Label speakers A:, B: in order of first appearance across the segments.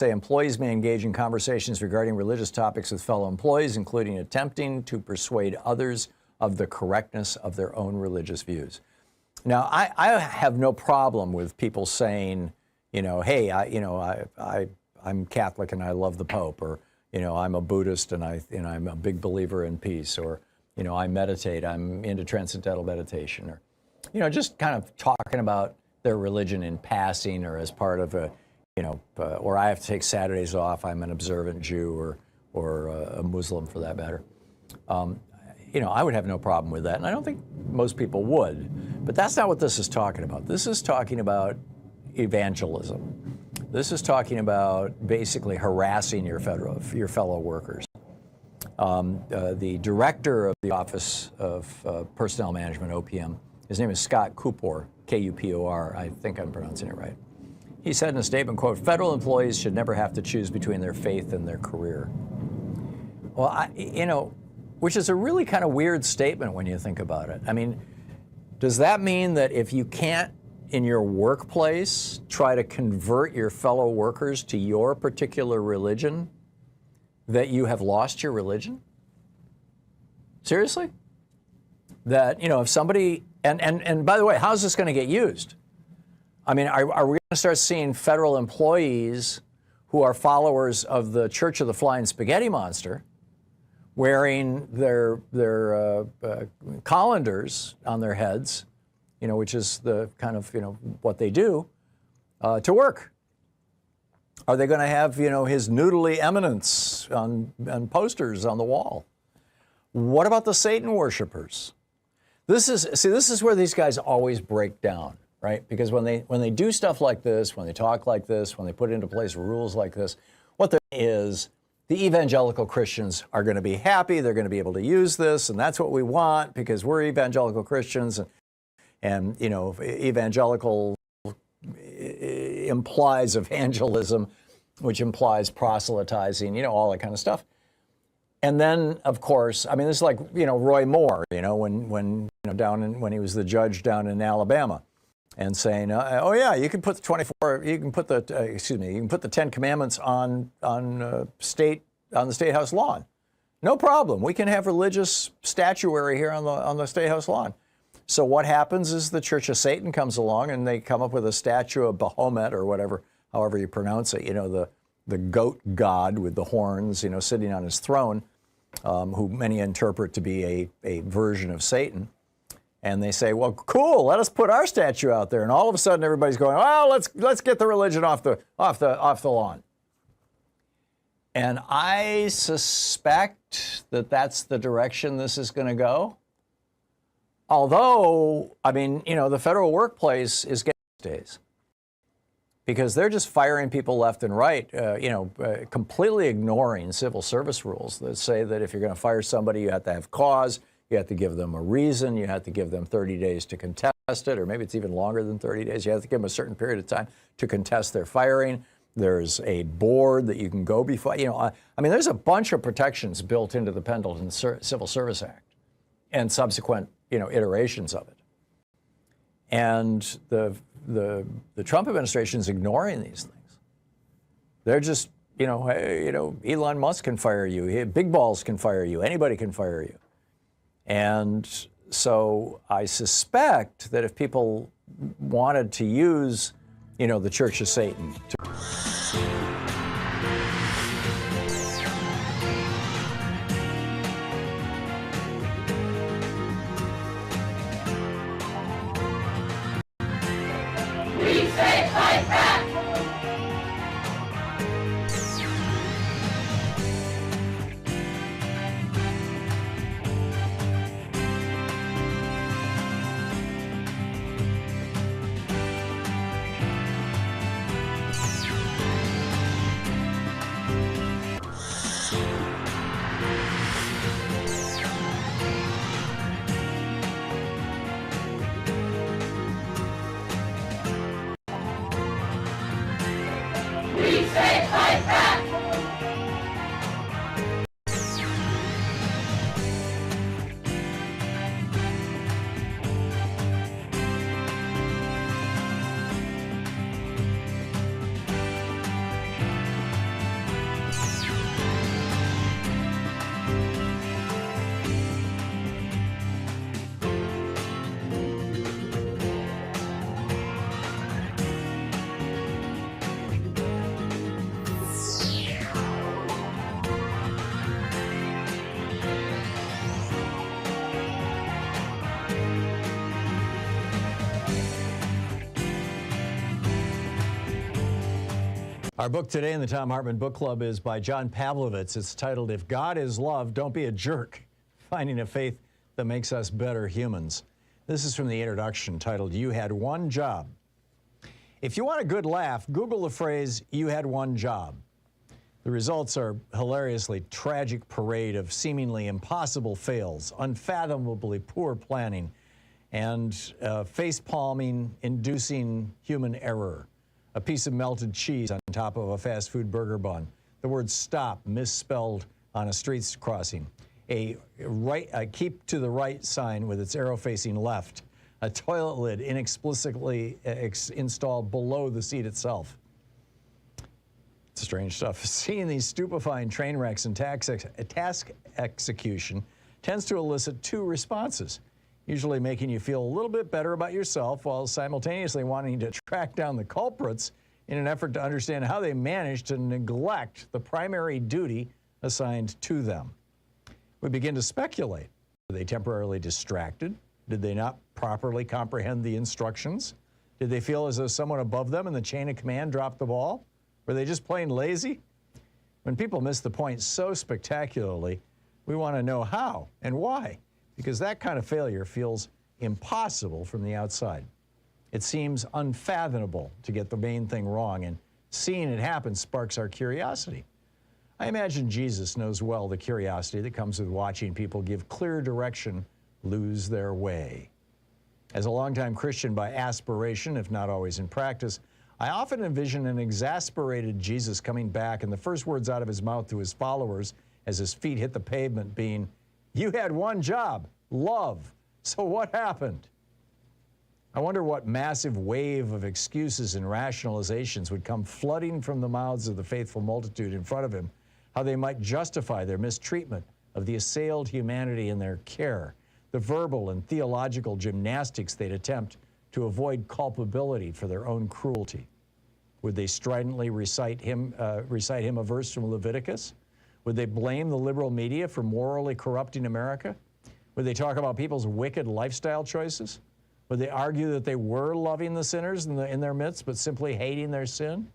A: say employees may engage in conversations regarding religious topics with fellow employees, including attempting to persuade others of the correctness of their own religious views. Now, I have no problem with people saying, you know, hey, I'm Catholic and I love the Pope, or, you know, I'm a Buddhist and I'm a big believer in peace, or, you know, I meditate, I'm into transcendental meditation, or, you know, just kind of talking about their religion in passing, or as part of a, you know, or I have to take Saturdays off, I'm an observant Jew, or a Muslim for that matter. You know, I would have no problem with that, and I don't think most people would. But that's not what this is talking about. This is talking about evangelism. This is talking about basically harassing your fellow workers. The director of the Office of Personnel Management, OPM, his name is Scott Kupor, K-U-P-O-R. I think I'm pronouncing it right. He said in a statement, quote, "Federal employees should never have to choose between their faith and their career." Well, you know, which is a really kind of weird statement when you think about it. I mean, does that mean that if you can't, in your workplace, try to convert your fellow workers to your particular religion, that you have lost your religion? Seriously? That, you know, if somebody, and by the way, how's this going to get used? I mean, are we going to start seeing federal employees who are followers of the Church of the Flying Spaghetti Monster wearing their colanders on their heads, you know, which is the kind of, you know, what they do, to work? Are they going to have, you know, his noodly eminence on posters on the wall? What about the Satan worshipers? This is where these guys always break down, right? Because when they do stuff like this, when they talk like this, when they put into place rules like this, what there is, the evangelical Christians are going to be happy. They're going to be able to use this, and that's what we want because we're evangelical Christians, and you know, evangelical implies evangelism, which implies proselytizing, you know, all that kind of stuff. And then, of course, I mean, this is like, you know, Roy Moore, you know, when you know, when he was the judge down in Alabama, and saying, oh yeah, you can put the 24, you can put the you can put the 10 Commandments on the State House lawn, no problem. We can have religious statuary here on the State House lawn. So what happens is the Church of Satan comes along and they come up with a statue of Baphomet or whatever, however you pronounce it, you know, the goat god with the horns, you know, sitting on his throne, who many interpret to be a version of Satan. And they say, well, cool, let us put our statue out there. And all of a sudden everybody's going, well, let's get the religion off the lawn. And I suspect that that's the direction this is going to go. Although, I mean, you know, the federal workplace is getting these days, because they're just firing people left and right, you know, completely ignoring civil service rules that say that if you're going to fire somebody, you have to have cause, you have to give them a reason, you have to give them 30 days to contest it, or maybe it's even longer than 30 days. You have to give them a certain period of time to contest their firing. There's a board that you can go before, you know, I mean, there's a bunch of protections built into the Pendleton Civil Service Act and subsequent, you know, iterations of it. And the Trump administration is ignoring these things. They're just, you know, hey, you know, Elon Musk can fire you, Big Balls can fire you, anybody can fire you. And so I suspect that if people wanted to use, you know, the Church of Satan to Our book today in the Thom Hartmann Book Club is by John Pavlovitz. It's titled, If God is Love, Don't Be a Jerk, Finding a Faith That Makes Us Better Humans. This is from the introduction titled, You Had One Job. If you want a good laugh, Google the phrase, you had one job. The results are hilariously tragic parade of seemingly impossible fails, unfathomably poor planning, and face-palming inducing human error. A piece of melted cheese on top of a fast food burger bun. The word stop misspelled on a street crossing. A keep to the right sign with its arrow facing left. A toilet lid inexplicably installed below the seat itself. It's strange stuff. Seeing these stupefying train wrecks and task execution tends to elicit two responses, usually making you feel a little bit better about yourself while simultaneously wanting to track down the culprits in an effort to understand how they managed to neglect the primary duty assigned to them. We begin to speculate. Were they temporarily distracted? Did they not properly comprehend the instructions? Did they feel as though someone above them in the chain of command dropped the ball? Were they just plain lazy? When people miss the point so spectacularly, we want to know how and why, because that kind of failure feels impossible from the outside. It seems unfathomable to get the main thing wrong, and seeing it happen sparks our curiosity. I imagine Jesus knows well the curiosity that comes with watching people give clear direction lose their way. As a longtime Christian by aspiration, if not always in practice, I often envision an exasperated Jesus coming back and the first words out of his mouth to his followers as his feet hit the pavement being, "You had one job, love. So what happened?" I wonder what massive wave of excuses and rationalizations would come flooding from the mouths of the faithful multitude in front of him, how they might justify their mistreatment of the assailed humanity in their care, the verbal and theological gymnastics they'd attempt to avoid culpability for their own cruelty. Would they stridently recite him a verse from Leviticus? Would they blame the liberal media for morally corrupting America? Would they talk about people's wicked lifestyle choices? Would they argue that they were loving the sinners in their midst, but simply hating their sin?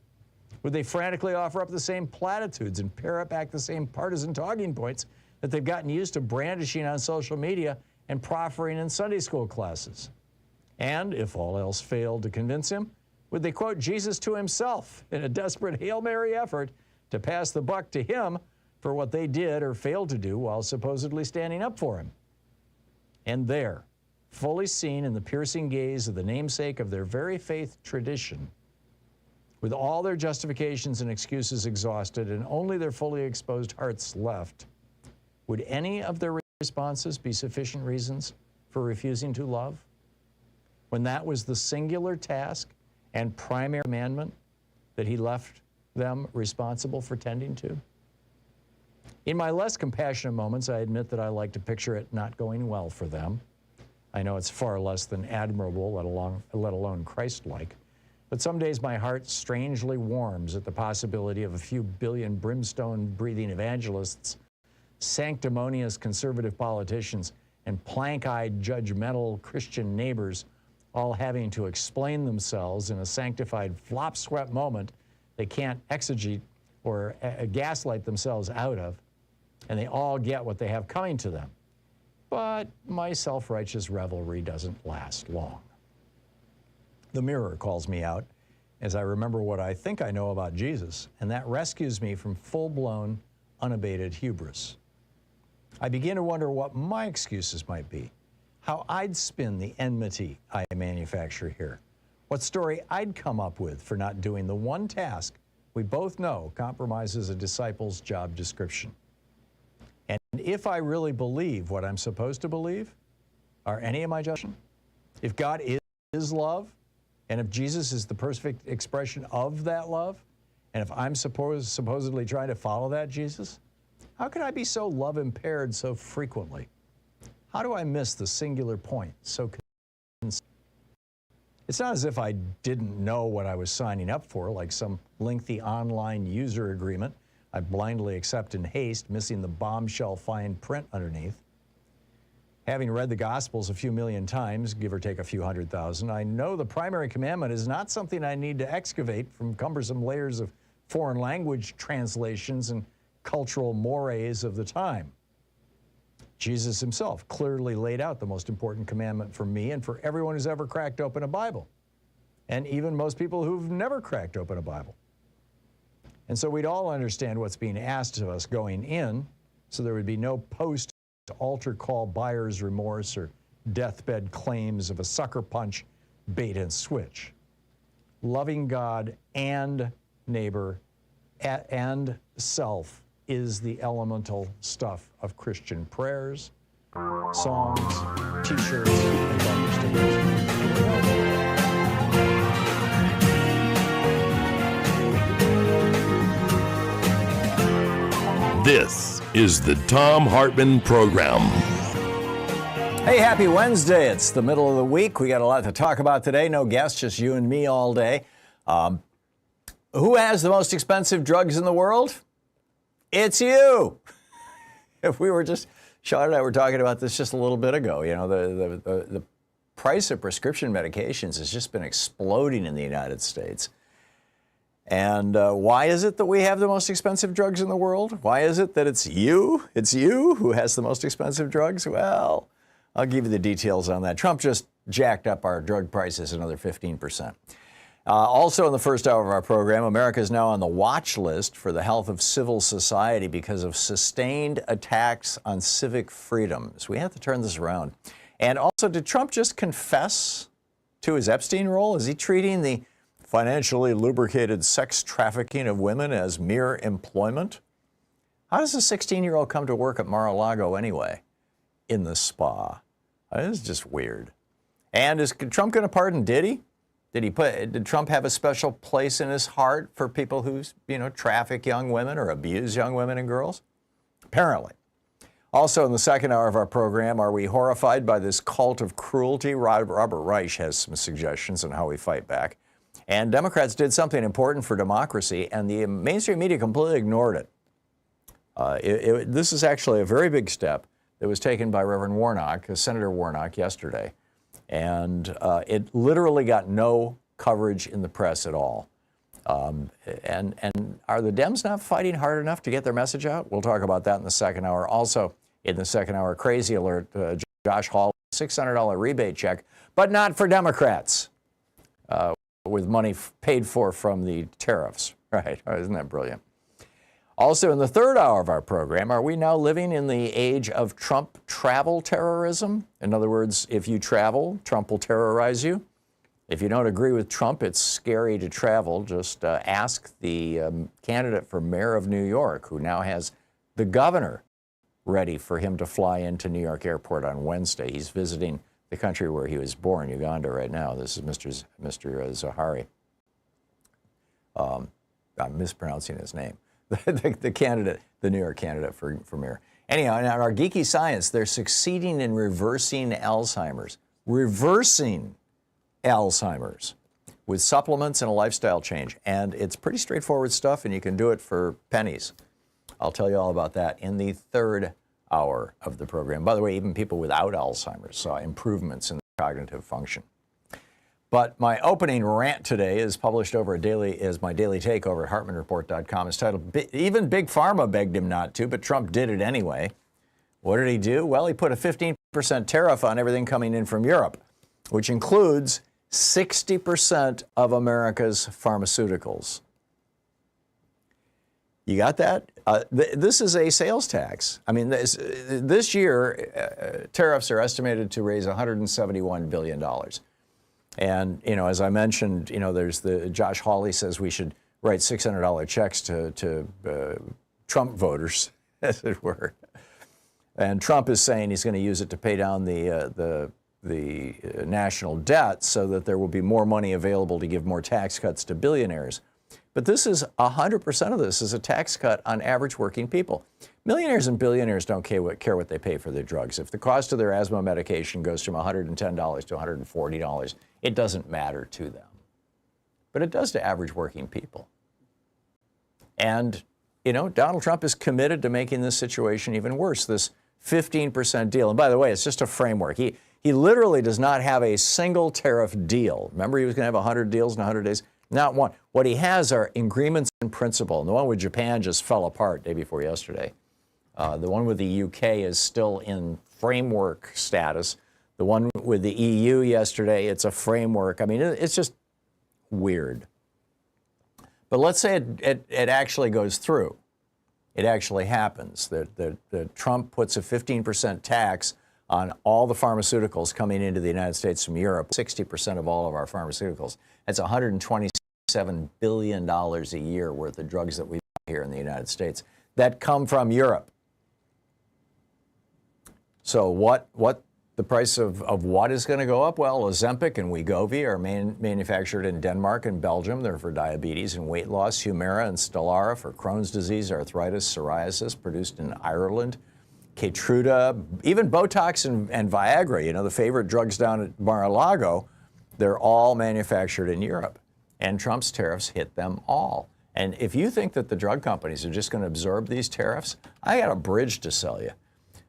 A: Would they frantically offer up the same platitudes and parrot back the same partisan talking points that they've gotten used to brandishing on social media and proffering in Sunday school classes? And if all else failed to convince him, would they quote Jesus to himself in a desperate Hail Mary effort to pass the buck to him for what they did or failed to do while supposedly standing up for him? And there, fully seen in the piercing gaze of the namesake of their very faith tradition, with all their justifications and excuses exhausted and only their fully exposed hearts left, would any of their responses be sufficient reasons for refusing to love? When that was the singular task and primary commandment that he left them responsible for tending to? In my less compassionate moments, I admit that I like to picture it not going well for them. I know it's far less than admirable, let alone Christ-like. But some days my heart strangely warms at the possibility of a few billion brimstone-breathing evangelists, sanctimonious conservative politicians, and plank-eyed judgmental Christian neighbors all having to explain themselves in a sanctified flop-swept moment they can't exegete or gaslight themselves out of, and they all get what they have coming to them. But my self-righteous revelry doesn't last long. The mirror calls me out as I remember what I think I know about Jesus, and that rescues me from full-blown, unabated hubris. I begin to wonder what my excuses might be, how I'd spin the enmity I manufacture here, what story I'd come up with for not doing the one task we both know compromises a disciple's job description. And if I really believe what I'm supposed to believe, are any of my judgment? If God is love, and if Jesus is the perfect expression of that love, and if I'm supposedly trying to follow that Jesus, how could I be so love impaired so frequently? How do I miss the singular point so consistently? It's not as if I didn't know what I was signing up for, like some lengthy online user agreement I blindly accept in haste, missing the bombshell fine print underneath. Having read the Gospels a few million times, give or take a few 100,000, I know the primary commandment is not something I need to excavate from cumbersome layers of foreign language translations and cultural mores of the time. Jesus himself clearly laid out the most important commandment for me and for everyone who's ever cracked open a Bible, and even most people who've never cracked open a Bible. And so we'd all understand what's being asked of us going in, so there would be no post-altar call buyer's remorse or deathbed claims of a sucker punch, bait and switch. Loving God and neighbor and self is the elemental stuff of Christian prayers, songs, t-shirts, and bumper stickers.
B: This is the Thom Hartmann Program.
A: Hey, happy Wednesday. It's the middle of the week. We got a lot to talk about today. No guests, just you and me all day. Who has the most expensive drugs in the world? It's you. If we were just, Sean and I were talking about this just a little bit ago. You know, the price of prescription medications has just been exploding in the United States. And why is it that we have the most expensive drugs in the world? Why is it that it's you who has the most expensive drugs? Well, I'll give you the details on that. Trump just jacked up our drug prices another 15%. Also in the first hour of our program, America is now on the watch list for the health of civil society because of sustained attacks on civic freedoms. We have to turn this around. And also, did Trump just confess to his Epstein role? Is he treating the financially lubricated sex trafficking of women as mere employment? How does a 16-year-old come to work at Mar-a-Lago anyway? In the spa. This is just weird. And is Trump going to pardon Diddy? Did Trump have a special place in his heart for people who, traffic young women or abuse young women and girls? Apparently. Also in the second hour of our program, are we horrified by this cult of cruelty? Robert Reich has some suggestions on how we fight back. And Democrats did something important for democracy, and the mainstream media completely ignored it. This is actually a very big step that was taken by Reverend Warnock, Senator Warnock, yesterday. And it literally got no coverage in the press at all. And are the Dems not fighting hard enough to get their message out? We'll talk about that in the second hour. Also, in the second hour, crazy alert, Josh Hawley, $600 rebate check, but not for Democrats, with money paid for from the tariffs. Right? Isn't that brilliant? Also, in the third hour of our program, are we now living in the age of Trump travel terrorism? In other words, if you travel, Trump will terrorize you. If you don't agree with Trump, it's scary to travel. Just ask the candidate for mayor of New York, who now has the governor ready for him to fly into New York Airport on Wednesday. He's visiting the country where he was born, Uganda, right now. This is Mr. Zahari. I'm mispronouncing his name. The candidate, the New York candidate for mayor. Anyhow, in our geeky science, they're succeeding in reversing Alzheimer's. Reversing Alzheimer's with supplements and a lifestyle change. And it's pretty straightforward stuff, and you can do it for pennies. I'll tell you all about that in the third hour of the program. By the way, even people without Alzheimer's saw improvements in cognitive function. But my opening rant today is published over my daily take over at HartmannReport.com. It's titled, Even Big Pharma Begged Him Not to, but Trump did it anyway. What did he do? Well, he put a 15% tariff on everything coming in from Europe, which includes 60% of America's pharmaceuticals. You got that? This is a sales tax. I mean, this year, tariffs are estimated to raise $171 billion. And, as I mentioned, there's Josh Hawley says we should write $600 checks to Trump voters, as it were. And Trump is saying he's going to use it to pay down the national debt so that there will be more money available to give more tax cuts to billionaires. But this is 100% of this is a tax cut on average working people. Millionaires and billionaires don't care what they pay for their drugs. If the cost of their asthma medication goes from $110 to $140, it doesn't matter to them. But it does to average working people. And, Donald Trump is committed to making this situation even worse, this 15% deal. And by the way, it's just a framework. He literally does not have a single tariff deal. Remember, he was going to have 100 deals in 100 days? Not one. What he has are agreements in principle. And the one with Japan just fell apart day before yesterday. The one with the UK is still in framework status. The one with the EU yesterday, it's a framework. I mean, it's just weird. But let's say it actually goes through. It actually happens. That Trump puts a 15% tax on all the pharmaceuticals coming into the United States from Europe, 60% of all of our pharmaceuticals. That's $127 billion a year worth of drugs that we buy here in the United States that come from Europe. So what the price of what is going to go up? Well, Ozempic and Wegovy are manufactured in Denmark and Belgium. They're for diabetes and weight loss. Humira and Stelara for Crohn's disease, arthritis, psoriasis, produced in Ireland. Keytruda, even Botox and Viagra, you know, the favorite drugs down at Mar-a-Lago, they're all manufactured in Europe. And Trump's tariffs hit them all. And if you think that the drug companies are just going to absorb these tariffs, I got a bridge to sell you.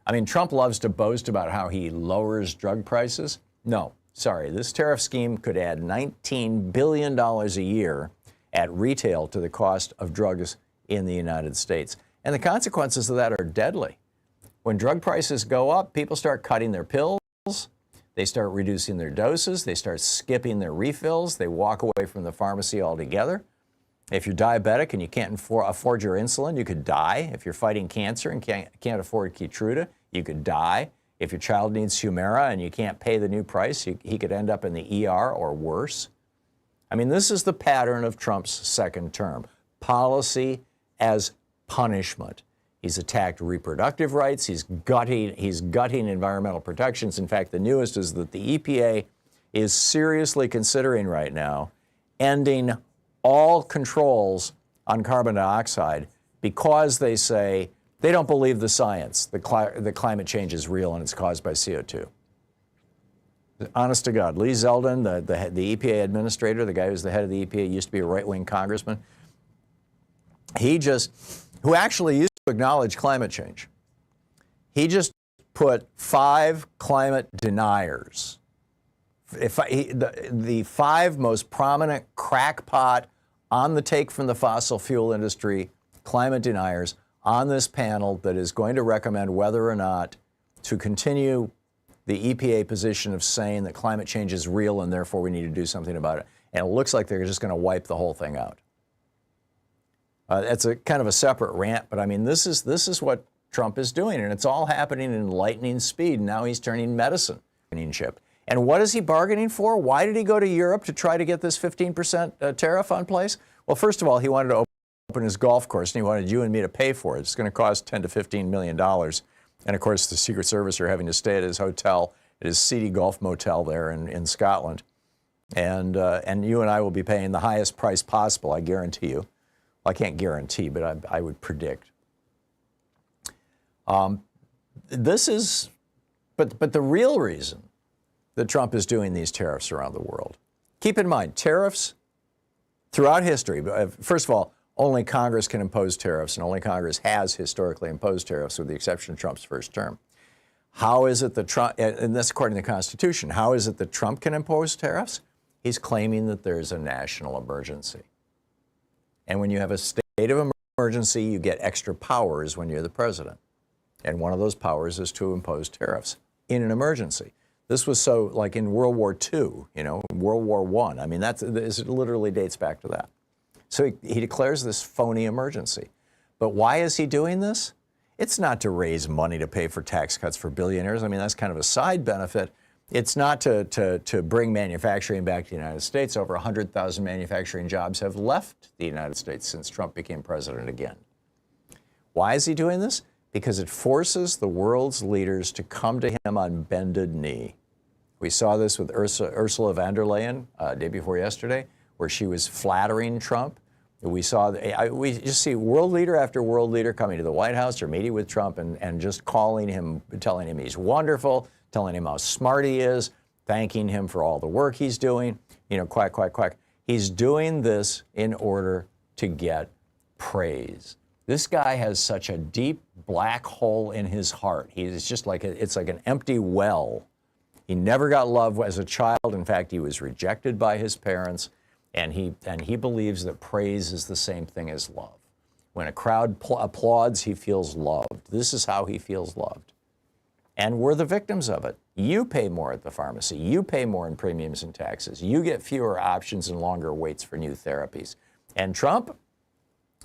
A: I mean, Trump loves to boast about how he lowers drug prices. No, sorry, this tariff scheme could add $19 billion a year at retail to the cost of drugs in the United States. And the consequences of that are deadly. When drug prices go up, people start cutting their pills, they start reducing their doses, they start skipping their refills, they walk away from the pharmacy altogether. If you're diabetic and you can't afford your insulin, you could die. If you're fighting cancer and can't afford Keytruda, you could die. If your child needs Humira and you can't pay the new price, he could end up in the ER or worse. I mean, this is the pattern of Trump's second term. Policy as punishment. He's attacked reproductive rights. He's gutting environmental protections. In fact, the newest is that the EPA is seriously considering right now ending all controls on carbon dioxide because they say they don't believe the science, the climate change is real and it's caused by CO2. Honest to God, Lee Zeldin, the EPA administrator, the guy who's the head of the EPA, used to be a right-wing congressman. Who actually used to acknowledge climate change. He just put 5 climate deniers, the 5 most prominent crackpot on the take from the fossil fuel industry climate deniers on this panel that is going to recommend whether or not to continue the EPA position of saying that climate change is real and therefore we need to do something about it. And it looks like they're just going to wipe the whole thing out. That's a kind of a separate rant, but I mean, this is what Trump is doing, and it's all happening in lightning speed. Now he's turning medicine chip. And what is he bargaining for? Why did he go to Europe to try to get this 15% tariff on place? Well, first of all, he wanted to open his golf course, and he wanted you and me to pay for it. It's going to cost $10 to $15 million. And of course, the Secret Service are having to stay at his hotel, at his seedy golf motel there in Scotland. And you and I will be paying the highest price possible, I guarantee you. Well, I can't guarantee, but I would predict. But the real reason that Trump is doing these tariffs around the world, keep in mind, tariffs throughout history, first of all, only Congress can impose tariffs, and only Congress has historically imposed tariffs with the exception of Trump's first term. How is it that Trump, and that's according to the Constitution, how is it that Trump can impose tariffs? He's claiming that there's a national emergency. And when you have a state of emergency, you get extra powers when you're the president. And one of those powers is to impose tariffs in an emergency. This was so like in World War II, you know, World War I. I mean, it literally dates back to that. So he declares this phony emergency. But why is he doing this? It's not to raise money to pay for tax cuts for billionaires. I mean, that's kind of a side benefit. It's not to bring manufacturing back to the United States. Over 100,000 manufacturing jobs have left the United States since Trump became president again. Why is he doing this? Because it forces the world's leaders to come to him on bended knee. We saw this with Ursula von der Leyen day before yesterday, where she was flattering Trump. We just see world leader after world leader coming to the White House or meeting with Trump and just calling him, telling him he's wonderful, telling him how smart he is, thanking him for all the work he's doing, you know, quack, quack, quack. He's doing this in order to get praise. This guy has such a deep black hole in his heart. He's just like, it's like an empty well. He never got love as a child. In fact, he was rejected by his parents. And he believes that praise is the same thing as love. When a crowd applauds, he feels loved. This is how he feels loved. And we're the victims of it. You pay more at the pharmacy. You pay more in premiums and taxes. You get fewer options and longer waits for new therapies. And Trump,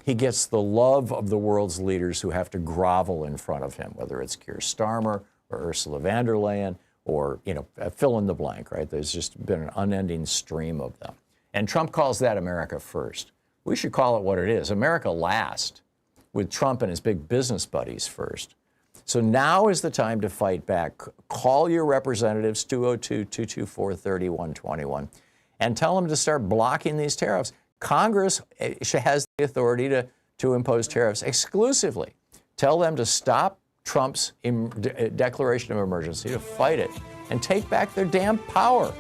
A: he gets the love of the world's leaders who have to grovel in front of him, whether it's Keir Starmer or Ursula von der Leyen or, fill in the blank, right? There's just been an unending stream of them. And Trump calls that America first. We should call it what it is, America last, with Trump and his big business buddies first. So now is the time to fight back. Call your representatives, 202-224-3121, and tell them to start blocking these tariffs. Congress has the authority to impose tariffs exclusively. Tell them to stop Trump's declaration of emergency, to fight it, and take back their damn power.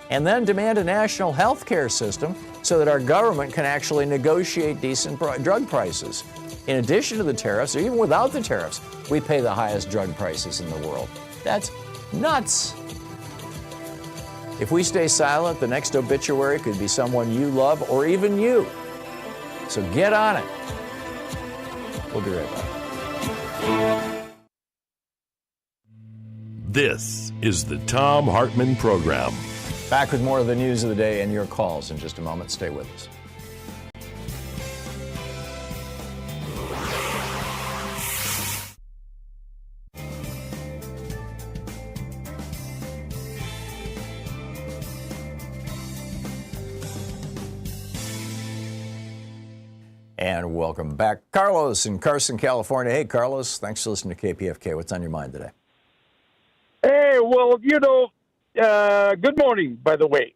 A: And then demand a national health care system so that our government can actually negotiate decent drug prices. In addition to the tariffs, or even without the tariffs, we pay the highest drug prices in the world. That's nuts. If we stay silent, the next obituary could be someone you love or even you. So get on it. We'll be right back.
B: This is the Thom Hartmann Program.
A: Back with more of the news of the day and your calls in just a moment. Stay with us. And welcome back. Carlos in Carson, California. Hey, Carlos, thanks for listening to KPFK. What's on your mind today?
C: Hey, well, good morning, by the way.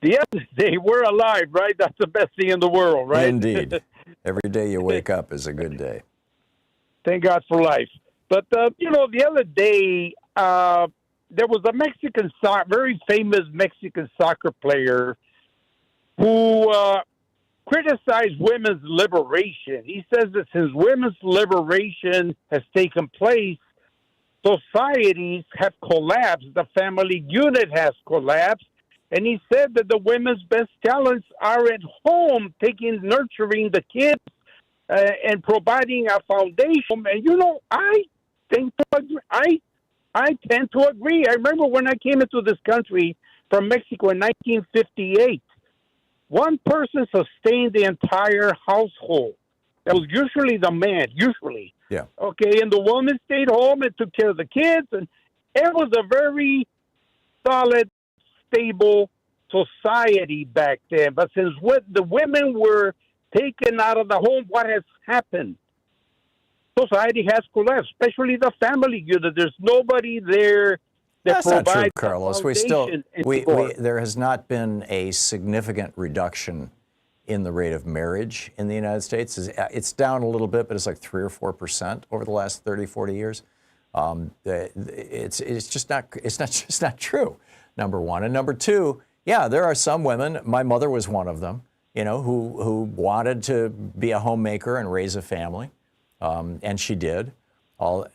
C: The other day, we're alive, right? That's the best thing in the world, right?
A: Indeed. Every day you wake up is a good day.
C: Thank God for life. But, the other day, there was a very famous Mexican soccer player who criticized women's liberation. He says that since women's liberation has taken place, societies have collapsed, the family unit has collapsed, and he said that the women's best talents are at home, nurturing the kids and providing a foundation. And, I tend to agree. I remember when I came into this country from Mexico in 1958, one person sustained the entire household. That was usually the man, usually.
A: Yeah.
C: Okay, and the woman stayed home and took care of the kids, and it was a very solid, stable society back then. But since the women were taken out of the home, what has happened? Society has collapsed, especially the family unit. There's nobody there that
A: That's not true,
C: provides
A: Carlos. There has not been a significant reduction in the rate of marriage in the United States. It's down a little bit, but it's like 3 or 4% over the last 30, 40 years. It's just not true, number one. And number two, yeah, there are some women, my mother was one of them, who wanted to be a homemaker and raise a family, and she did. I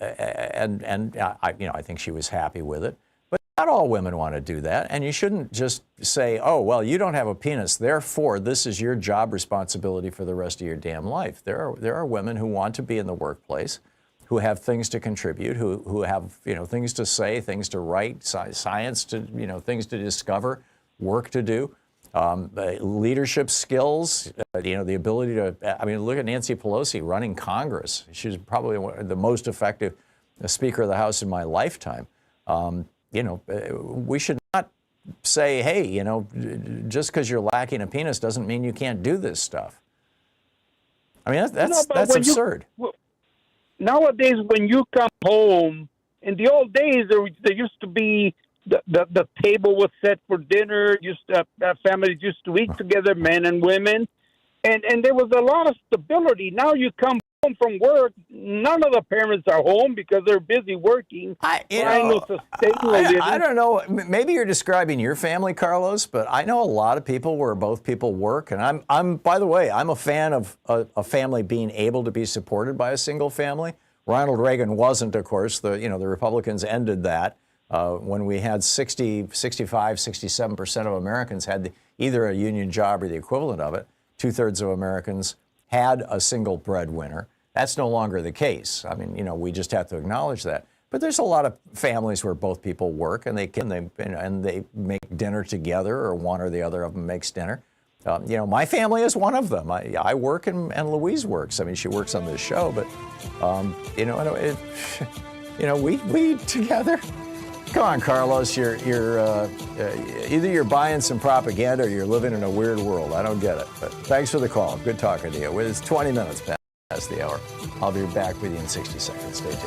A: think she was happy with it. But not all women want to do that. And you shouldn't just say, oh, well, you don't have a penis, therefore this is your job responsibility for the rest of your damn life. There are women who want to be in the workplace, who have things to contribute, who have things to say, things to write, science to things to discover, work to do. Leadership skills, the ability to, look at Nancy Pelosi running Congress. She's probably the most effective Speaker of the House in my lifetime. We should not say, hey, just because you're lacking a penis doesn't mean you can't do this stuff. I mean, that's absurd.
C: Nowadays, when you come home, in the old days, there used to be the table was set for dinner. Families used to eat together, men and women, and there was a lot of stability. Now you come home from work, none of the parents are home because they're busy working.
A: I don't know. Maybe you're describing your family, Carlos, but I know a lot of people where both people work, and I'm by the way, I'm a fan of a family being able to be supported by a single family. Ronald Reagan wasn't, of course. The Republicans ended that. when we had 60, 65, 67% of Americans had either a union job or the equivalent of it, 2/3 of Americans had a single breadwinner. That's no longer the case. I mean, we just have to acknowledge that. But there's a lot of families where both people work and they make dinner together, or one or the other of them makes dinner. My family is one of them. I work and Louise works. I mean, she works on this show, but we together. Come on, Carlos. You're either you're buying some propaganda or you're living in a weird world. I don't get it. But thanks for the call. Good talking to you. It's 20 minutes past the hour. I'll be back with you in 60 seconds. Stay tuned.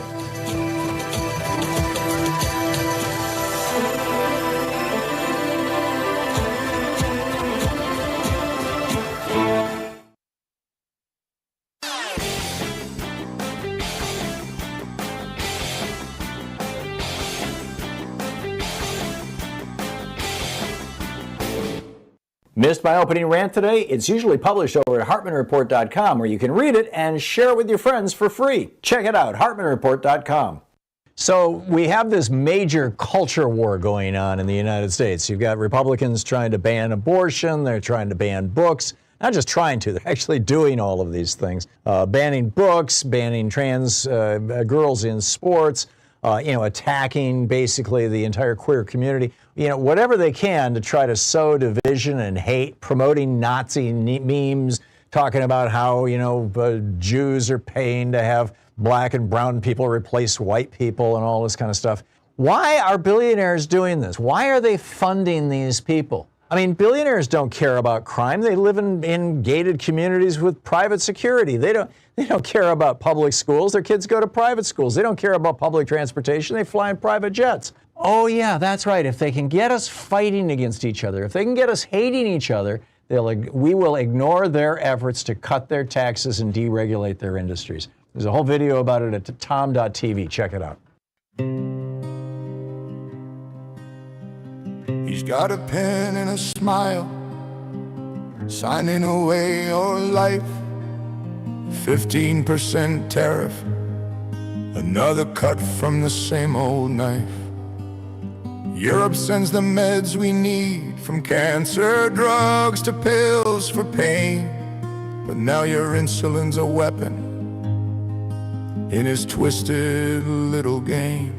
A: Missed my opening rant today? It's usually published over at HartmannReport.com, where you can read it and share it with your friends for free. Check it out, HartmannReport.com. So we have this major culture war going on in the United States. You've got Republicans trying to ban abortion. They're trying to ban books. Not just trying to, they're actually doing all of these things. Banning books, banning trans girls in sports, attacking basically the entire queer community. Whatever they can to try to sow division and hate, promoting Nazi memes, talking about how, Jews are paying to have black and brown people replace white people and all this kind of stuff. Why are billionaires doing this? Why are they funding these people? I mean, billionaires don't care about crime. They live in gated communities with private security. They don't care about public schools. Their kids go to private schools. They don't care about public transportation. They fly in private jets. Oh, yeah, that's right. If they can get us fighting against each other, if they can get us hating each other, we will ignore their efforts to cut their taxes and deregulate their industries. There's a whole video about it at tom.tv. Check it out.
D: He's got a pen and a smile, signing away your life. 15% tariff, another cut from the same old knife. Europe sends the meds we need, from cancer drugs to pills for pain. But now your insulin's a weapon in his twisted little game.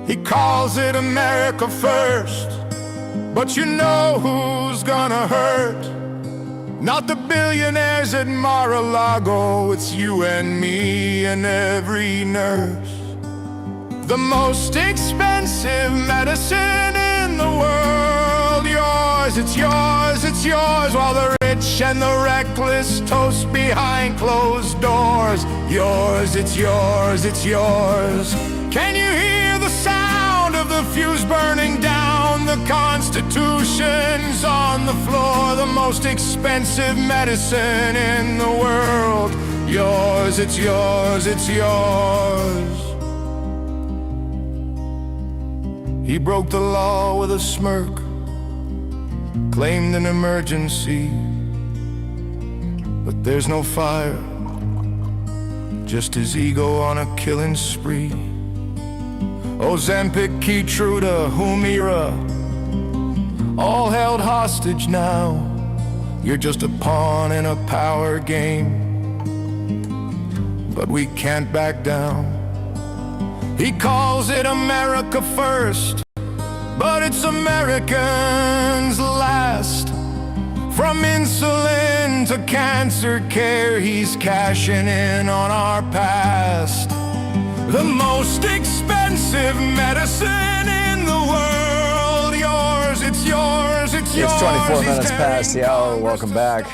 D: He calls it America first, but you know who's gonna hurt? Not the billionaires at Mar-a-Lago, it's you and me and every nurse. The most expensive medicine in the world, yours, it's yours, it's yours, while the rich and the reckless toast behind closed doors. Yours, it's yours, it's yours. Can you hear the sound of the fuse burning down? The Constitution's on the floor, the most expensive medicine in the world. Yours, it's yours, it's yours. He broke the law with a smirk, claimed an emergency, but there's no fire, just his ego on a killing spree. Ozempic, Keytruda, Humira, all held hostage now. You're just a pawn in a power game, but we can't back down. He calls it America first, but it's Americans last. From insulin to cancer care, he's cashing in on our past. The most expensive medicine in the world, yours, it's yours, it's yours.
A: It's 24 minutes past the hour. Welcome back.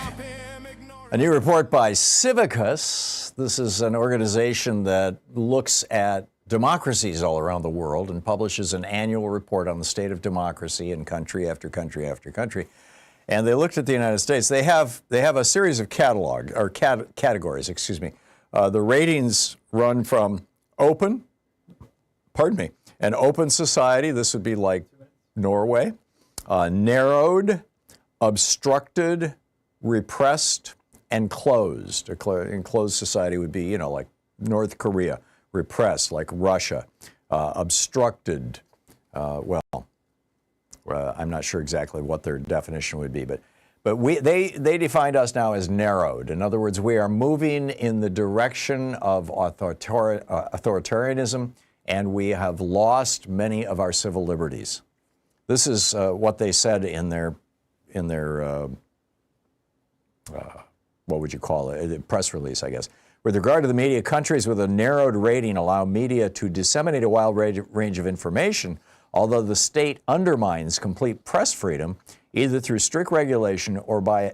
A: A new report by Civicus. This is an organization that looks at democracies all around the world and publishes an annual report on the state of democracy in country after country after country. And they looked at the United States. They have a series of categories. The ratings run from open, an open society. This would be like Norway. Narrowed, obstructed, repressed, and closed. Enclosed society would be, like North Korea. Repressed, like Russia. obstructed, I'm not sure exactly what their definition would be, but they defined us now as narrowed. In other words, we are moving in the direction of authoritarianism, and we have lost many of our civil liberties. This is what they said in their what would you call it? Press release, I guess. With regard to the media, countries with a narrowed rating allow media to disseminate a wide range of information, although the state undermines complete press freedom, either through strict regulation or by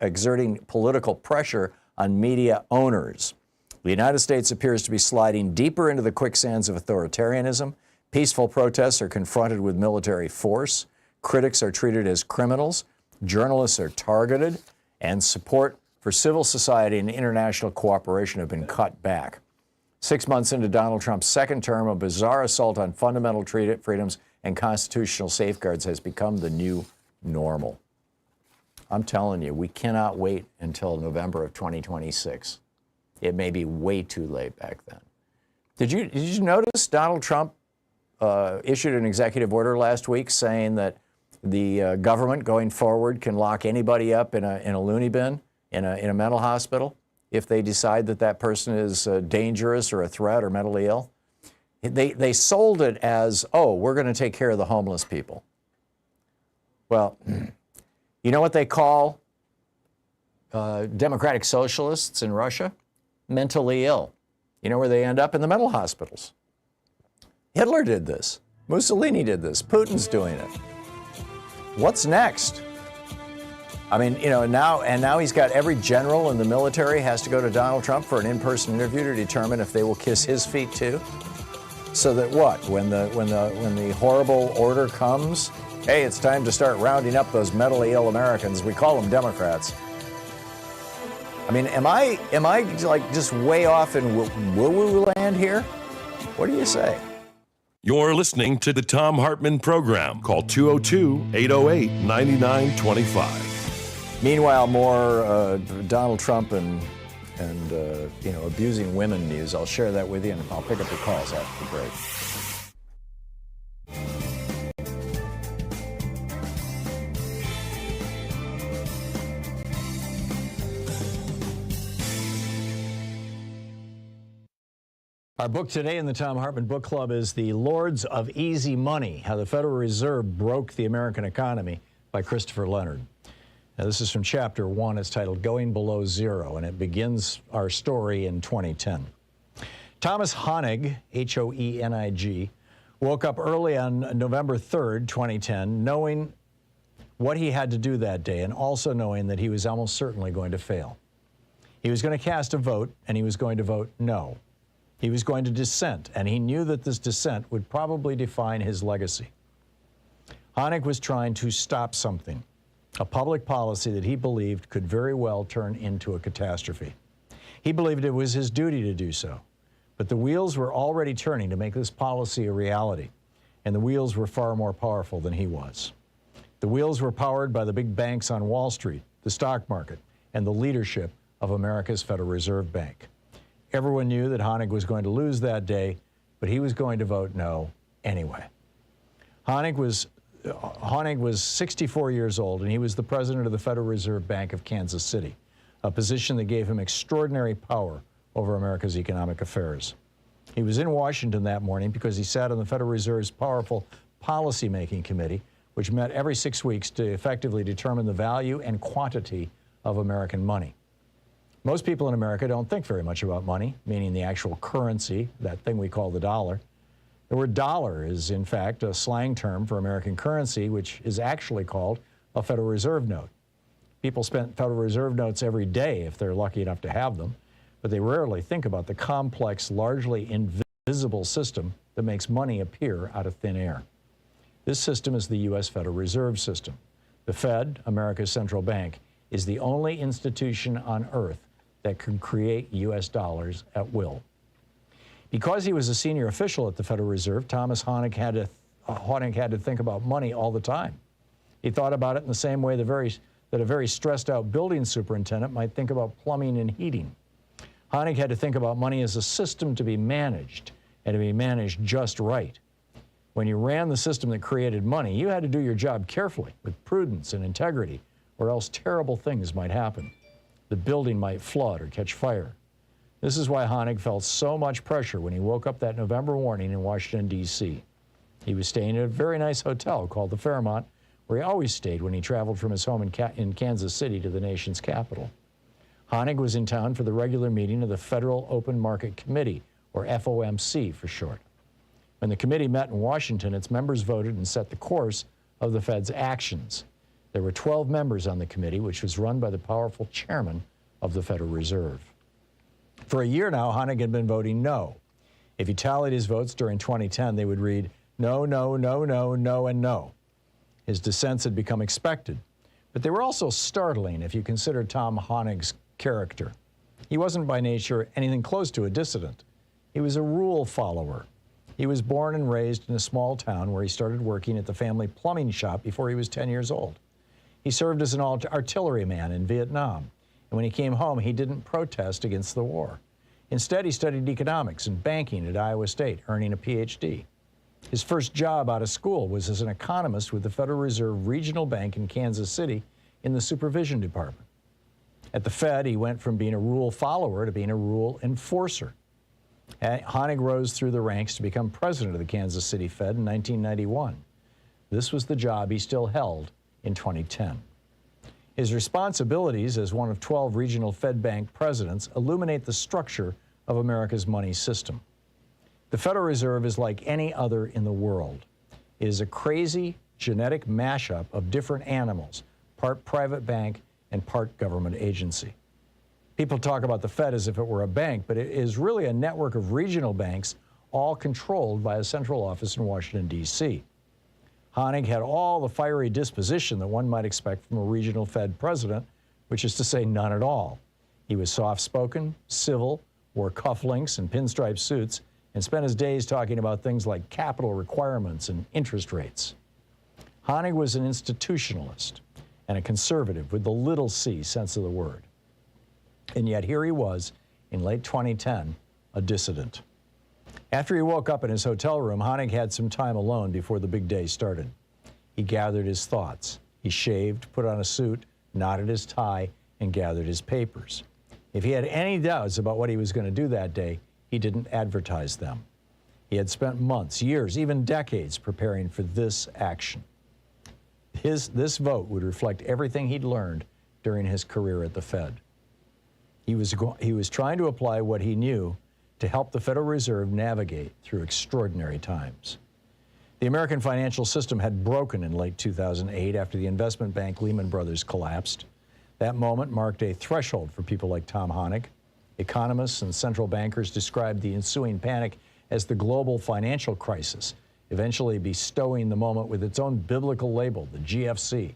A: exerting political pressure on media owners. The United States appears to be sliding deeper into the quicksands of authoritarianism. Peaceful protests are confronted with military force. Critics are treated as criminals. Journalists are targeted, and support for civil society and international cooperation have been cut back. 6 months into Donald Trump's second term, a bizarre assault on fundamental freedoms and constitutional safeguards has become the new normal. I'm telling you, we cannot wait until November of 2026. It may be way too late back then. Did you notice Donald Trump issued an executive order last week saying that the government going forward can lock anybody up in a loony bin, in a mental hospital, if they decide that that person is dangerous or a threat or mentally ill? They sold it as, oh, we're going to take care of the homeless people. Well, you know what they call democratic socialists in Russia? Mentally ill. You know where they end up? In the mental hospitals. Hitler did this. Mussolini did this. Putin's doing it. What's next? I mean, you know, now he's got every general in the military has to go to Donald Trump for an in-person interview to determine if they will kiss his feet too. So that what? When the horrible order comes, hey, it's time to start rounding up those mentally ill Americans. We call them Democrats. I mean, am I like just way off in woo-woo land here? What do you say?
B: You're listening to the Thom Hartmann Program. Call 202-808-9925.
A: Meanwhile, more Donald Trump and abusing women news. I'll share that with you, and I'll pick up your calls after the break. Our book today in the Thom Hartmann Book Club is The Lords of Easy Money, How the Federal Reserve Broke the American Economy by Christopher Leonard. Now, this is from Chapter 1. It's titled Going Below Zero, and it begins our story in 2010. Thomas Hoenig, H-O-E-N-I-G, woke up early on November 3rd, 2010, knowing what he had to do that day and also knowing that he was almost certainly going to fail. He was going to cast a vote, and he was going to vote no. He was going to dissent, and he knew that this dissent would probably define his legacy. Hoenig was trying to stop something, a public policy that he believed could very well turn into a catastrophe. He believed it was his duty to do so, but the wheels were already turning to make this policy a reality, and the wheels were far more powerful than he was. The wheels were powered by the big banks on Wall Street, the stock market, and the leadership of America's Federal Reserve Bank. Everyone knew that Hoenig was going to lose that day, but he was going to vote no anyway. Hoenig was 64 years old, and he was the president of the Federal Reserve Bank of Kansas City, a position that gave him extraordinary power over America's economic affairs. He was in Washington that morning because he sat on the Federal Reserve's powerful policymaking committee, which met every 6 weeks to effectively determine the value and quantity of American money. Most people in America don't think very much about money, meaning the actual currency, that thing we call the dollar. The word dollar is, in fact, a slang term for American currency, which is actually called a Federal Reserve note. People spend Federal Reserve notes every day if they're lucky enough to have them, but they rarely think about the complex, largely invisible system that makes money appear out of thin air. This system is the U.S. Federal Reserve System. The Fed, America's central bank, is the only institution on earth that can create U.S. dollars at will. Because he was a senior official at the Federal Reserve, Thomas Hoenig had to think about money all the time. He thought about it in the same way that a very stressed-out building superintendent might think about plumbing and heating. Hoenig had to think about money as a system to be managed and to be managed just right. When you ran the system that created money, you had to do your job carefully, with prudence and integrity, or else terrible things might happen. The building might flood or catch fire. This is why Honig felt so much pressure when he woke up that November morning in Washington, D.C. He was staying at a very nice hotel called the Fairmont, where he always stayed when he traveled from his home in Kansas City to the nation's capital. Honig was in town for the regular meeting of the Federal Open Market Committee, or FOMC for short. When the committee met in Washington, its members voted and set the course of the Fed's actions. There were 12 members on the committee, which was run by the powerful chairman of the Federal Reserve. For a year now, Honig had been voting no. If he tallied his votes during 2010, they would read no, no, no, no, no, and no. His dissents had become expected, but they were also startling if you consider Thom Honig's character. He wasn't by nature anything close to a dissident. He was a rule follower. He was born and raised in a small town where he started working at the family plumbing shop before he was 10 years old. He served as an artilleryman in Vietnam, and when he came home, he didn't protest against the war. Instead, he studied economics and banking at Iowa State, earning a PhD. His first job out of school was as an economist with the Federal Reserve Regional Bank in Kansas City in the supervision department. At the Fed, he went from being a rule follower to being a rule enforcer. Honig rose through the ranks to become president of the Kansas City Fed in 1991. This was the job he still held in 2010. His responsibilities as one of 12 regional Fed bank presidents illuminate the structure of America's money system. The Federal Reserve is like any other in the world. It is a crazy genetic mashup of different animals, part private bank and part government agency. People talk about the Fed as if it were a bank, but it is really a network of regional banks, all controlled by a central office in Washington, D.C. Honig had all the fiery disposition that one might expect from a regional Fed president, which is to say none at all. He was soft-spoken, civil, wore cufflinks and pinstripe suits, and spent his days talking about things like capital requirements and interest rates. Honig was an institutionalist and a conservative with the little c sense of the word. And yet here he was, in late 2010, a dissident. After he woke up in his hotel room, Honig had some time alone before the big day started. He gathered his thoughts. He shaved, put on a suit, knotted his tie, and gathered his papers. If he had any doubts about what he was going to do that day, he didn't advertise them. He had spent months, years, even decades preparing for this action. This vote would reflect everything he'd learned during his career at the Fed. He was trying to apply what he knew to help the Federal Reserve navigate through extraordinary times. The American financial system had broken in late 2008 after the investment bank Lehman Brothers collapsed. That moment marked a threshold for people like Thom Honig. Economists and central bankers described the ensuing panic as the global financial crisis, eventually bestowing the moment with its own biblical label, the GFC.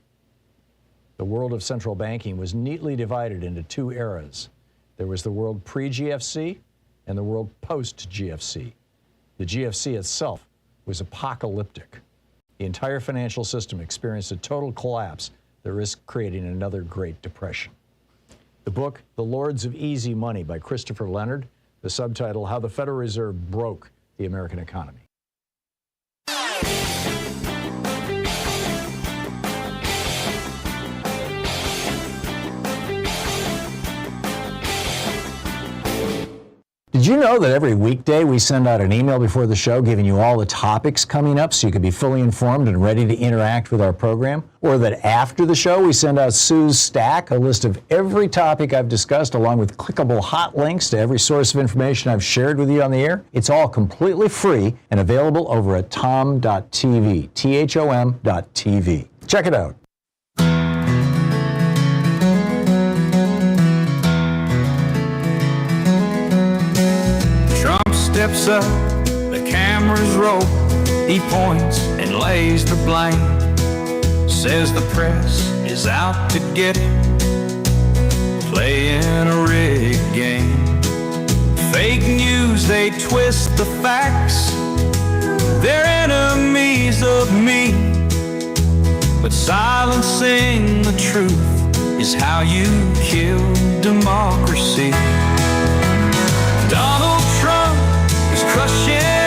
A: The world of central banking was neatly divided into two eras. There was the world pre-GFC and the world post-GFC. The GFC itself was apocalyptic. The entire financial system experienced a total collapse that risked creating another Great Depression. The book, The Lords of Easy Money by Christopher Leonard, the subtitle, How the Federal Reserve Broke the American Economy. Did you know that every weekday we send out an email before the show giving you all the topics coming up so you can be fully informed and ready to interact with our program? Or that after the show we send out Sue's Stack, a list of every topic I've discussed along with clickable hot links to every source of information I've shared with you on the air? It's all completely free and available over at thom.tv, THOM.tv. Check it out.
E: Steps up, the cameras roll, he points and lays the blame, says the press is out to get him, playing a rigged game. Fake news, they twist the facts, they're enemies of me, but silencing the truth is how you kill democracy. Donald Trump is crushing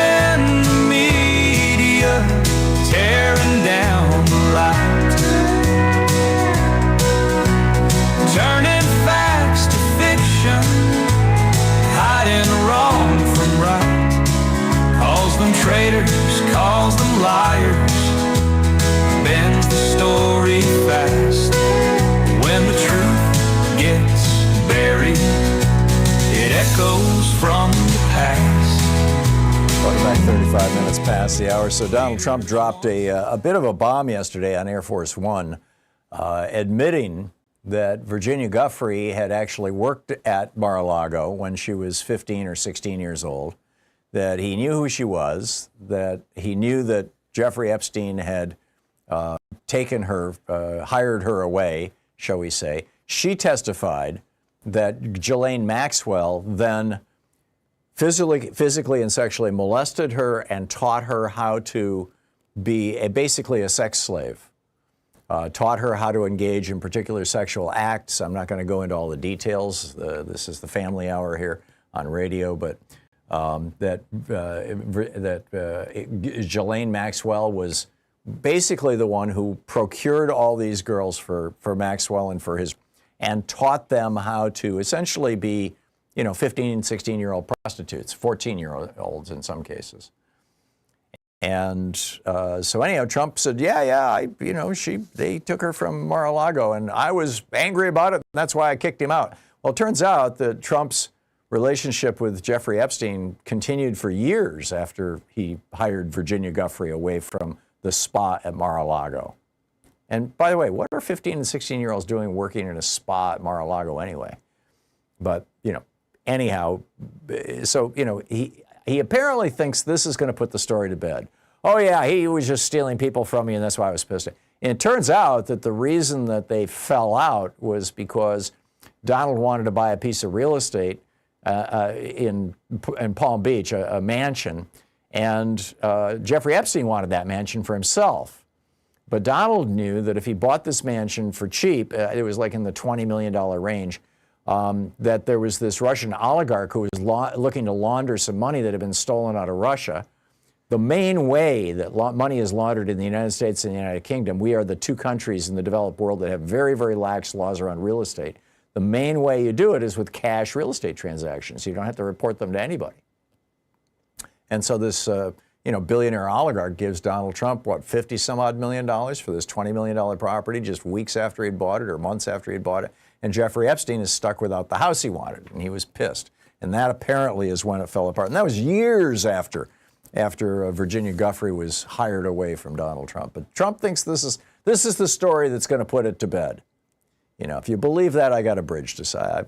A: 35 minutes past the hour. So Donald Trump dropped a bit of a bomb yesterday on Air Force One, admitting that Virginia Giuffre had actually worked at Mar-a-Lago when she was 15 or 16 years old, that he knew who she was, that he knew that Jeffrey Epstein had taken her, hired her away, shall we say. She testified that Ghislaine Maxwell then physically and sexually molested her and taught her how to be basically a sex slave, taught her how to engage in particular sexual acts. I'm not going to go into all the details. This is the family hour here on radio, but Ghislaine Maxwell was basically the one who procured all these girls for Maxwell and for his, and taught them how to essentially be, 15, 16-year-old prostitutes, 14-year-olds in some cases. And so anyhow, Trump said, they took her from Mar-a-Lago, and I was angry about it, and that's why I kicked him out. Well, it turns out that Trump's relationship with Jeffrey Epstein continued for years after he hired Virginia Giuffre away from the spa at Mar-a-Lago. And by the way, what are 15 and 16-year-olds doing working in a spa at Mar-a-Lago anyway? But, anyhow, so, he apparently thinks this is going to put the story to bed. Oh, yeah, he was just stealing people from me, and that's why I was pissed. And it turns out that the reason that they fell out was because Donald wanted to buy a piece of real estate in Palm Beach, a mansion, and Jeffrey Epstein wanted that mansion for himself. But Donald knew that if he bought this mansion for cheap, it was like in the $20 million range, that there was this Russian oligarch who was looking to launder some money that had been stolen out of Russia. The main way that money is laundered in the United States and the United Kingdom, we are the two countries in the developed world that have very, very lax laws around real estate. The main way you do it is with cash real estate transactions. You don't have to report them to anybody. And so this billionaire oligarch gives Donald Trump, $50-some-odd million for this $20 million property just weeks after he'd bought it or months after he'd bought it. And Jeffrey Epstein is stuck without the house he wanted, and he was pissed. And that apparently is when it fell apart. And that was years after Virginia Giuffre was hired away from Donald Trump. But Trump thinks this is the story that's going to put it to bed. If you believe that, I got a bridge to say. I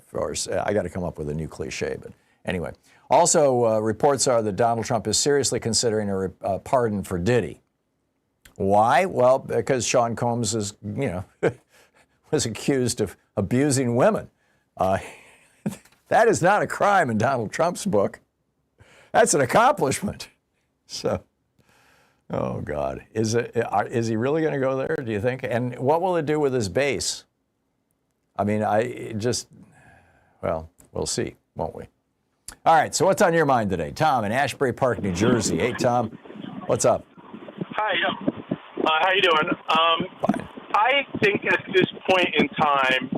A: got to come up with a new cliche. But anyway, also reports are that Donald Trump is seriously considering a pardon for Diddy. Why? Well, because Sean Combs is, was accused of abusing women. That is not a crime in Donald Trump's book. That's an accomplishment. So, oh God, is he really going to go there, do you think? And what will it do with his base? I mean, we'll see, won't we? All right, so what's on your mind today? Tom in Ashbury Park, New Jersey. Hey, Tom, what's up?
F: Hi, how you doing?
A: Fine.
F: I think at this point in time,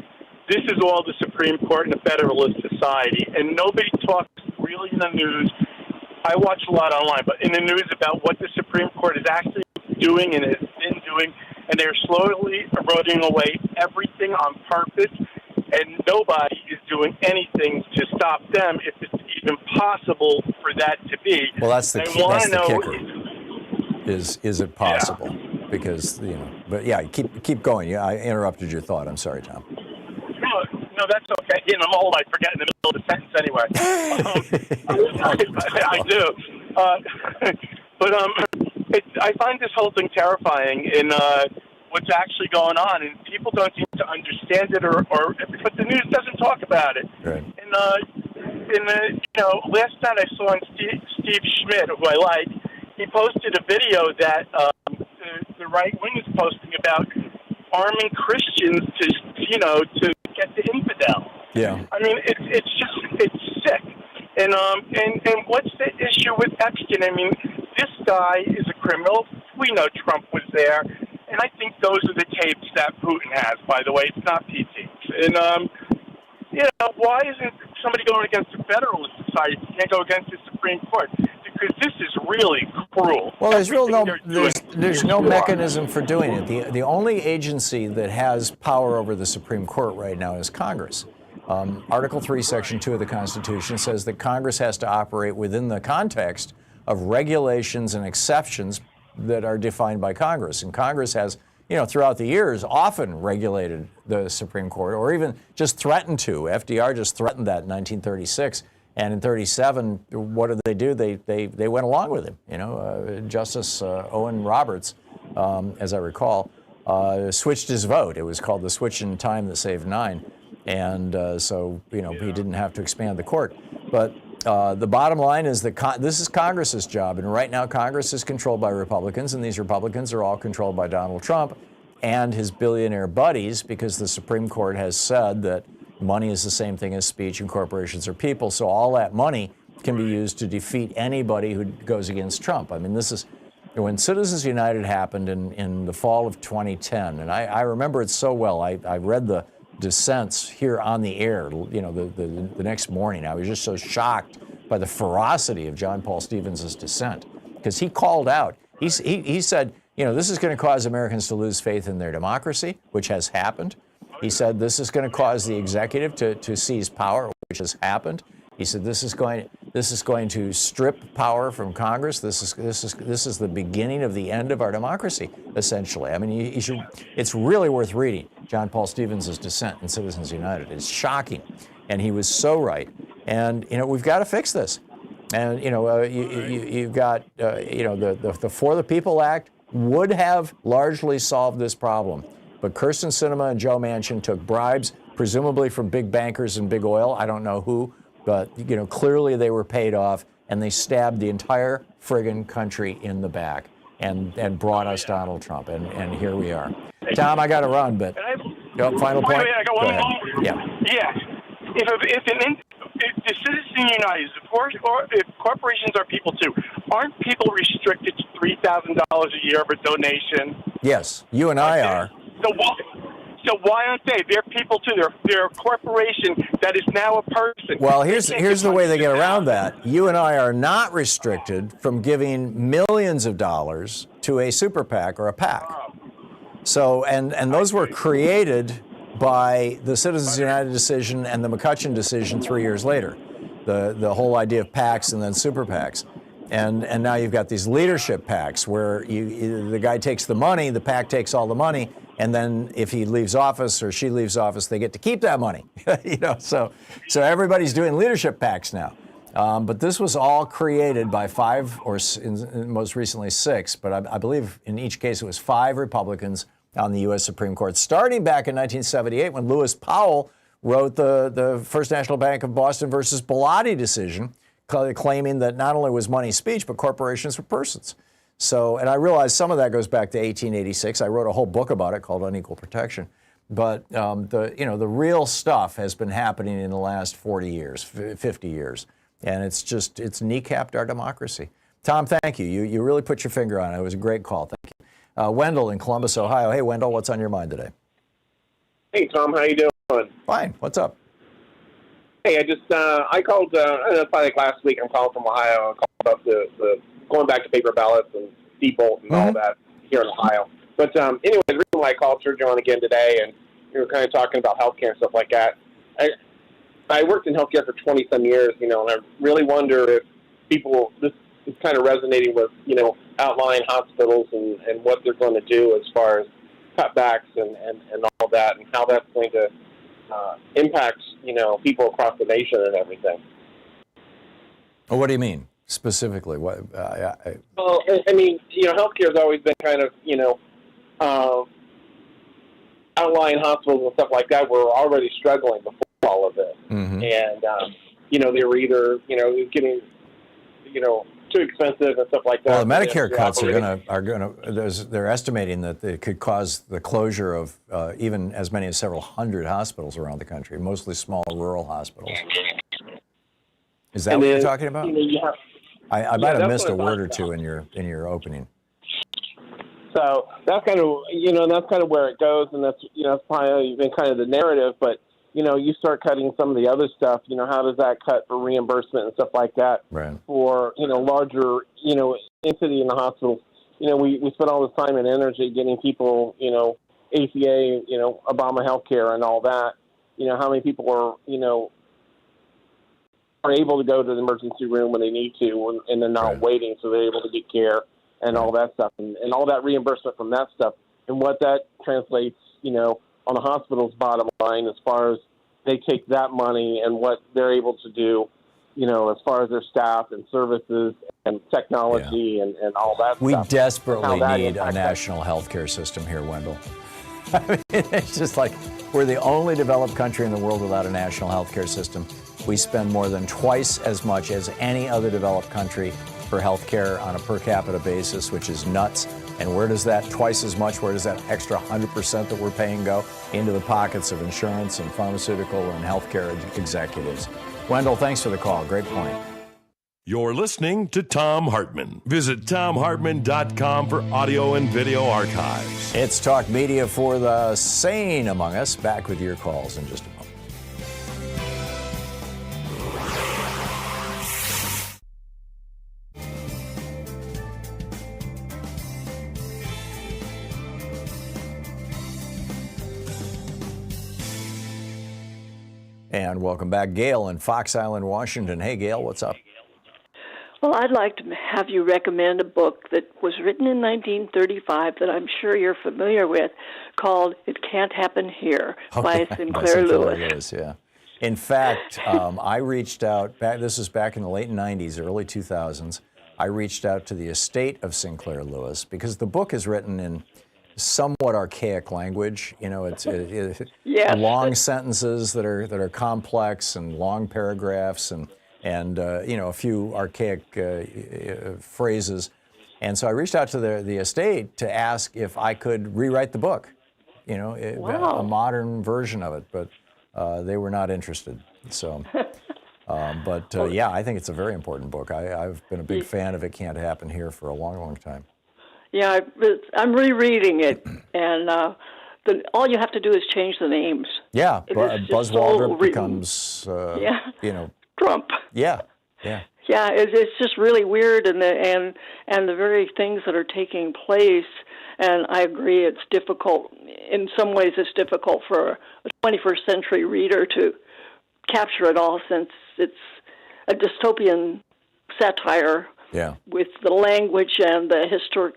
F: this is all the Supreme Court in a Federalist society, and nobody talks really in the news. I watch a lot online, but in the news about what the Supreme Court is actually doing and has been doing, and they're slowly eroding away everything on purpose, and nobody is doing anything to stop them if it's even possible for that to be.
A: Well, that's the kicker. Is it possible? Yeah. Because, but yeah, keep going. Yeah, I interrupted your thought. I'm sorry, Tom.
F: No, that's okay. I'm old. I forget in the middle of the sentence anyway. I do. But I find this whole thing terrifying in what's actually going on, and people don't seem to understand it, but the news doesn't talk about it.
A: Right.
F: And last night I saw on Steve Schmidt, who I like, he posted a video that the right wing is posting about arming Christians to get the infidel.
A: Yeah.
F: I mean, it's sick. And what's the issue with Epstein? I mean, this guy is a criminal. We know Trump was there, and I think those are the tapes that Putin has. By the way, it's not PTs. And why isn't somebody going against the Federalist Society? You can't go against the Supreme Court because this is really cruel.
A: Well, there's no mechanism for doing it. The only agency that has power over the Supreme Court right now is Congress. Article 3, Section 2 of the Constitution says that Congress has to operate within the context of regulations and exceptions that are defined by Congress. And Congress has, throughout the years, often regulated the Supreme Court, or even just threatened to. FDR just threatened that in 1936. And in 37, what did they do? They went along with him. Justice Owen Roberts, as I recall, switched his vote. It was called the switch in time that saved 9. And so, he didn't have to expand the court. But the bottom line is that this is Congress's job. And right now, Congress is controlled by Republicans. And these Republicans are all controlled by Donald Trump and his billionaire buddies, because the Supreme Court has said that money is the same thing as speech and corporations are people. So all that money can be used to defeat anybody who goes against Trump. I mean, this is when Citizens United happened in the fall of 2010. And I remember it so well. I read the dissents here on the air, the next morning. I was just so shocked by the ferocity of John Paul Stevens' dissent, because he called out. He said, this is going to cause Americans to lose faith in their democracy, which has happened. He said this is going to cause the executive to seize power, which has happened. He said this is going to strip power from Congress. This is the beginning of the end of our democracy, essentially. I mean, it's really worth reading John Paul Stevens' dissent in Citizens United. It's shocking, and he was so right. And we've got to fix this. And you've got the For the People Act would have largely solved this problem. But Kyrsten Sinema and Joe Manchin took bribes, presumably from big bankers and big oil. I don't know who, but clearly they were paid off, and they stabbed the entire friggin' country in the back and brought us Donald Trump. And here we are. Tom, I got to run, but final point.
F: Wait, I got one more.
A: Yeah.
F: Yeah. If the Citizens United, if corporations are people too, aren't people restricted to $3,000 a year of a donation?
A: Yes, you and I are.
F: So why aren't they? They're people too. They're a corporation that is now a person.
A: Well, here's the way they get around that. You and I are not restricted from giving millions of dollars to a super PAC or a PAC. So, and those were created by the Citizens United decision and the McCutcheon decision 3 years later. The whole idea of PACs and then super PACs. And now you've got these leadership PACs where the guy takes the money, the PAC takes all the money, and then if he leaves office or she leaves office, they get to keep that money. So everybody's doing leadership PACs now. But this was all created by 5, or most recently 6, but I believe in each case it was 5 Republicans on the U.S. Supreme Court, starting back in 1978 when Lewis Powell wrote the First National Bank of Boston versus Bellotti decision, claiming that not only was money speech, but corporations were persons. So, and I realize some of that goes back to 1886. I wrote a whole book about it called Unequal Protection. But the real stuff has been happening in the last 40 years, 50 years. And it's kneecapped our democracy. Tom, thank you. You really put your finger on it. It was a great call. Thank you. Wendell in Columbus, Ohio. Hey, Wendell, what's on your mind today?
G: Hey, Tom, how you doing?
A: Fine. What's up?
G: Hey, I called, probably like last week. I'm calling from Ohio. I called about the going back to paper ballots and default and all that here in Ohio. But anyway, the reason why I called Sergio on again today, and we were kind of talking about healthcare and stuff like that. I worked in healthcare for 20-some years, and I really wonder if this is kind of resonating with, outlying hospitals and what they're going to do as far as cutbacks and all that, and how that's going to impact, people across the nation and everything.
A: Well, what do you mean specifically? What?
G: Well, I mean, healthcare has always been kind of, outlying hospitals and stuff like that were already struggling before all of this. Mm-hmm. And, they were either, getting, too expensive and stuff like that.
A: Well, the Medicare cuts are gonna. They're estimating that it could cause the closure of even as many as several hundred hospitals around the country, mostly small rural hospitals. Is that what you're talking about? I might have missed a word or two in your opening.
G: So that's kind of where it goes, and that's probably been kind of the narrative. But you start cutting some of the other stuff. How does that cut for reimbursement and stuff like that?
A: Right. For
G: larger entity in the hospitals. We spend all this time and energy getting people ACA, Obama healthcare and all that. How many people are are able to go to the emergency room when they need to, and they're not waiting, so they're able to get care and all that stuff, and all that reimbursement from that stuff, and what that translates, on the hospital's bottom line as far as they take that money and what they're able to do, as far as their staff and services and technology and all that
A: we
G: stuff.
A: We desperately need a national health care system here, Wendell. I mean, it's just like we're the only developed country in the world without a national health care system. We spend more than twice as much as any other developed country for health care on a per capita basis, which is nuts. And where does that twice as much, where does that extra 100% that we're paying go? Into the pockets of insurance and pharmaceutical and healthcare executives. Wendell, thanks for the call. Great point.
B: You're listening to Thom Hartmann. Visit thomhartmann.com for audio and video archives.
A: It's Talk Media for the sane among us. Back with your calls in just a moment. And welcome back, Gail in Fox Island, Washington. Hey, Gail, what's up?
H: Well, I'd like to have you recommend a book that was written in 1935 that I'm sure you're familiar with, called It Can't Happen Here by Sinclair Lewis.
A: Yeah. In fact, I reached out, this was back in the late 90s, early 2000s. I reached out to the estate of Sinclair Lewis because the book is written in somewhat archaic language. It's
H: yes.
A: long sentences that are complex and long paragraphs and a few archaic phrases. And so I reached out to the estate to ask if I could rewrite the book, a modern version of it, but they were not interested. So, yeah, I think it's a very important book. I've been a big fan of It Can't Happen Here for a long, long time.
H: Yeah, I'm rereading it, and all you have to do is change the names.
A: Yeah, Buzz Waldrop becomes,
H: Trump.
A: Yeah.
H: Yeah, it's just really weird, and the very things that are taking place. And I agree, it's difficult. In some ways, it's difficult for a 21st century reader to capture it all, since it's a dystopian satire.
A: Yeah.
H: With the language and the historic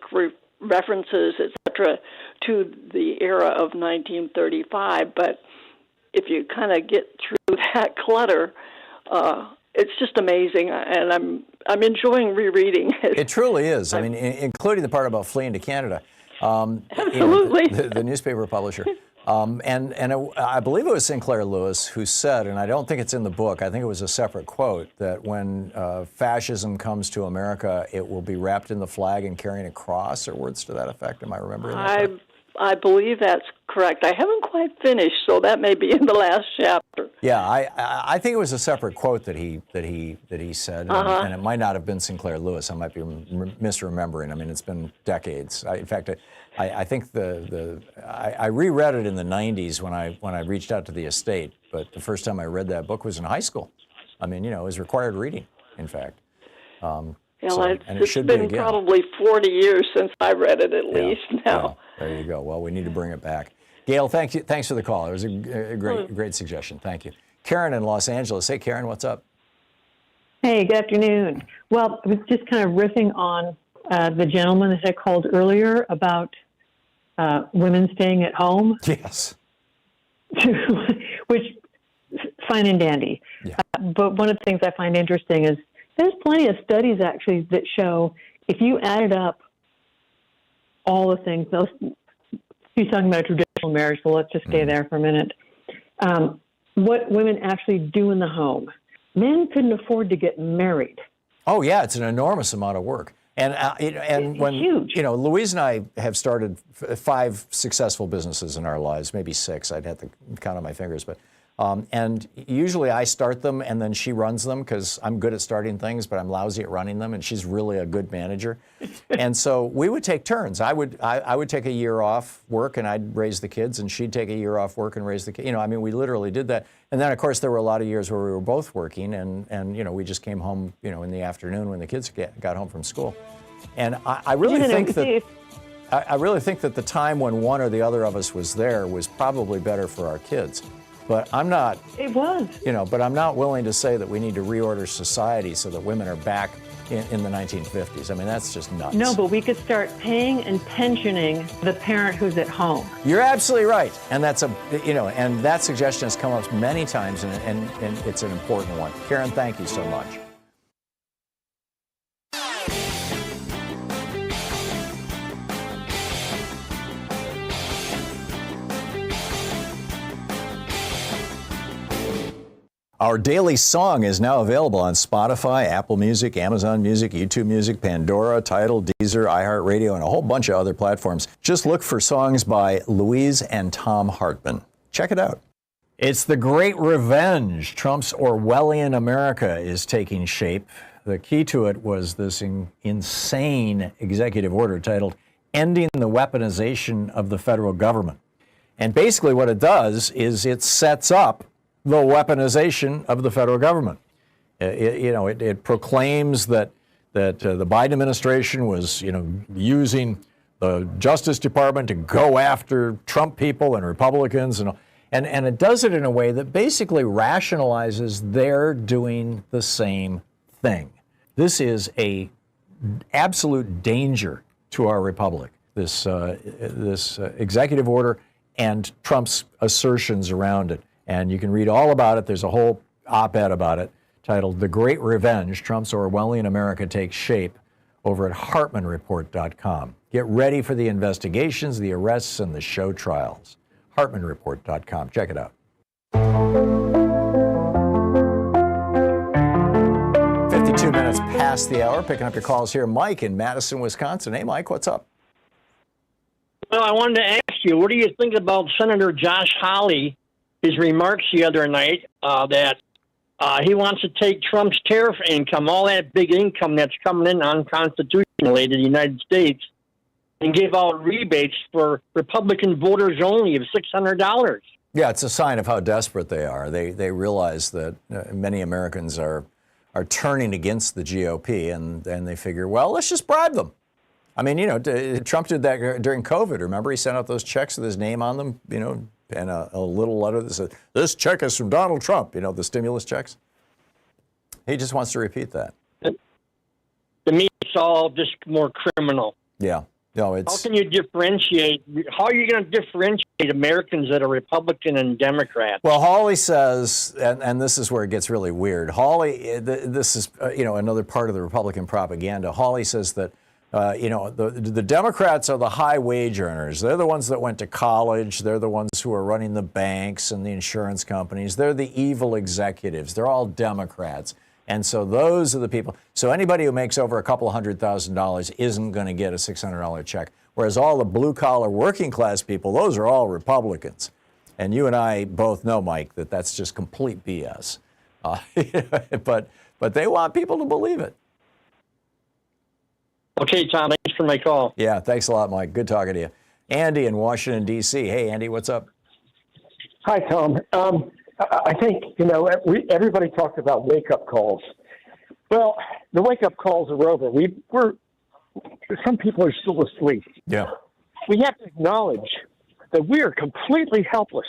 H: references, etc., to the era of 1935. But if you kind of get through that clutter, it's just amazing, and I'm enjoying rereading it.
A: It truly is. I mean, including the part about fleeing to Canada.
H: Absolutely.
A: The newspaper publisher. I believe it was Sinclair Lewis who said, and I don't think it's in the book, I think it was a separate quote, that when fascism comes to America, it will be wrapped in the flag and carrying a cross, or words to that effect. Am I remembering that?
H: I believe that's correct. I haven't quite finished, so that may be in the last chapter.
A: Yeah, I think it was a separate quote that he said, and it might not have been Sinclair Lewis. I might be misremembering. I mean, it's been decades. In fact, I think I reread it in the 90s when I reached out to the estate, but the first time I read that book was in high school. I mean, it was required reading, in fact.
H: It's been probably 40 years since I read it, at least now.
A: Well, there you go. Well, we need to bring it back. Gail, thank you. Thanks for the call. It was a great suggestion. Thank you. Karen in Los Angeles. Hey, Karen, what's up?
I: Hey, good afternoon. Well, I was just kind of riffing on the gentleman that had called earlier about women staying at home.
A: Yes.
I: Which, fine and dandy.
A: Yeah.
I: But one of the things I find interesting is there's plenty of studies actually that show if you added up all the things, she's talking about traditional marriage, so let's just stay there for a minute. What women actually do in the home. Men couldn't afford to get married.
A: Oh, yeah, it's an enormous amount of work. And when,
I: huge.
A: Louise and I have started 5 successful businesses in our lives, maybe 6, I'd have to count on my fingers, but and usually I start them and then she runs them because I'm good at starting things, but I'm lousy at running them, and she's really a good manager. And so we would take turns. I would take a year off work and I'd raise the kids, and she'd take a year off work and raise the kids. We literally did that. And then, of course, there were a lot of years where we were both working, and we just came home, in the afternoon when the kids got home from school. And I really think that the time when one or the other of us was there was probably better for our kids. But I'm not,
I: It was.
A: but I'm not willing to say that we need to reorder society so that women are back in the 1950s. I mean, that's just nuts.
I: No, but we could start paying and pensioning the parent who's at home.
A: You're absolutely right. And that's and that suggestion has come up many times, and it's an important one. Karen, thank you so much. Our daily song is now available on Spotify, Apple Music, Amazon Music, YouTube Music, Pandora, Tidal, Deezer, iHeartRadio, and a whole bunch of other platforms. Just look for songs by Louise and Thom Hartmann. Check it out. It's the Great Revenge. Trump's Orwellian America is taking shape. The key to it was this insane executive order titled Ending the Weaponization of the Federal Government. And basically what it does is it sets up the weaponization of the federal government. It proclaims that the Biden administration was, using the Justice Department to go after Trump people and Republicans, and it does it in a way that basically rationalizes they're doing the same thing. This is a absolute danger to our republic. This executive order and Trump's assertions around it. And you can read all about it. There's a whole op-ed about it titled The Great Revenge, Trump's Orwellian America Takes Shape, over at HartmannReport.com. Get ready for the investigations, the arrests, and the show trials. HartmannReport.com. Check it out. 52 minutes past the hour. Picking up your calls here. Mike in Madison, Wisconsin. Hey, Mike, what's up?
J: Well, I wanted to ask you, what do you think about Senator Josh Hawley? His remarks the other night that he wants to take Trump's tariff income, all that big income that's coming in unconstitutionally to the United States, and give out rebates for Republican voters only of $600.
A: Yeah, it's a sign of how desperate they are. They realize that many Americans are turning against the GOP, and they figure, well, let's just bribe them. I mean, Trump did that during COVID. Remember, he sent out those checks with his name on them, and a little letter that said, this check is from Donald Trump, the stimulus checks. He just wants to repeat that.
J: To me, it's all just more criminal.
A: Yeah. No, it's...
J: How can you differentiate? How are you going to differentiate Americans that are Republican and Democrat?
A: Well, Hawley says, and this is where it gets really weird. Hawley, this is, another part of the Republican propaganda. Hawley says that the Democrats are the high wage earners. They're the ones that went to college. They're the ones who are running the banks and the insurance companies. They're the evil executives. They're all Democrats. And so those are the people. So anybody who makes over a couple $100,000 isn't going to get a $600 check. Whereas all the blue collar working class people, those are all Republicans. And you and I both know, Mike, that that's just complete BS. But they want people to believe it.
J: Okay, Tom, thanks for my call.
A: Yeah, thanks a lot, Mike. Good talking to you. Andy in Washington, D.C. Hey, Andy, what's up?
K: Hi, Tom. I think, everybody talked about wake-up calls. Well, the wake-up calls are over. Some people are still asleep.
A: Yeah.
K: We have to acknowledge that we are completely helpless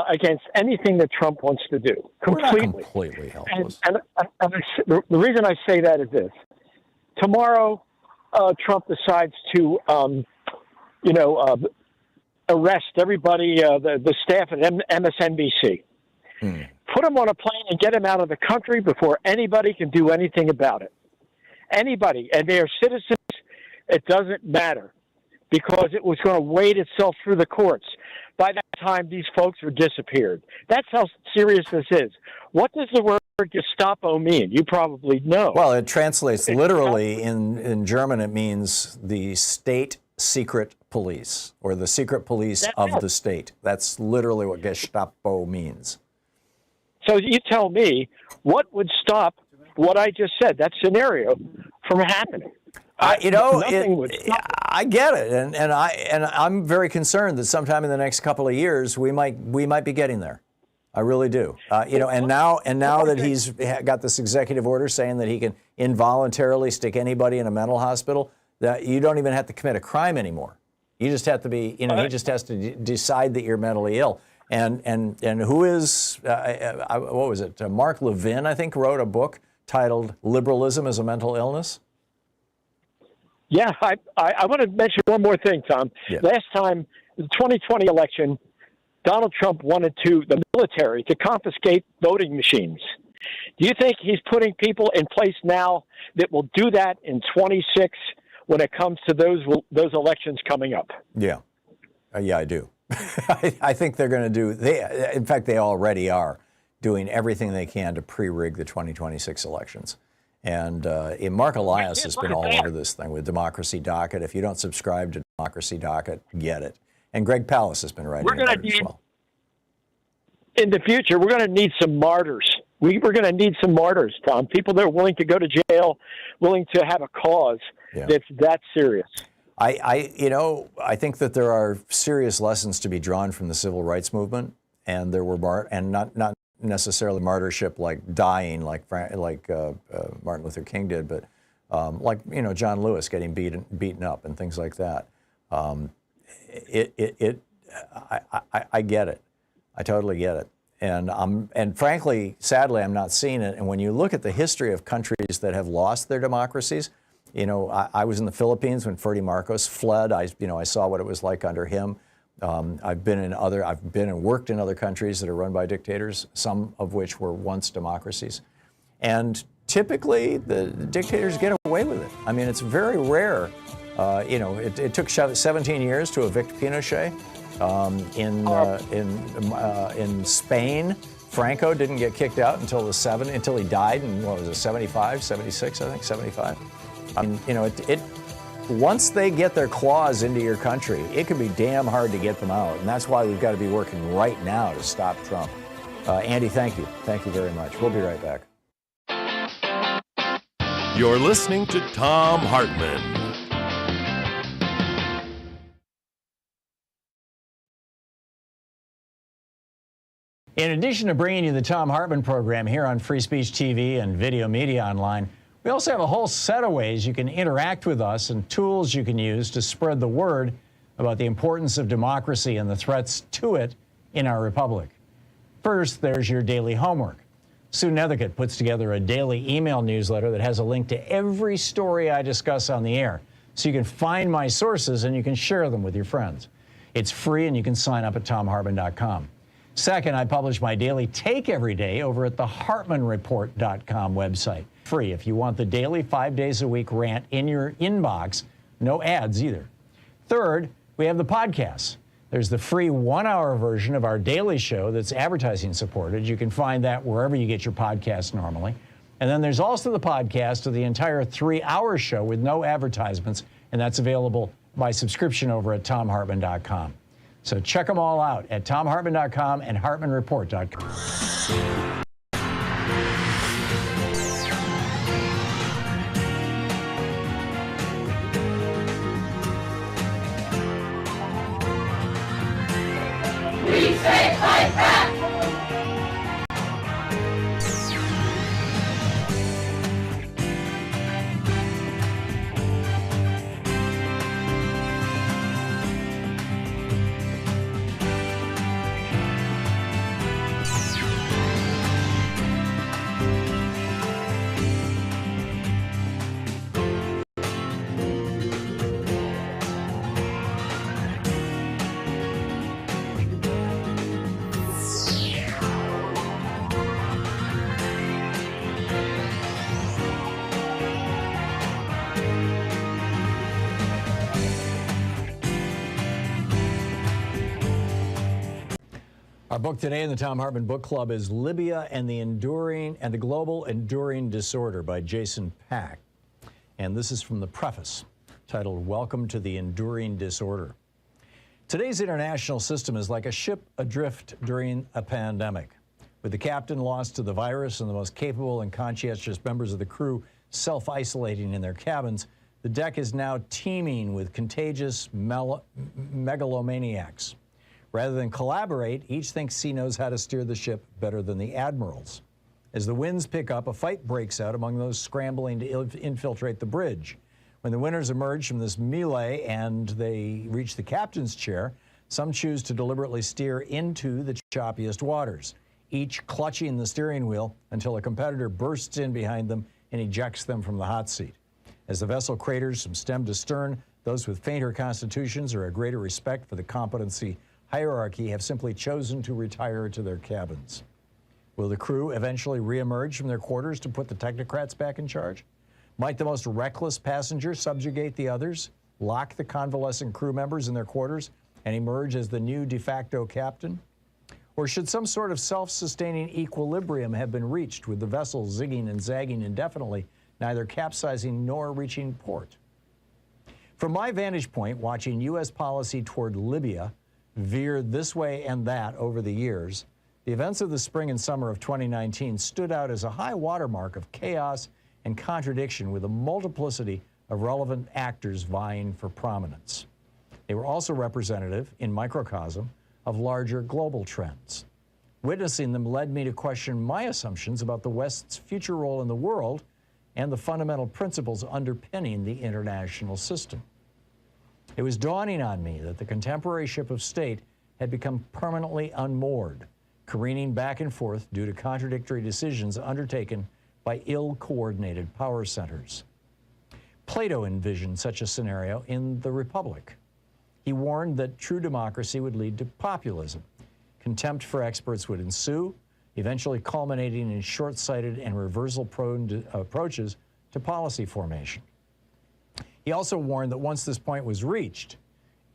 K: against anything that Trump wants to do. Completely.
A: We're not completely helpless.
K: And the reason I say that is this. Tomorrow, Trump decides to, arrest everybody, the staff at MSNBC. Put them on a plane and get them out of the country before anybody can do anything about it. Anybody. And they are citizens. It doesn't matter because it was going to wade itself through the courts. By that time, these folks were disappeared. That's how serious this is. What does the word Gestapo mean? You probably know.
A: Well, it translates literally in German. It means the state secret police or the secret police of the state. That's literally what Gestapo means.
K: So you tell me what would stop what I just said, that scenario, from happening?
A: I get it, and I'm very concerned that sometime in the next couple of years we might be getting there. I really do. And now that he's got this executive order saying that he can involuntarily stick anybody in a mental hospital, that you don't even have to commit a crime anymore. You just have to be, he just has to decide that you're mentally ill. And who is, what was it? Mark Levin, I think, wrote a book titled Liberalism is a Mental Illness.
K: Yeah, I want to mention one more thing, Tom.
A: Yeah.
K: Last time, the 2020 election, Donald Trump wanted the military to confiscate voting machines. Do you think he's putting people in place now that will do that in 26 when it comes to those elections coming up?
A: Yeah. Yeah, I do. I think they're going to do, in fact, they already are doing everything they can to pre-rig the 2026 elections. And Mark Elias has been all over this thing with Democracy Docket. If you don't subscribe to Democracy Docket, get it. And Greg Palast has been writing about it as well.
K: In the future, we're going to need some martyrs. We're going to need some martyrs, Tom. People that are willing to go to jail, willing to have a cause that's that serious.
A: I think that there are serious lessons to be drawn from the civil rights movement, and there were not necessarily martyrship like dying, like Martin Luther King did, but like John Lewis getting beaten up and things like that. I get it. I totally get it. And frankly, sadly, I'm not seeing it. And when you look at the history of countries that have lost their democracies, I was in the Philippines when Ferdinand Marcos fled. I saw what it was like under him. I've been and worked in other countries that are run by dictators, some of which were once democracies. And typically, the dictators get away with it. I mean, it's very rare. It took 17 years to evict Pinochet. In Spain, Franco didn't get kicked out until he died in, 75, 76, I think, 75. Once they get their claws into your country, it can be damn hard to get them out. And that's why we've got to be working right now to stop Trump. Andy, thank you. Thank you very much. We'll be right back.
B: You're listening to Thom Hartmann.
A: In addition to bringing you the Thom Hartmann program here on Free Speech TV and Video Media Online, we also have a whole set of ways you can interact with us and tools you can use to spread the word about the importance of democracy and the threats to it in our republic. First, there's your daily homework. Sue Nethercutt puts together a daily email newsletter that has a link to every story I discuss on the air, so you can find my sources and you can share them with your friends. It's free and you can sign up at thomhartmann.com. Second, I publish my daily take every day over at the HartmannReport.com website. Free if you want the daily 5 days a week rant in your inbox, no ads either. Third, we have the podcasts. There's the free 1-hour version of our daily show that's advertising supported. You can find that wherever you get your podcasts normally. And then there's also the podcast of the entire 3-hour show with no advertisements, and that's available by subscription over at thomhartmann.com. So check them all out at thomhartmann.com and hartmannreport.com.
L: We say fight back!
A: Our book today in the Thom Hartmann Book Club is Libya and the Global Enduring Disorder by Jason Pack. And this is from the preface titled Welcome to the Enduring Disorder. Today's international system is like a ship adrift during a pandemic. With the captain lost to the virus and the most capable and conscientious members of the crew self-isolating in their cabins, the deck is now teeming with contagious megalomaniacs. Rather than collaborate, each thinks he knows how to steer the ship better than the admirals. As the winds pick up, a fight breaks out among those scrambling to infiltrate the bridge. When the winners emerge from this melee and they reach the captain's chair, Some choose to deliberately steer into the choppiest waters, each clutching the steering wheel until a competitor bursts in behind them and ejects them from the hot seat. As the vessel craters from stem to stern, those with fainter constitutions or a greater respect for the competency hierarchy have simply chosen to retire to their cabins. Will the crew eventually reemerge from their quarters to put the technocrats back in charge? Might the most reckless passenger subjugate the others, lock the convalescent crew members in their quarters, and emerge as the new de facto captain? Or should some sort of self-sustaining equilibrium have been reached with the vessel zigging and zagging indefinitely, neither capsizing nor reaching port? From my vantage point, watching U.S. policy toward Libya veer this way and that over the years, the events of the spring and summer of 2019 stood out as a high watermark of chaos and contradiction, with a multiplicity of relevant actors vying for prominence. They were also representative, in microcosm, of larger global trends. Witnessing them led me to question my assumptions about the West's future role in the world and the fundamental principles underpinning the international system. It was dawning on me that the contemporary ship of state had become permanently unmoored, careening back and forth due to contradictory decisions undertaken by ill-coordinated power centers. Plato envisioned such a scenario in The Republic. He warned that true democracy would lead to populism. Contempt for experts would ensue, eventually culminating in short-sighted and reversal-prone approaches to policy formation. He also warned that once this point was reached,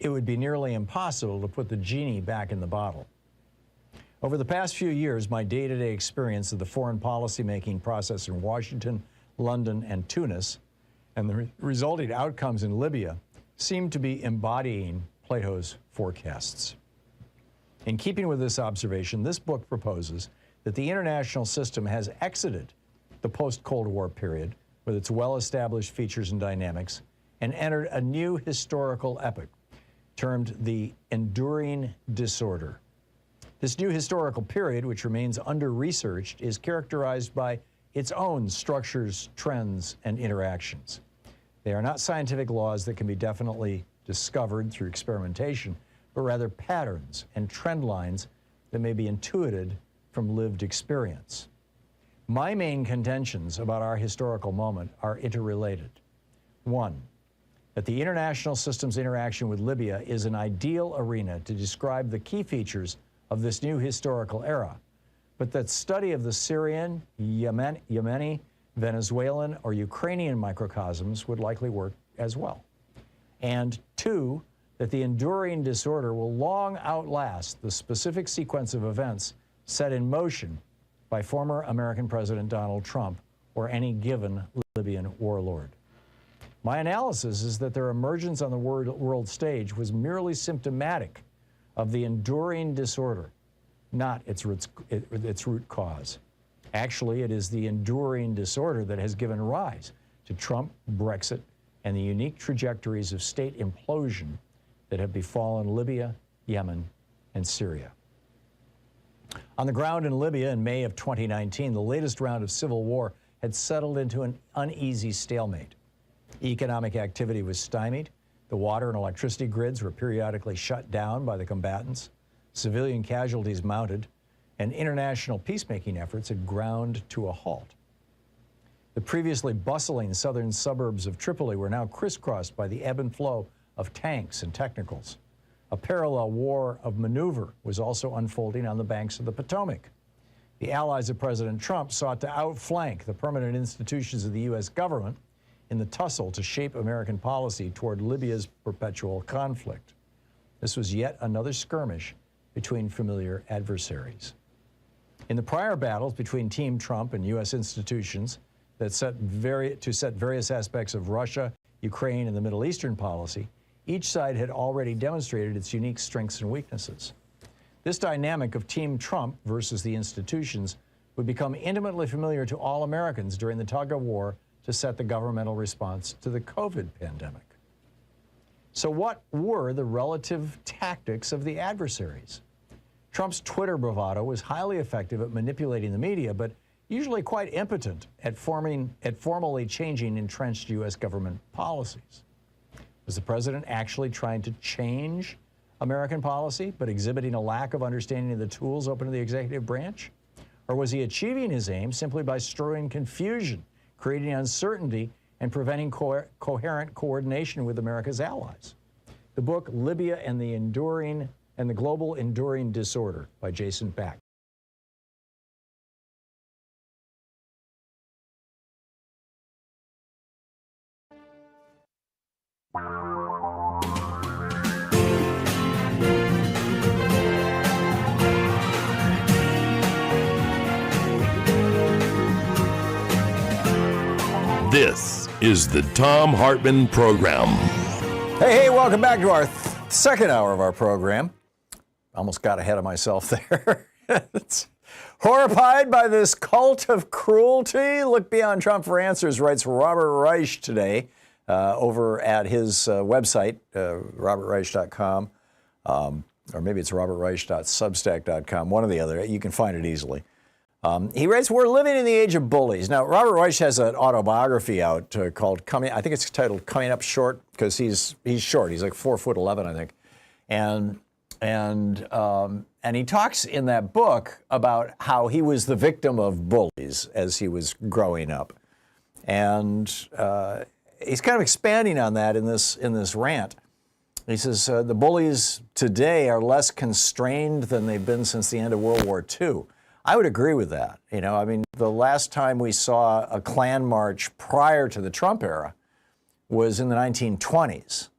A: it would be nearly impossible to put the genie back in the bottle. Over the past few years, my day-to-day experience of the foreign policy-making process in Washington, London, and Tunis, and the resulting outcomes in Libya, seem to be embodying Plato's forecasts. In keeping with this observation, this book proposes that the international system has exited the post-Cold War period with its well-established features and dynamics and entered a new historical epoch termed the enduring disorder. This new historical period, which remains under-researched, is characterized by its own structures, trends, and interactions. They are not scientific laws that can be definitely discovered through experimentation, but rather patterns and trend lines that may be intuited from lived experience. My main contentions about our historical moment are interrelated. One, that the international system's interaction with Libya is an ideal arena to describe the key features of this new historical era, but that study of the Syrian, Yemeni, Venezuelan, or Ukrainian microcosms would likely work as well. And two, that the enduring disorder will long outlast the specific sequence of events set in motion by former American President Donald Trump or any given Libyan warlord. My analysis is that their emergence on the world stage was merely symptomatic of the enduring disorder, not its root cause. Actually, it is the enduring disorder that has given rise to Trump, Brexit, and the unique trajectories of state implosion that have befallen Libya, Yemen, and Syria. On the ground in Libya in May of 2019, the latest round of civil war had settled into an uneasy stalemate. Economic activity was stymied. The water and electricity grids were periodically shut down by the combatants. Civilian casualties mounted, and international peacemaking efforts had ground to a halt. The previously bustling southern suburbs of Tripoli were now crisscrossed by the ebb and flow of tanks and technicals. A parallel war of maneuver was also unfolding on the banks of the Potomac. The allies of President Trump sought to outflank the permanent institutions of the U.S. government in the tussle to shape American policy toward Libya's perpetual conflict. This was yet another skirmish between familiar adversaries. In the prior battles between Team Trump and U.S. institutions that set various aspects of Russia, Ukraine, and the Middle Eastern policy, each side had already demonstrated its unique strengths and weaknesses. This dynamic of Team Trump versus the institutions would become intimately familiar to all Americans during the tug-of-war to set the governmental response to the COVID pandemic. So what were the relative tactics of the adversaries? Trump's Twitter bravado was highly effective at manipulating the media, but usually quite impotent at formally changing entrenched U.S. government policies. Was the president actually trying to change American policy, but exhibiting a lack of understanding of the tools open to the executive branch? Or was he achieving his aim simply by strewing confusion, creating uncertainty, and preventing coherent coordination with America's allies? The book, Libya and the Global Enduring Disorder by Jason Back.
B: This is the Thom Hartmann Program.
A: Hey, welcome back to our second hour of our program. Almost got ahead of myself there. It's horrified by this cult of cruelty. Look beyond Trump for answers, writes Robert Reich today over at his website, robertreich.com, or maybe it's robertreich.substack.com, one or the other. You can find it easily. He writes, we're living in the age of bullies. Now, Robert Reich has an autobiography out called I think it's titled Coming Up Short, because he's short. He's like 4'11", I think. And he talks in that book about how he was the victim of bullies as he was growing up. And he's kind of expanding on that in this rant. He says, the bullies today are less constrained than they've been since the end of World War II. I would agree with that. You know, I mean, the last time we saw a Klan march prior to the Trump era was in the 1920s,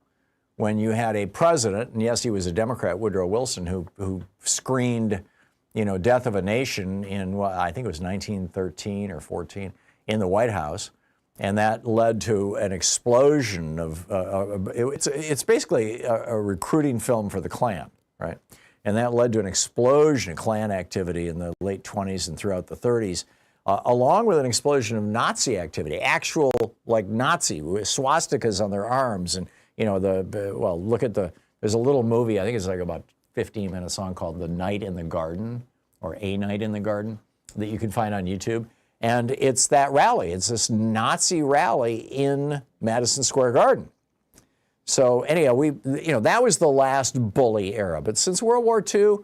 A: when you had a president, and yes, he was a Democrat, Woodrow Wilson, who screened, death of a nation in, I think it was 1913 or 14 in the White House. And that led to an explosion of, it's basically a recruiting film for the Klan, right? And that led to an explosion of Klan activity in the late 20s and throughout the 30s, along with an explosion of Nazi activity, actual like Nazi with swastikas on their arms. And, look at there's a little movie, I think it's like about 15-minute song called The Night in the Garden, or A Night in the Garden, that you can find on YouTube. And it's that rally. It's this Nazi rally in Madison Square Garden. So anyhow, that was the last bully era. But since World War II,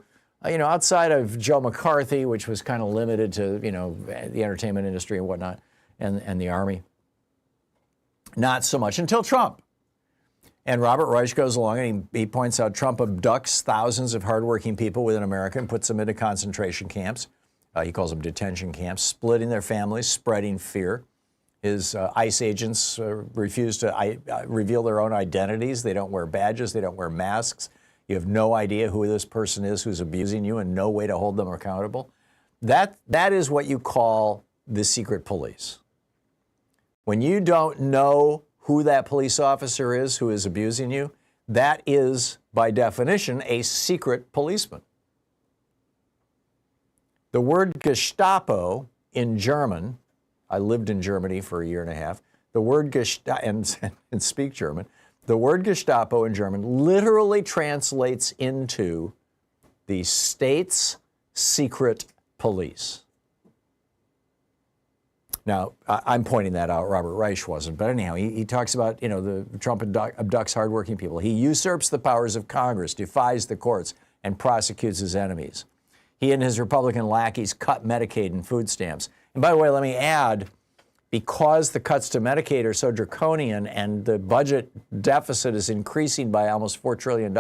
A: outside of Joe McCarthy, which was kind of limited to, the entertainment industry and whatnot, and the army, not so much until Trump. And Robert Reich goes along and he points out Trump abducts thousands of hardworking people within America and puts them into concentration camps. He calls them detention camps, splitting their families, spreading fear. His ICE agents refuse to reveal their own identities. They don't wear badges. They don't wear masks. You have no idea who this person is who's abusing you and no way to hold them accountable. That is what you call the secret police. When you don't know who that police officer is who is abusing you, that is, by definition, a secret policeman. The word Gestapo in German, I lived in Germany for a year and a half. The word and speak German. The word Gestapo in German literally translates into the state's secret police. Now, I'm pointing that out. Robert Reich wasn't. But anyhow, he talks about, the Trump abducts hardworking people. He usurps the powers of Congress, defies the courts, and prosecutes his enemies. He and his Republican lackeys cut Medicaid and food stamps. And by the way, let me add, because the cuts to Medicaid are so draconian and the budget deficit is increasing by almost $4 trillion,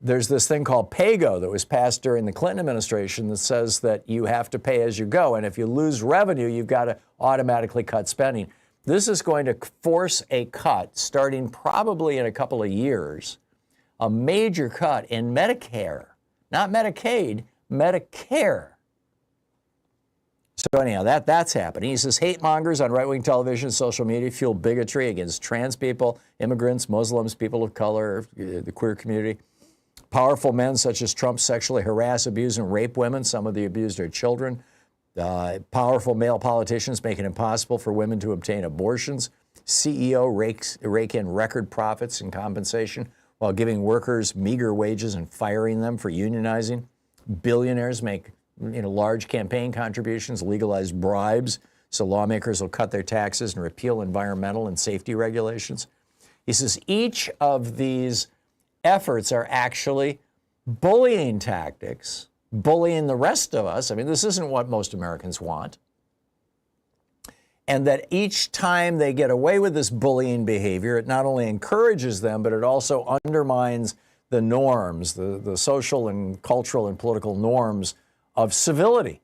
A: there's this thing called PAYGO that was passed during the Clinton administration that says that you have to pay as you go. And if you lose revenue, you've got to automatically cut spending. This is going to force a cut starting probably in a couple of years, a major cut in Medicare, not Medicaid, Medicare. So anyhow, that's happening. He says hate mongers on right-wing television and social media fuel bigotry against trans people, immigrants, Muslims, people of color, the queer community. Powerful men such as Trump sexually harass, abuse, and rape women. Some of the abused are children. Powerful male politicians make it impossible for women to obtain abortions. CEO rake in record profits and compensation while giving workers meager wages and firing them for unionizing. Billionaires make large campaign contributions, legalize bribes so lawmakers will cut their taxes and repeal environmental and safety regulations. He says each of these efforts are actually bullying tactics, bullying the rest of us. I mean, this isn't what most Americans want. And that each time they get away with this bullying behavior, it not only encourages them, but it also undermines the norms, the social and cultural and political norms of civility.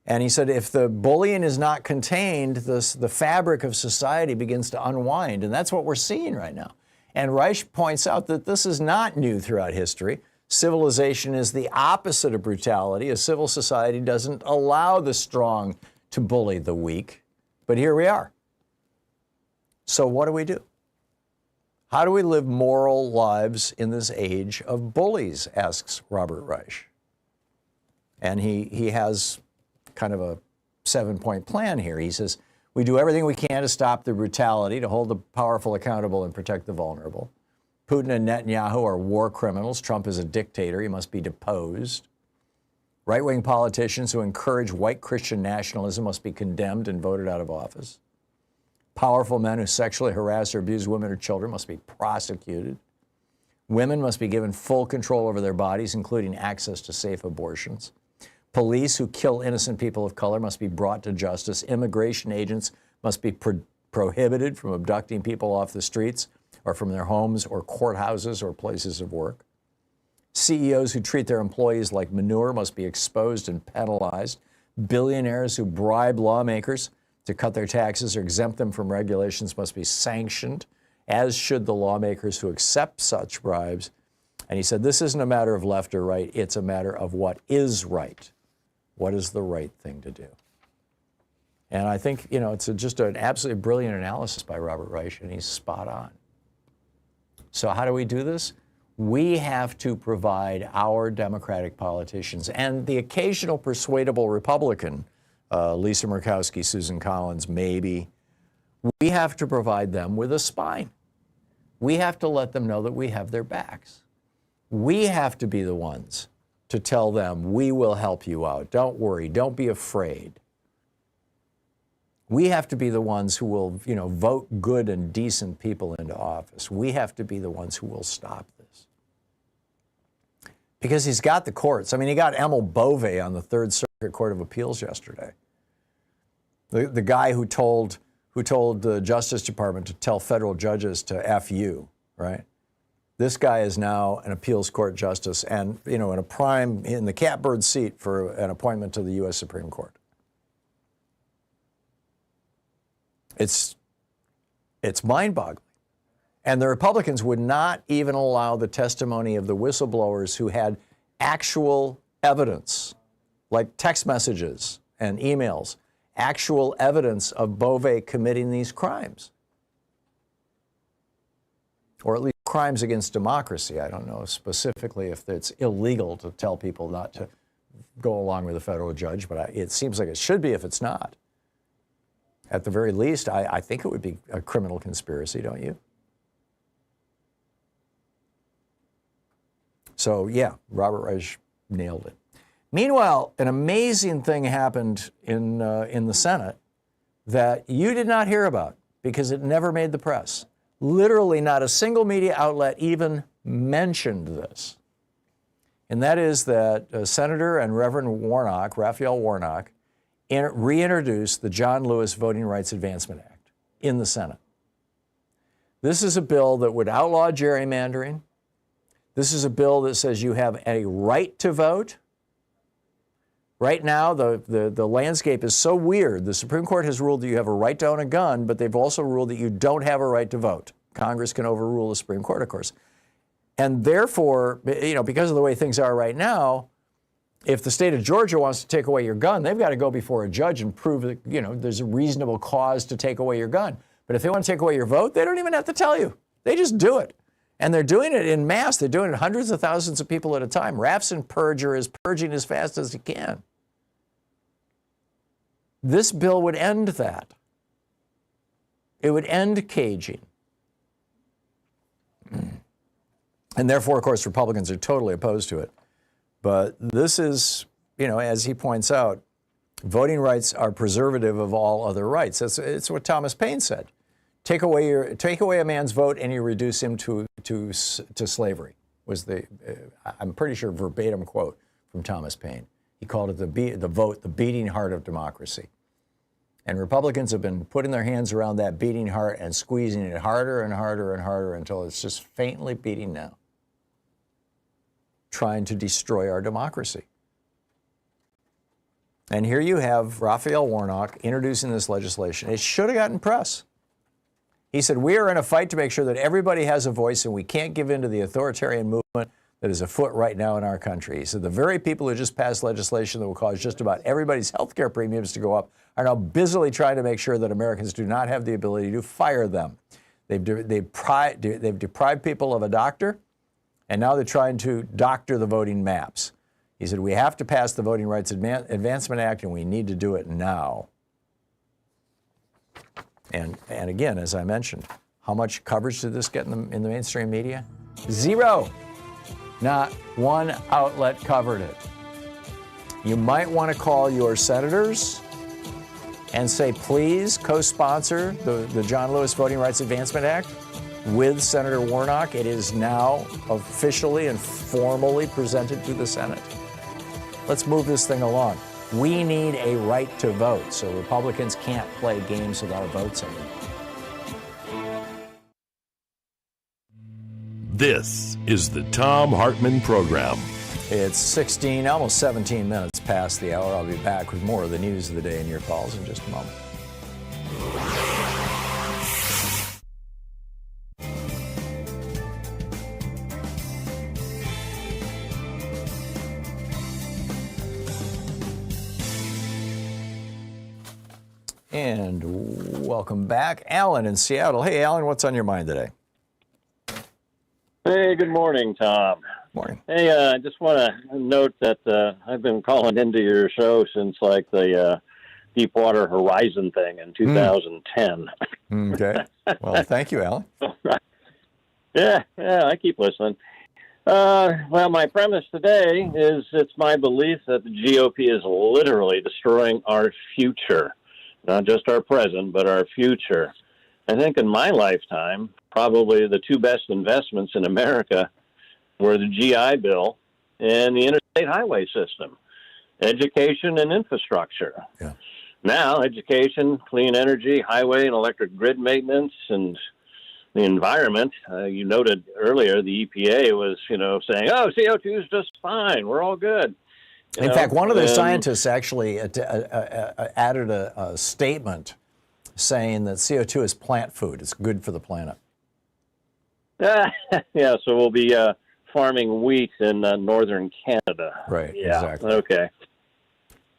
A: And he said, if the bullying is not contained, the fabric of society begins to unwind. And that's what we're seeing right now. And Reich points out that this is not new throughout history. Civilization is the opposite of brutality. A civil society doesn't allow the strong to bully the weak. But here we are. So what do we do? How do we live moral lives in this age of bullies, asks Robert Reich. And he has kind of a 7-point plan here. He says, we do everything we can to stop the brutality, to hold the powerful accountable and protect the vulnerable. Putin and Netanyahu are war criminals. Trump is a dictator. He must be deposed. Right-wing politicians who encourage white Christian nationalism must be condemned and voted out of office. Powerful men who sexually harass or abuse women or children must be prosecuted. Women must be given full control over their bodies, including access to safe abortions. Police who kill innocent people of color must be brought to justice. Immigration agents must be prohibited from abducting people off the streets or from their homes or courthouses or places of work. CEOs who treat their employees like manure must be exposed and penalized. Billionaires who bribe lawmakers to cut their taxes or exempt them from regulations must be sanctioned, as should the lawmakers who accept such bribes. And he said, this isn't a matter of left or right. It's a matter of what is right. What is the right thing to do? And I think, it's just an absolutely brilliant analysis by Robert Reich, and he's spot on. So how do we do this? We have to provide our Democratic politicians and the occasional persuadable Republican, Lisa Murkowski, Susan Collins, maybe, we have to provide them with a spine. We have to let them know that we have their backs. We have to be the ones to tell them, we will help you out. Don't worry. Don't be afraid. We have to be the ones who will, vote good and decent people into office. We have to be the ones who will stop this. Because he's got the courts. I mean, he got Emil Bove on the Third Circuit Court of Appeals yesterday. The guy who told the Justice Department to tell federal judges to F you, right? This guy is now an appeals court justice and, in the catbird seat for an appointment to the U.S. Supreme Court. It's mind-boggling. And the Republicans would not even allow the testimony of the whistleblowers who had actual evidence, like text messages and emails, actual evidence of Bove committing these crimes. Or at least crimes against democracy. I don't know specifically if it's illegal to tell people not to go along with a federal judge, but it seems like it should be if it's not. At the very least, I think it would be a criminal conspiracy, don't you? So, yeah, Robert Reich nailed it. Meanwhile, an amazing thing happened in the Senate that you did not hear about because it never made the press. Literally not a single media outlet even mentioned this. And that is that Senator and Reverend Warnock, Raphael Warnock, reintroduced the John Lewis Voting Rights Advancement Act in the Senate. This is a bill that would outlaw gerrymandering. This is a bill that says you have a right to vote. Right now, the landscape is so weird. The Supreme Court has ruled that you have a right to own a gun, but they've also ruled that you don't have a right to vote. Congress can overrule the Supreme Court, of course. And therefore, because of the way things are right now, if the state of Georgia wants to take away your gun, they've got to go before a judge and prove that, there's a reasonable cause to take away your gun. But if they want to take away your vote, they don't even have to tell you. They just do it. And they're doing it en masse. They're doing it hundreds of thousands of people at a time. Rafson Purger is purging as fast as he can. This bill would end that. It would end caging. And therefore, of course, Republicans are totally opposed to it. But this is, as he points out, voting rights are preservative of all other rights. It's what Thomas Paine said. take away a man's vote and you reduce him to slavery. Was I'm pretty sure verbatim quote from Thomas Paine. He called it the vote, the beating heart of democracy. And Republicans have been putting their hands around that beating heart and squeezing it harder and harder and harder until it's just faintly beating now, trying to destroy our democracy. And here you have Raphael Warnock introducing this legislation. It should have gotten press. He said, we are in a fight to make sure that everybody has a voice and we can't give in to the authoritarian movement that is afoot right now in our country. He said, the very people who just passed legislation that will cause just about everybody's health care premiums to go up are now busily trying to make sure that Americans do not have the ability to fire them. They've deprived people of a doctor, and now they're trying to doctor the voting maps. He said, we have to pass the Voting Rights Advancement Act, and we need to do it now. And again, as I mentioned, how much coverage did this get in the mainstream media? Zero. Not one outlet covered it. You might want to call your senators and say, please co-sponsor the John Lewis Voting Rights Advancement Act with Senator Warnock. It is now officially and formally presented to the Senate. Let's move this thing along. We need a right to vote, so Republicans can't play games with our votes anymore.
B: This is the Thom Hartmann Program.
A: It's 16, almost 17 minutes past the hour. I'll be back with more of the news of the day and your calls in just a moment. And welcome back. Alan in Seattle. Hey, Alan, what's on your mind today?
M: Hey, good morning, Tom.
A: Morning.
M: Hey, I just want to note that I've been calling into your show since like the Deepwater Horizon thing in 2010.
A: Okay. Well, thank you, Alan.
M: Yeah, I keep listening. Well, my premise today is it's my belief that the GOP is literally destroying our future. Not just our present, but our future. I think in my lifetime, probably the two best investments in America were the GI Bill and the interstate highway system, education and infrastructure.
A: Yeah.
M: Now, education, clean energy, highway and electric grid maintenance, and the environment. You noted earlier the EPA was, saying, oh, CO2 is just fine. We're all good.
A: In fact, one of their scientists actually added a statement saying that CO2 is plant food. It's good for the planet.
M: Yeah, so we'll be farming wheat in northern Canada.
A: Right,
M: yeah,
A: exactly.
M: Okay.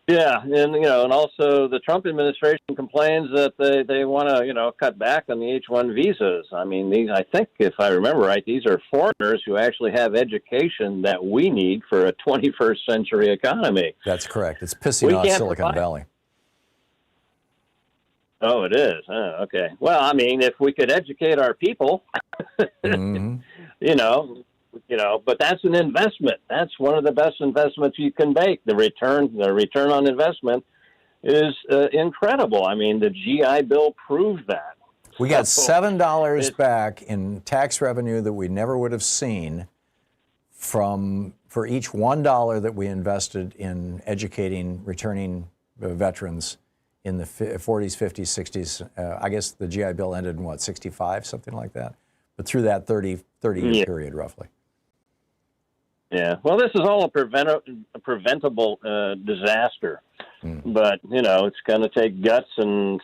M: Yeah, and and also the Trump administration complains that they want to cut back on the H-1 visas. I mean, I think if I remember right, these are foreigners who actually have education that we need for a 21st century economy.
A: That's correct. It's pissing off Silicon Valley.
M: Oh, it is. Okay. Well, I mean, if we could educate our people,
A: mm-hmm.
M: But that's an investment. That's one of the best investments you can make. The return on investment is incredible. I mean, the GI Bill proved that.
A: We got $7 back in tax revenue that we never would have seen for each $1 that we invested in educating returning veterans in the 40s, 50s, 60s. I guess the GI Bill ended in, 65, something like that? But through that 30-year period, roughly.
M: Yeah. Well, this is all a preventable disaster. But, it's going to take guts and,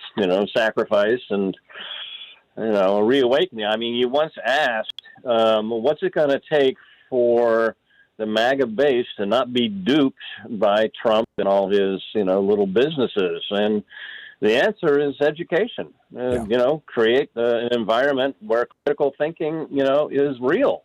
M: sacrifice and, a reawakening. I mean, you once asked, what's it going to take for the MAGA base to not be duped by Trump and all his, little businesses? And the answer is education. Create an environment where critical thinking, is real.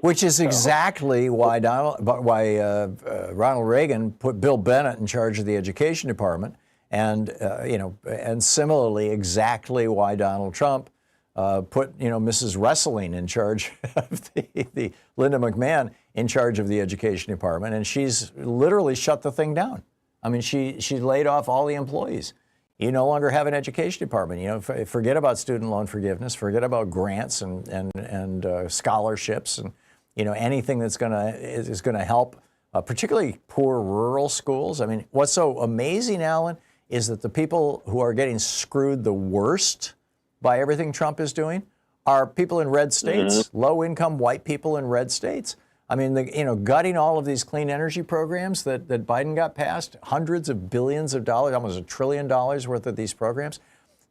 A: Which is exactly why Ronald Reagan put Bill Bennett in charge of the Education Department, and and similarly, exactly why Donald Trump put Mrs. Wrestling in charge of the Linda McMahon in charge of the Education Department, and she's literally shut the thing down. I mean, she laid off all the employees You no longer have an education department. You know, forget about student loan forgiveness, forget about grants and scholarships, and you know, anything that's is gonna help, particularly poor rural schools. I mean, what's so amazing, Alan, is that the people who are getting screwed the worst by everything Trump is doing are people in red states, low-income white people in red states. I mean, gutting all of these clean energy programs that Biden got passed, hundreds of billions of dollars, almost $1 trillion worth of these programs.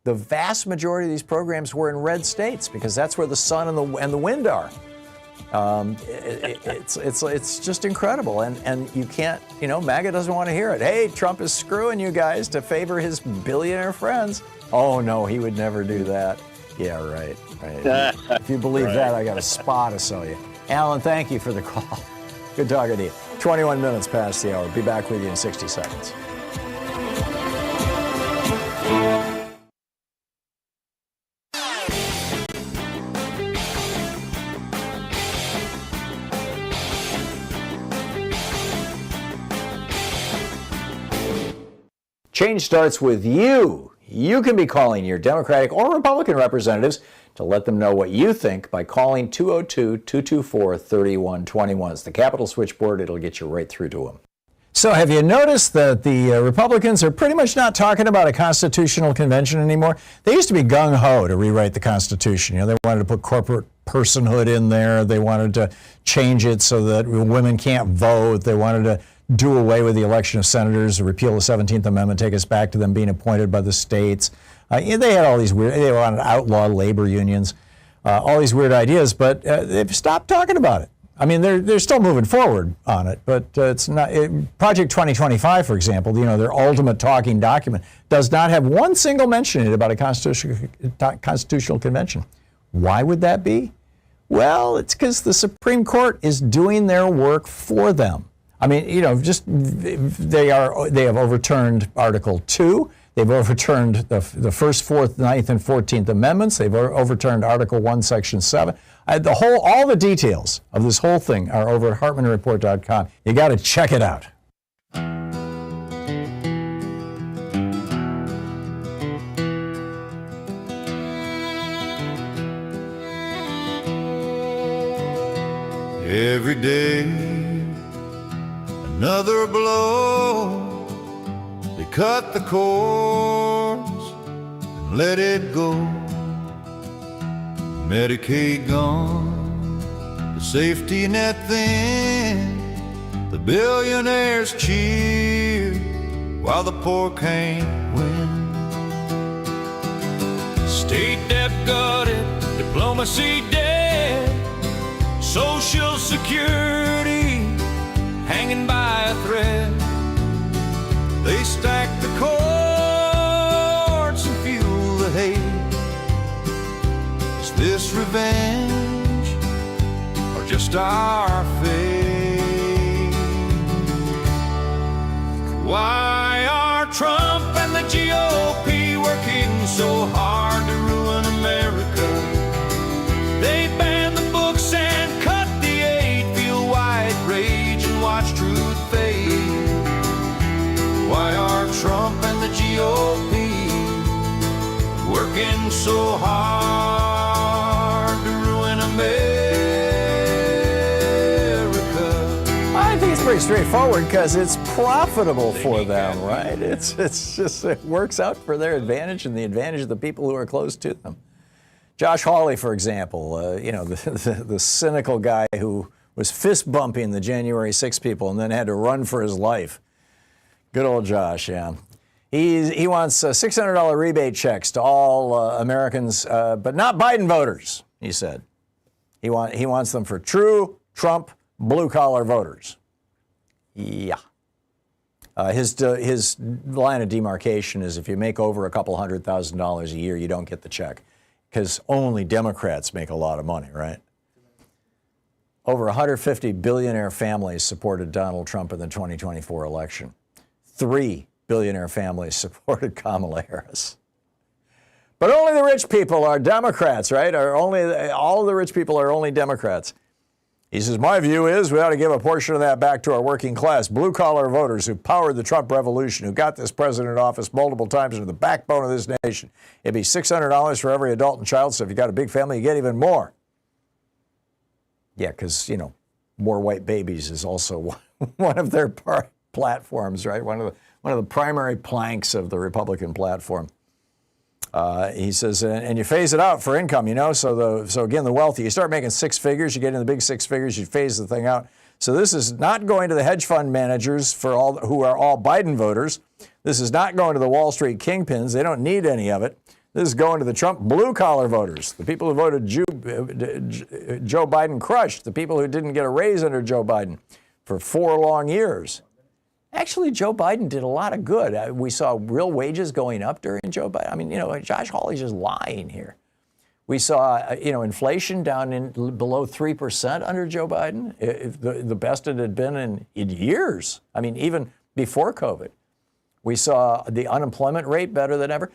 A: The vast majority of these programs were in red states because that's where the sun and the wind are. It's just incredible, and you can't, you know, MAGA doesn't want to hear it. Hey, Trump is screwing you guys to favor his billionaire friends. Oh no, he would never do that. Yeah, right. If you believe that, I got a spa to sell you. Alan, thank you for the call. Good talking to you. 21 minutes past the hour. Be back with you in 60 seconds. Change starts with you. You can be calling your Democratic or Republican representatives to let them know what you think by calling 202-224-3121. It's the Capitol switchboard. It'll get you right through to them. So have you noticed that the Republicans are pretty much not talking about a constitutional convention anymore? They used to be gung-ho to rewrite the Constitution. You know, they wanted to put corporate personhood in there. They wanted to change it so that women can't vote. They wanted to do away with the election of senators, repeal the 17th Amendment, take us back to them being appointed by the states. They had all these they wanted to outlaw labor unions, all these weird ideas, but they've stopped talking about it. I mean, they're still moving forward on it, but it's not. Project 2025, for example, you know, their ultimate talking document, does not have one single mention in it about a constitutional convention. Why would that be? Well, it's because the Supreme Court is doing their work for them. I mean, you know, just they have overturned Article 2. They've overturned the First, Fourth, Ninth, and 14th Amendments. They've overturned Article 1, Section 7. All the details of this whole thing are over at HartmannReport.com. You got to check it out.
D: Every day, another blow. They cut the cords and let it go. Medicaid gone, the safety net thin. The billionaires cheer while the poor can't win.
E: State debt gutted, diplomacy dead, Social Security hanging by a thread. They stack the courts and fuel the hate. Is this revenge or just our fate? Why are Trump and the GOP working so hard to ruin America? They ban the books and cut the aid, feel white rage and watch truth fade. Why are Trump and the GOP working so hard to ruin America?
A: I think it's pretty straightforward because it's profitable for them, right? It's just, it works out for their advantage and the advantage of the people who are close to them. Josh Hawley, for example, you know, the cynical guy who was fist bumping the January 6 people and then had to run for his life. Good old Josh, yeah. He wants $600 rebate checks to all Americans, but not Biden voters, he said. He wants them for true Trump blue-collar voters. Yeah. His line of demarcation is if you make over a couple $100,000 a year, you don't get the check. Because only Democrats make a lot of money, right? Over 150 billionaire families supported Donald Trump in the 2024 election. 3 billionaire families supported Kamala Harris. But only the rich people are Democrats, right? All of the rich people are only Democrats. He says, my view is we ought to give a portion of that back to our working class, blue-collar voters who powered the Trump revolution, who got this president in office multiple times and are the backbone of this nation. It'd be $600 for every adult and child, so if you got a big family, you get even more. Yeah, because, you know, more white babies is also one of their platforms, right? One of the primary planks of the Republican platform. He says, and you phase it out for income, you know, so again, the wealthy, you start making six figures, you get into the big six figures, you phase the thing out. So this is not going to the hedge fund managers who are all Biden voters. This is not going to the Wall Street kingpins. They don't need any of it. This is going to the Trump blue-collar voters, the people who voted Joe Biden crushed, the people who didn't get a raise under Joe Biden for 4 long years. Actually, Joe Biden did a lot of good. We saw real wages going up during Joe Biden. I mean, you know, Josh Hawley's just lying here. We saw, you know, inflation down in below 3% under Joe Biden, the best it had been in years. I mean, even before COVID. We saw the unemployment rate better than ever.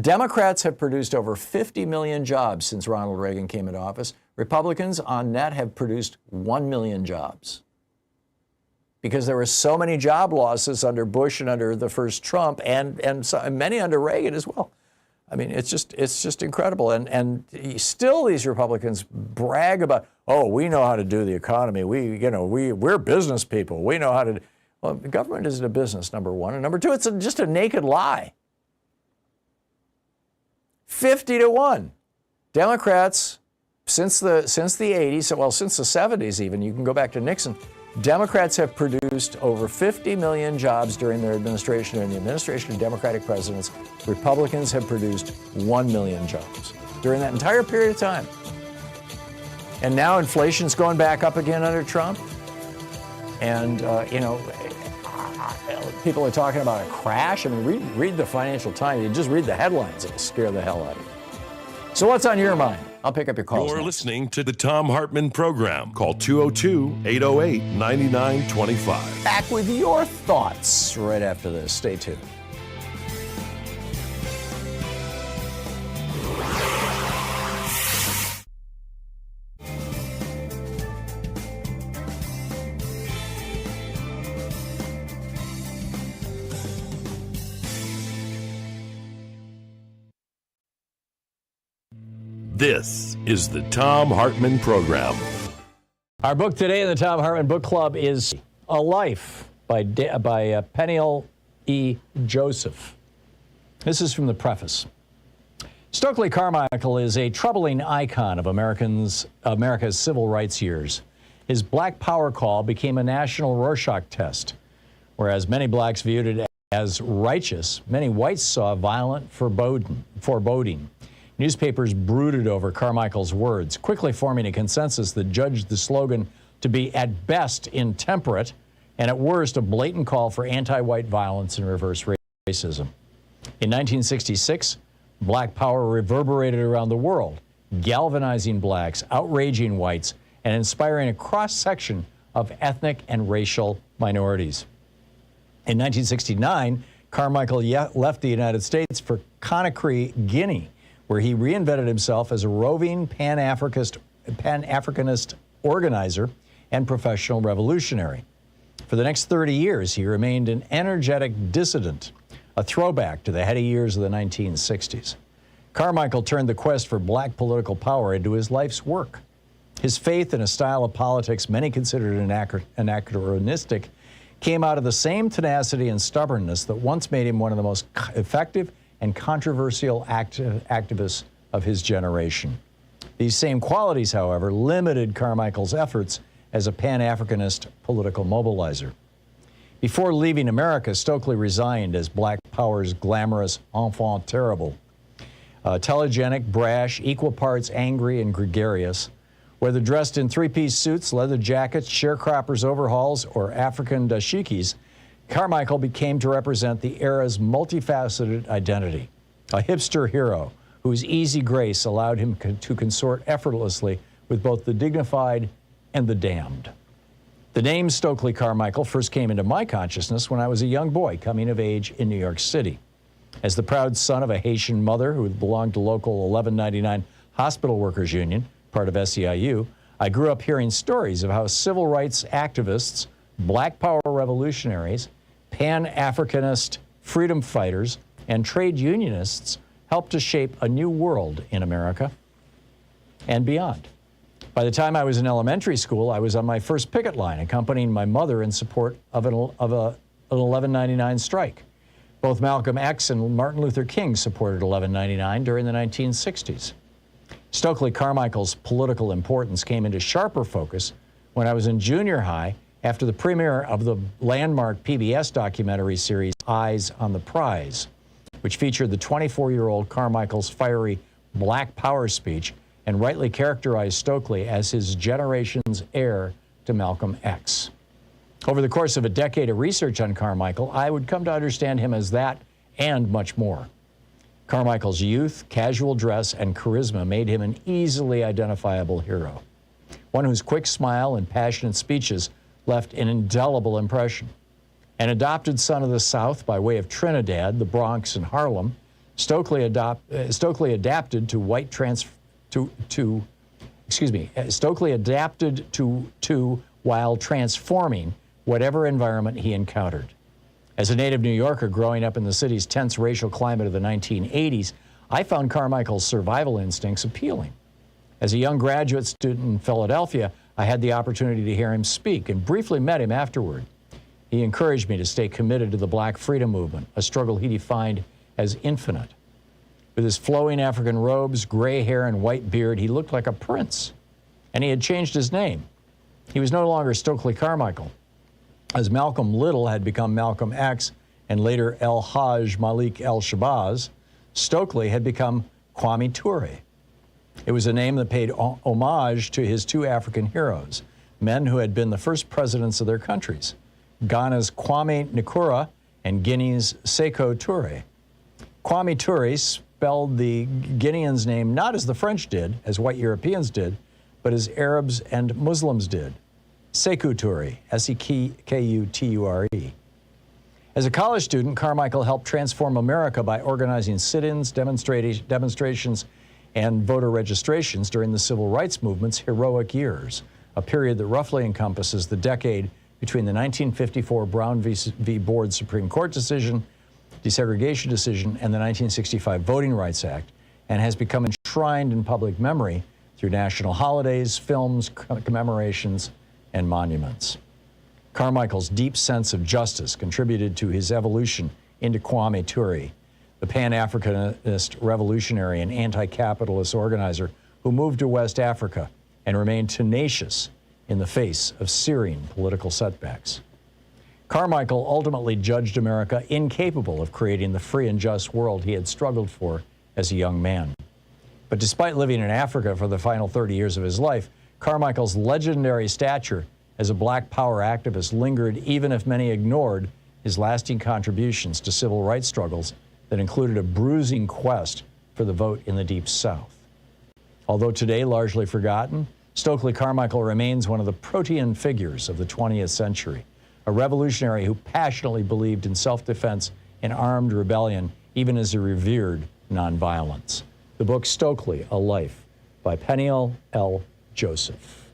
A: Democrats have produced over 50 million jobs since Ronald Reagan came into office. Republicans on net have produced 1 million jobs. Because there were so many job losses under Bush and under the first Trump and many under Reagan as well. I mean, it's just incredible. And still these Republicans brag about, oh, we know how to do the economy. We're business people. We know how to. Well, the government isn't a business, number one. And number two, it's just a naked lie. 50-1. Democrats, since the 80s, well, since the 70s even, you can go back to Nixon, Democrats have produced over 50 million jobs during their administration. In the administration of Democratic presidents, Republicans have produced 1 million jobs during that entire period of time. And now inflation's going back up again under Trump. And, you know, people are talking about a crash. I mean, read the Financial Times. You just read the headlines. It'll scare the hell out of you. So what's on your mind? I'll pick up your calls.
B: You're listening to the Thom Hartmann Program. Call 202-808-9925.
A: Back with your thoughts right after this. Stay tuned.
B: This is the Thom Hartmann Program.
A: Our book today in the Thom Hartmann Book Club is A Life by Peniel E. Joseph. This is from the preface. Stokely Carmichael is a troubling icon of America's civil rights years. His Black Power call became a national Rorschach test. Whereas many blacks viewed it as righteous, many whites saw violent foreboding. Newspapers brooded over Carmichael's words, quickly forming a consensus that judged the slogan to be at best intemperate and at worst a blatant call for anti-white violence and reverse racism. In 1966, Black Power reverberated around the world, galvanizing blacks, outraging whites, and inspiring a cross-section of ethnic and racial minorities. In 1969, Carmichael left the United States for Conakry, Guinea, where he reinvented himself as a roving Pan-Africanist organizer and professional revolutionary. For the next 30 years, he remained an energetic dissident, a throwback to the heady years of the 1960s. Carmichael turned the quest for black political power into his life's work. His faith in a style of politics many considered anachronistic came out of the same tenacity and stubbornness that once made him one of the most effective and controversial activists of his generation. These same qualities, however, limited Carmichael's efforts as a Pan-Africanist political mobilizer. Before leaving America, Stokely resigned as Black Power's glamorous enfant terrible. Telegenic, brash, equal parts angry and gregarious. Whether dressed in three-piece suits, leather jackets, sharecroppers' overhauls, or African dashikis, Carmichael became to represent the era's multifaceted identity, a hipster hero whose easy grace allowed him to consort effortlessly with both the dignified and the damned. The name Stokely Carmichael first came into my consciousness when I was a young boy coming of age in New York City. As the proud son of a Haitian mother who belonged to local 1199 Hospital Workers Union, part of SEIU, I grew up hearing stories of how civil rights activists, Black Power revolutionaries, Pan-Africanist freedom fighters, and trade unionists helped to shape a new world in America and beyond. By the time I was in elementary school, I was on my first picket line, accompanying my mother in support of an 1199 strike. Both Malcolm X and Martin Luther King supported 1199 during the 1960s. Stokely Carmichael's political importance came into sharper focus when I was in junior high after the premiere of the landmark PBS documentary series Eyes on the Prize, which featured the 24-year-old Carmichael's fiery Black Power speech and rightly characterized Stokely as his generation's heir to Malcolm X. Over the course of a decade of research on Carmichael, I would come to understand him as that and much more. Carmichael's youth, casual dress, and charisma made him an easily identifiable hero, one whose quick smile and passionate speeches left an indelible impression. An adopted son of the South by way of Trinidad, the Bronx, and Harlem, Stokely adapted to while transforming whatever environment he encountered. As a native New Yorker growing up in the city's tense racial climate of the 1980s, I found Carmichael's survival instincts appealing. As a young graduate student in Philadelphia, I had the opportunity to hear him speak and briefly met him afterward. He encouraged me to stay committed to the Black freedom movement, a struggle he defined as infinite. With his flowing African robes, gray hair, and white beard, he looked like a prince. And he had changed his name. He was no longer Stokely Carmichael. As Malcolm Little had become Malcolm X and later El Hajj Malik El Shabazz, Stokely had become Kwame Ture. It was a name that paid homage to his two African heroes, men who had been the first presidents of their countries, Ghana's Kwame Nkrumah and Guinea's Sekou Touré. Kwame Ture spelled the Guinean's name not as the French did, as white Europeans did, but as Arabs and Muslims did. Sekou Touré, S-E-K-U-T-U-R-E. As a college student, Carmichael helped transform America by organizing sit-ins, demonstrations, and voter registrations during the Civil Rights Movement's heroic years, a period that roughly encompasses the decade between the 1954 Brown v. Board Supreme Court decision, desegregation decision, and the 1965 Voting Rights Act, and has become enshrined in public memory through national holidays, films, commemorations, and monuments. Carmichael's deep sense of justice contributed to his evolution into Kwame Ture, the Pan-Africanist revolutionary and anti-capitalist organizer who moved to West Africa and remained tenacious in the face of searing political setbacks. Carmichael ultimately judged America incapable of creating the free and just world he had struggled for as a young man. But despite living in Africa for the final 30 years of his life, Carmichael's legendary stature as a Black Power activist lingered even if many ignored his lasting contributions to civil rights struggles that included a bruising quest for the vote in the Deep South. Although today largely forgotten, Stokely Carmichael remains one of the protean figures of the 20th century, a revolutionary who passionately believed in self-defense and armed rebellion, even as he revered nonviolence. The book Stokely, A Life, by Peniel L. Joseph.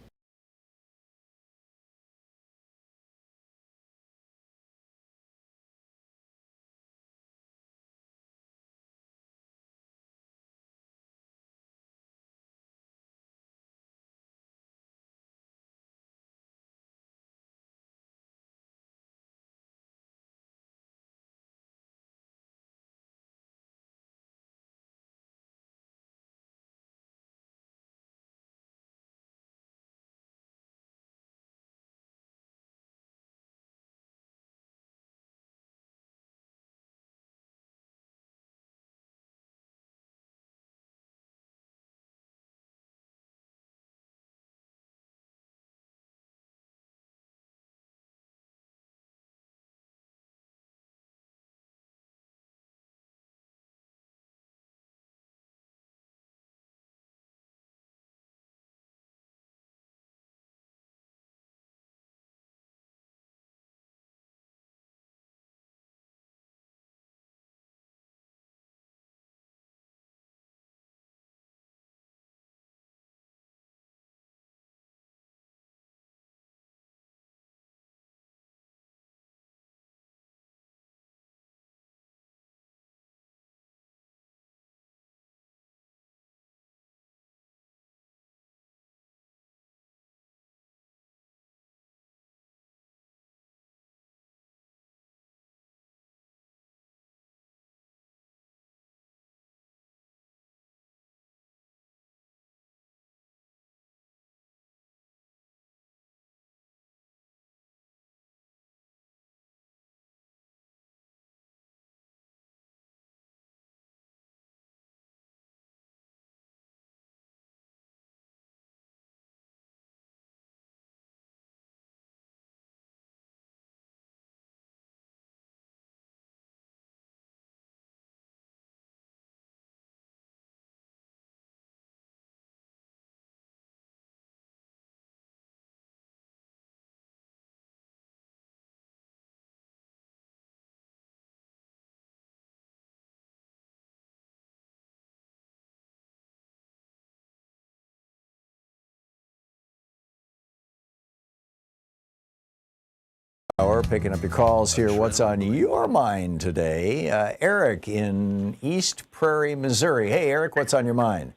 A: hour, picking up your calls here. What's on your mind today? Eric in East Prairie, Missouri. Hey, Eric, what's on your mind?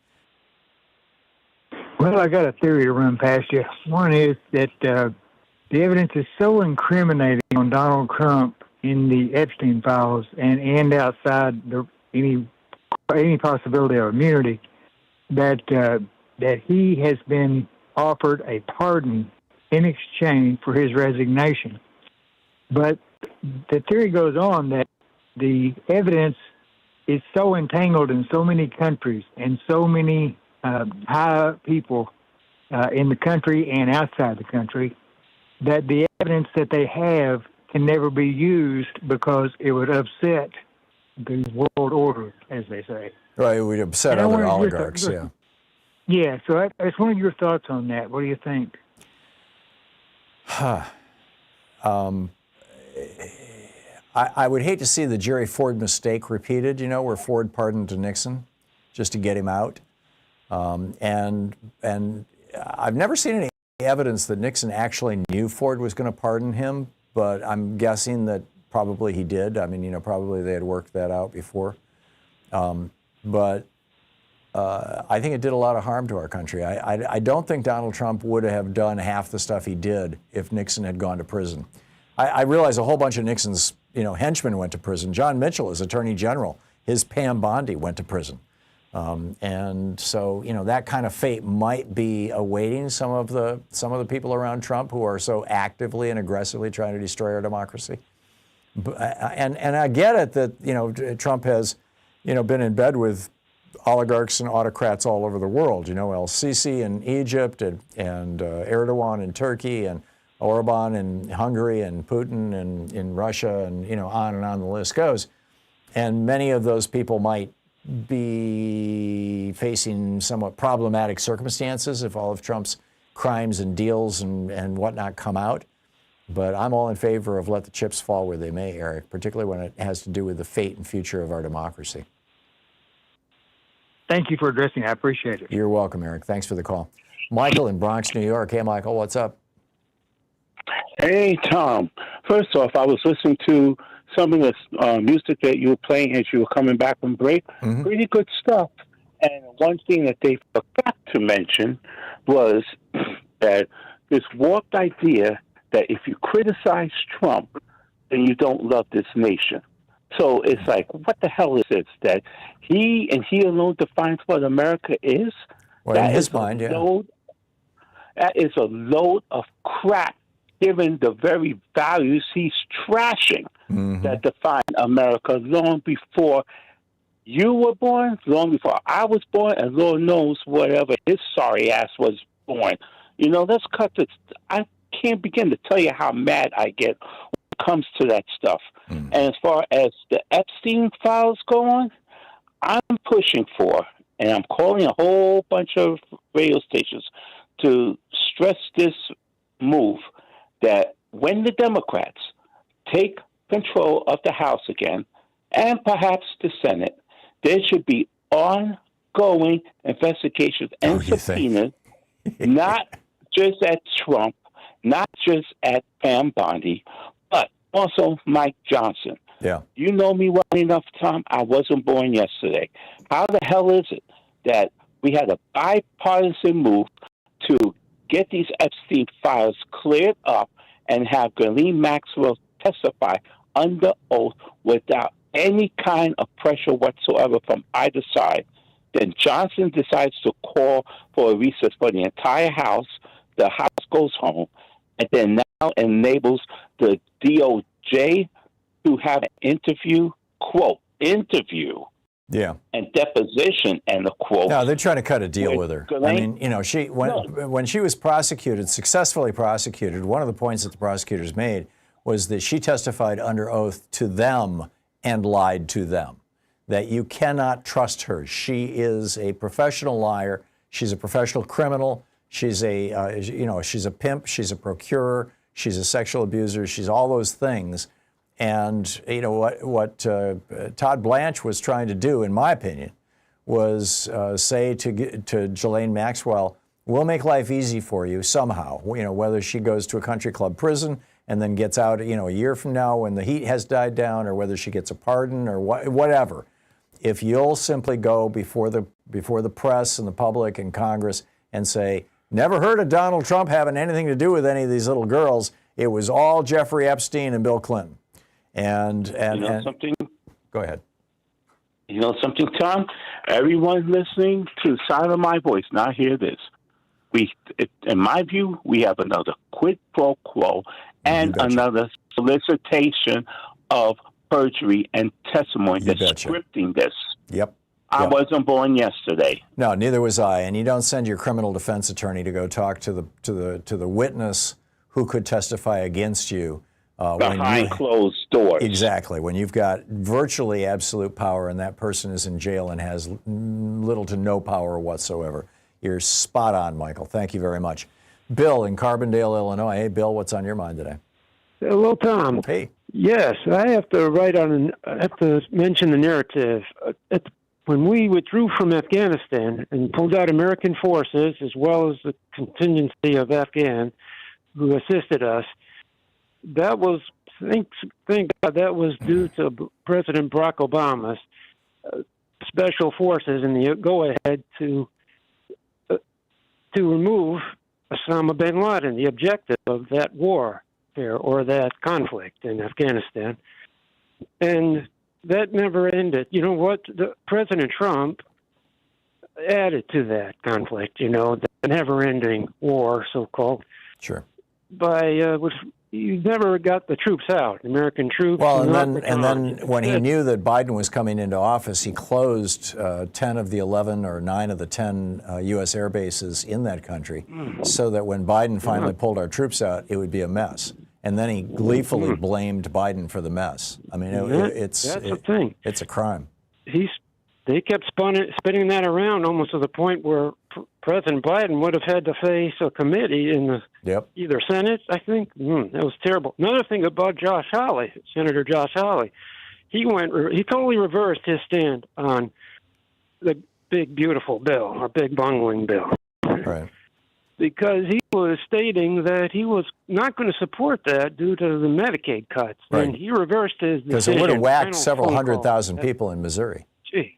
N: Well, I got a theory to run past you. One is that the evidence is so incriminating on Donald Trump in the Epstein files and outside any possibility of immunity that he has been offered a pardon in exchange for his resignation. But the theory goes on that the evidence is so entangled in so many countries and so many high people in the country and outside the country that the evidence that they have can never be used because it would upset the world order, as they say.
A: Right, it would upset other oligarchs, yeah.
N: Yeah, so I just wanted your thoughts on that. What do you think?
A: I would hate to see the Jerry Ford mistake repeated, where Ford pardoned Nixon just to get him out. And I've never seen any evidence that Nixon actually knew Ford was going to pardon him, but I'm guessing that probably he did. I mean, probably they had worked that out before. But I think it did a lot of harm to our country. I don't think Donald Trump would have done half the stuff he did if Nixon had gone to prison. I realize a whole bunch of Nixon's, henchmen went to prison. John Mitchell, as Attorney General, his Pam Bondi went to prison. And so, that kind of fate might be awaiting some of the people around Trump who are so actively and aggressively trying to destroy our democracy. And I get it that, Trump has, been in bed with oligarchs and autocrats all over the world, El-Sisi in Egypt and Erdogan in Turkey and Orban in Hungary and Putin in Russia and, on and on the list goes. And many of those people might be facing somewhat problematic circumstances if all of Trump's crimes and deals and whatnot come out. But I'm all in favor of let the chips fall where they may, Eric, particularly when it has to do with the fate and future of our democracy.
N: Thank you for addressing it. I appreciate it.
A: You're welcome, Eric. Thanks for the call. Michael in Bronx, New York. Hey, Michael, what's up?
O: Hey, Tom. First off, I was listening to some of the music that you were playing as you were coming back from break. Mm-hmm. Pretty good stuff. And one thing that they forgot to mention was that this warped idea that if you criticize Trump, then you don't love this nation. So it's like, what the hell is this? That he and he alone defines what America is?
A: Well, in his mind, yeah.
O: That is a load of crap, given the very values he's trashing that define America long before you were born, long before I was born, and Lord knows whatever his sorry ass was born. Let's cut this. I can't begin to tell you how mad I get when it comes to that stuff. And as far as the Epstein files go on, I'm pushing for, and I'm calling a whole bunch of radio stations to stress this move, that when the Democrats take control of the House again, and perhaps the Senate, there should be ongoing investigations and subpoenas, not just at Trump, not just at Pam Bondi, but also Mike Johnson.
A: Yeah.
O: You know me well enough, Tom. I wasn't born yesterday. How the hell is it that we had a bipartisan move to get these Epstein files cleared up and have Ghislaine Maxwell testify under oath without any kind of pressure whatsoever from either side? Then Johnson decides to call for a recess for the entire House. The House goes home, and then now enables the DOJ to have an interview, quote, interview.
A: Yeah.
O: And deposition, and the quote.
A: No, they're trying to cut a deal with her. I mean, when she was prosecuted, successfully prosecuted, one of the points that the prosecutors made was that she testified under oath to them and lied to them, that you cannot trust her. She is a professional liar. She's a professional criminal. She's she's a pimp. She's a procurer. She's a sexual abuser. She's all those things. And what Todd Blanche was trying to do, in my opinion, was say to Ghislaine Maxwell, "We'll make life easy for you somehow. Whether she goes to a country club prison and then gets out, a year from now when the heat has died down, or whether she gets a pardon or whatever. If you'll simply go before the press and the public and Congress and say, never heard of Donald Trump having anything to do with any of these little girls. It was all Jeffrey Epstein and Bill Clinton. And
O: something?
A: Go ahead.
O: You know something, Tom? Everyone listening to the sound of my voice, now hear this. In my view, we have another quid pro quo and another solicitation of perjury and testimony that's scripting this.
A: Yep.
O: I wasn't born yesterday.
A: No, neither was I. And you don't send your criminal defense attorney to go talk to the witness who could testify against you
O: behind closed doors.
A: Exactly. When you've got virtually absolute power and that person is in jail and has little to no power whatsoever. You're spot on, Michael. Thank you very much. Bill in Carbondale, Illinois. Hey, Bill, what's on your mind today?
P: Hello, Tom.
A: Hey.
P: Yes, I have to mention the narrative. When we withdrew from Afghanistan and pulled out American forces, as well as the contingency of Afghan who assisted us, that was, thank God, that was due to President Barack Obama's special forces and the go-ahead to remove Osama bin Laden, the objective of that war there, or that conflict in Afghanistan. And that never ended. You know what? President Trump added to that conflict, the never-ending war, so-called.
A: Sure.
P: You never got the troops out, American troops.
A: Well, and then when he knew that Biden was coming into office, he closed 10 of the 11 or 9 of the 10 U.S. air bases in that country, so that when Biden finally pulled our troops out, it would be a mess. And then he gleefully blamed Biden for the mess. I mean, that's
P: the thing.
A: It's a crime.
P: They kept spinning that around almost to the point where President Biden would have had to face a committee in the either Senate, I think. That was terrible. Another thing about Josh Hawley, Senator Josh Hawley, he totally reversed his stand on the big beautiful bill, or big bungling bill.
A: Right.
P: Because he was stating that he was not going to support that due to the Medicaid cuts.
A: Right.
P: And he reversed his decision.
A: Because it would have whacked several 100,000 people in Missouri.
P: Gee.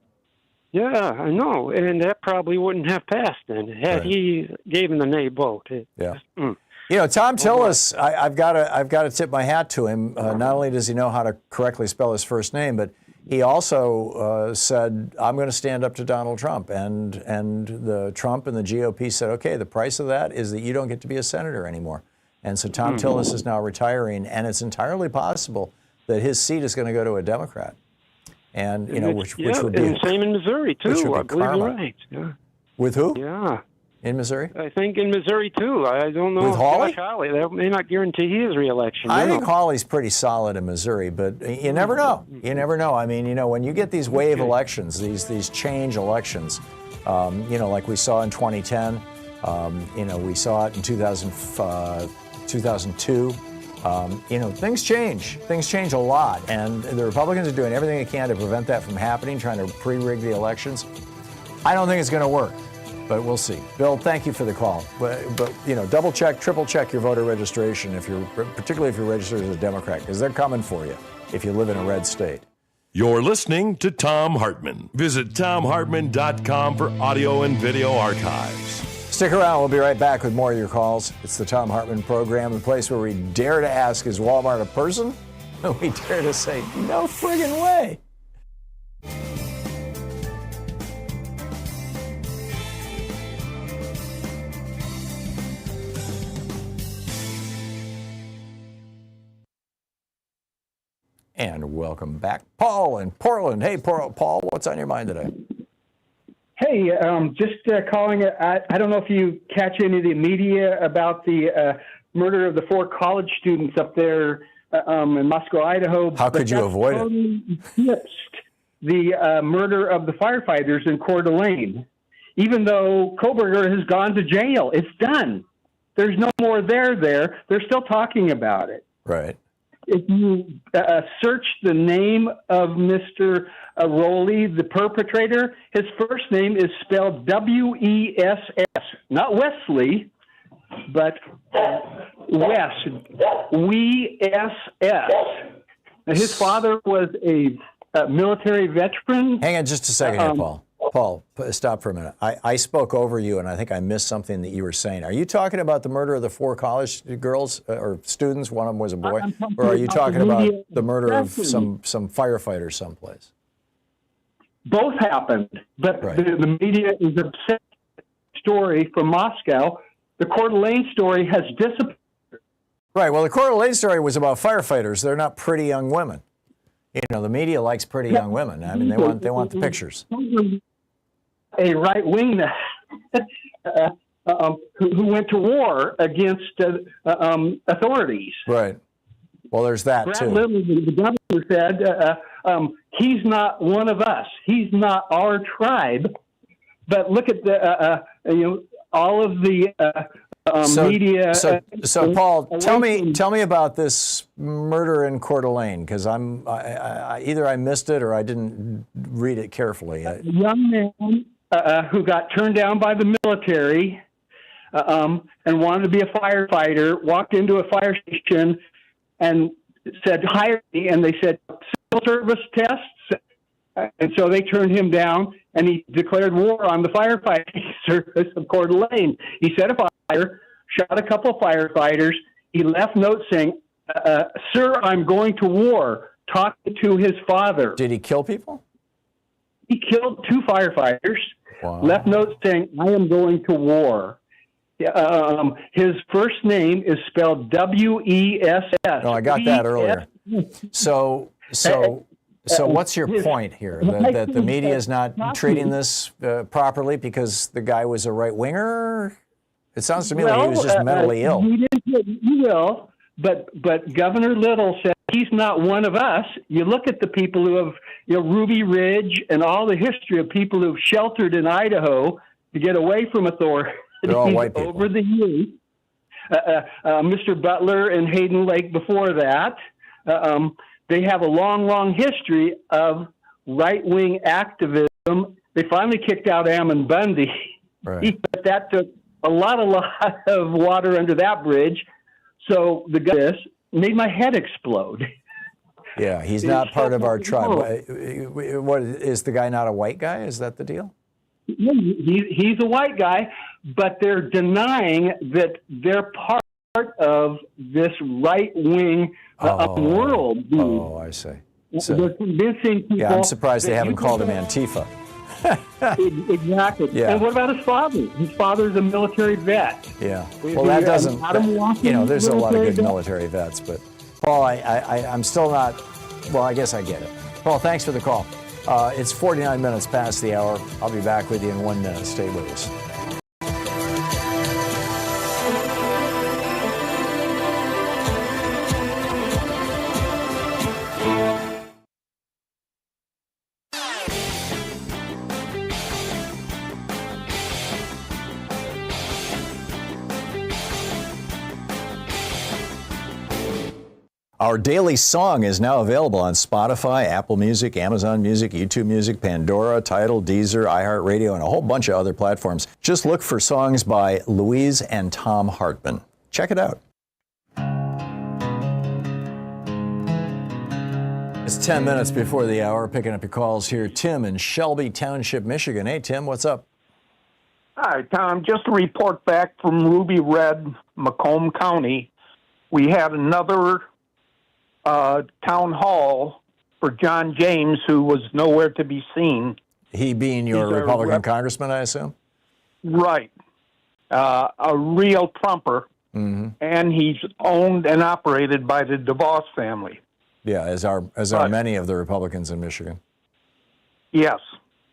P: Yeah, I know. And that probably wouldn't have passed then had he gave him the nay vote.
A: Tom Tillis, I've got to tip my hat to him. Not only does he know how to correctly spell his first name, but he also said, I'm going to stand up to Donald Trump. And the Trump and the GOP said, okay, the price of that is that you don't get to be a senator anymore. And so Thom Tillis is now retiring, and it's entirely possible that his seat is going to go to a Democrat. And, which would be...
P: And same in Missouri, too. I believe you're right. Yeah.
A: With who?
P: Yeah.
A: In Missouri?
P: I think in Missouri, too. I don't know.
A: With Hawley?
P: Josh Hawley. That may not guarantee his reelection.
A: I think Hawley's pretty solid in Missouri, but you never know. You never know. I mean, when you get these wave elections, these change elections, like we saw in 2010, we saw it in 2002. Things change. Things change a lot, and the Republicans are doing everything they can to prevent that from happening, trying to pre-rig the elections. I don't think it's going to work, but we'll see. Bill, thank you for the call. But double check, triple check your voter registration particularly if you're registered as a Democrat, because they're coming for you if you live in a red state.
B: You're listening to Thom Hartmann. Visit thomhartmann.com for audio and video archives.
A: Stick around. We'll be right back with more of your calls. It's the Thom Hartmann program, the place where we dare to ask, is Walmart a person? We dare to say, no friggin' way. And welcome back. Paul in Portland. Hey, Paul, what's on your mind today?
Q: Hey, just calling. I don't know if you catch any of the media about the murder of the 4 college students up there in Moscow, Idaho.
A: How could you avoid it?
Q: Eclipsed the murder of the firefighters in Coeur d'Alene. Even though Koberger has gone to jail, it's done. There's no more there. They're still talking about it.
A: Right.
Q: If you search the name of Mr. Rowley, the perpetrator, his first name is spelled W-E-S-S, not Wesley. but West, WESS. Now, his father was a military veteran.
A: Hang on just a second here, Paul. Paul, stop for a minute. I spoke over you, and I think I missed something that you were saying. Are you talking about the murder of the 4 college girls or students? One of them was a boy. Or are you talking about the murder of some firefighters someplace?
Q: Both happened, but
A: right.
Q: the media is upset. Story from Moscow. The Coeur d'Alene story has disappeared.
A: Right. Well, the Coeur d'Alene story was about firefighters. They're not pretty young women. You know, the media likes pretty young women. I mean, they want the pictures.
Q: A right wing who went to war against authorities.
A: Right. Well, there's that
Q: Brad
A: too.
Q: Little, the governor said, he's not one of us. He's not our tribe. But look at the all of the media.
A: So Paul, tell me about this murder in Coeur d'Alene, because either I missed it or I didn't read it carefully.
Q: A young man who got turned down by the military and wanted to be a firefighter walked into a fire station and said, "Hire me," and they said, "Civil service tests." And so they turned him down, and he declared war on the firefighting service of Coeur d'Alene. He set a fire, shot a couple of firefighters. He left notes saying, "Sir, I'm going to war," talking to his father.
A: Did he kill people?
Q: He killed 2 firefighters,
A: wow.
Q: Left notes saying, "I am going to war." His first name is spelled WESS.
A: No, I got that earlier. So what's your point here? That the media is not treating this properly because the guy was a right-winger? It sounds to me like he was just mentally ill.
Q: He will, but Governor Little said he's not one of us. You look at the people who have, Ruby Ridge and all the history of people who've sheltered in Idaho to get away from authority.
A: They're all white people.
Q: Over the years. Mr. Butler and Hayden Lake before that. They have a long, long history of right-wing activism. They finally kicked out Ammon Bundy.
A: Right.
Q: But that took a lot of water under that bridge. So this made my head explode.
A: Yeah, he's not part of our tribe. What, is the guy not a white guy? Is that the deal?
Q: He's a white guy, but they're denying that they're part of this right-wing world.
A: Oh, I see. So,
Q: they're convincing people.
A: Yeah, I'm surprised they haven't called him Antifa.
Q: Exactly.
A: Yeah.
Q: And what about his father? His father's a military vet.
A: Yeah. Well, that doesn't. There's a lot of good military vets, but Paul, I'm still not. Well, I guess I get it. Paul, thanks for the call. It's 49 minutes past the hour. I'll be back with you in 1 minute. Stay with us. Our daily song is now available on Spotify, Apple Music, Amazon Music, YouTube Music, Pandora, Tidal, Deezer, iHeartRadio, and a whole bunch of other platforms. Just look for songs by Louise and Thom Hartmann. Check it out. It's 10 minutes before the hour. Picking up your calls here. Tim in Shelby Township, Michigan. Hey, Tim, what's up?
R: Hi, Tom. Just a report back from Ruby Red, Macomb County. We had another town hall for John James, who was nowhere to be seen.
A: He being your Republican congressman, I assume?
R: Right. A real Trumper.
A: Mm-hmm.
R: And he's owned and operated by the DeVos family.
A: Yeah, as are many of the Republicans in Michigan.
R: Yes.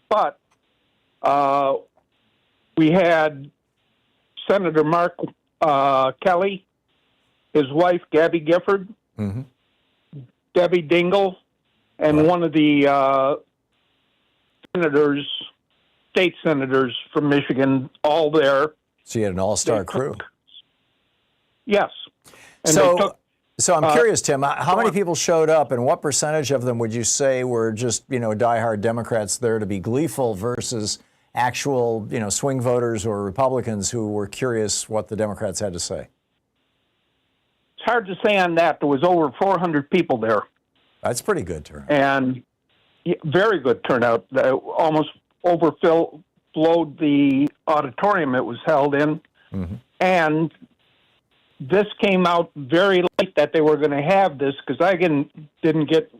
R: But we had Senator Mark Kelly, his wife, Gabby Gifford,
A: mm-hmm.
R: Debbie Dingell, and one of the state senators from Michigan, all there.
A: So you had an all-star crew.
R: Yes. And
A: so I'm curious, Tim, how many people showed up, and what percentage of them would you say were just, diehard Democrats there to be gleeful versus actual, swing voters or Republicans who were curious what the Democrats had to say?
R: It's hard to say on that. There was over 400 people there.
A: That's pretty good turnout.
R: And very good turnout. Almost overflowed the auditorium it was held in.
A: Mm-hmm.
R: And this came out very late that they were going to have this, because I didn't get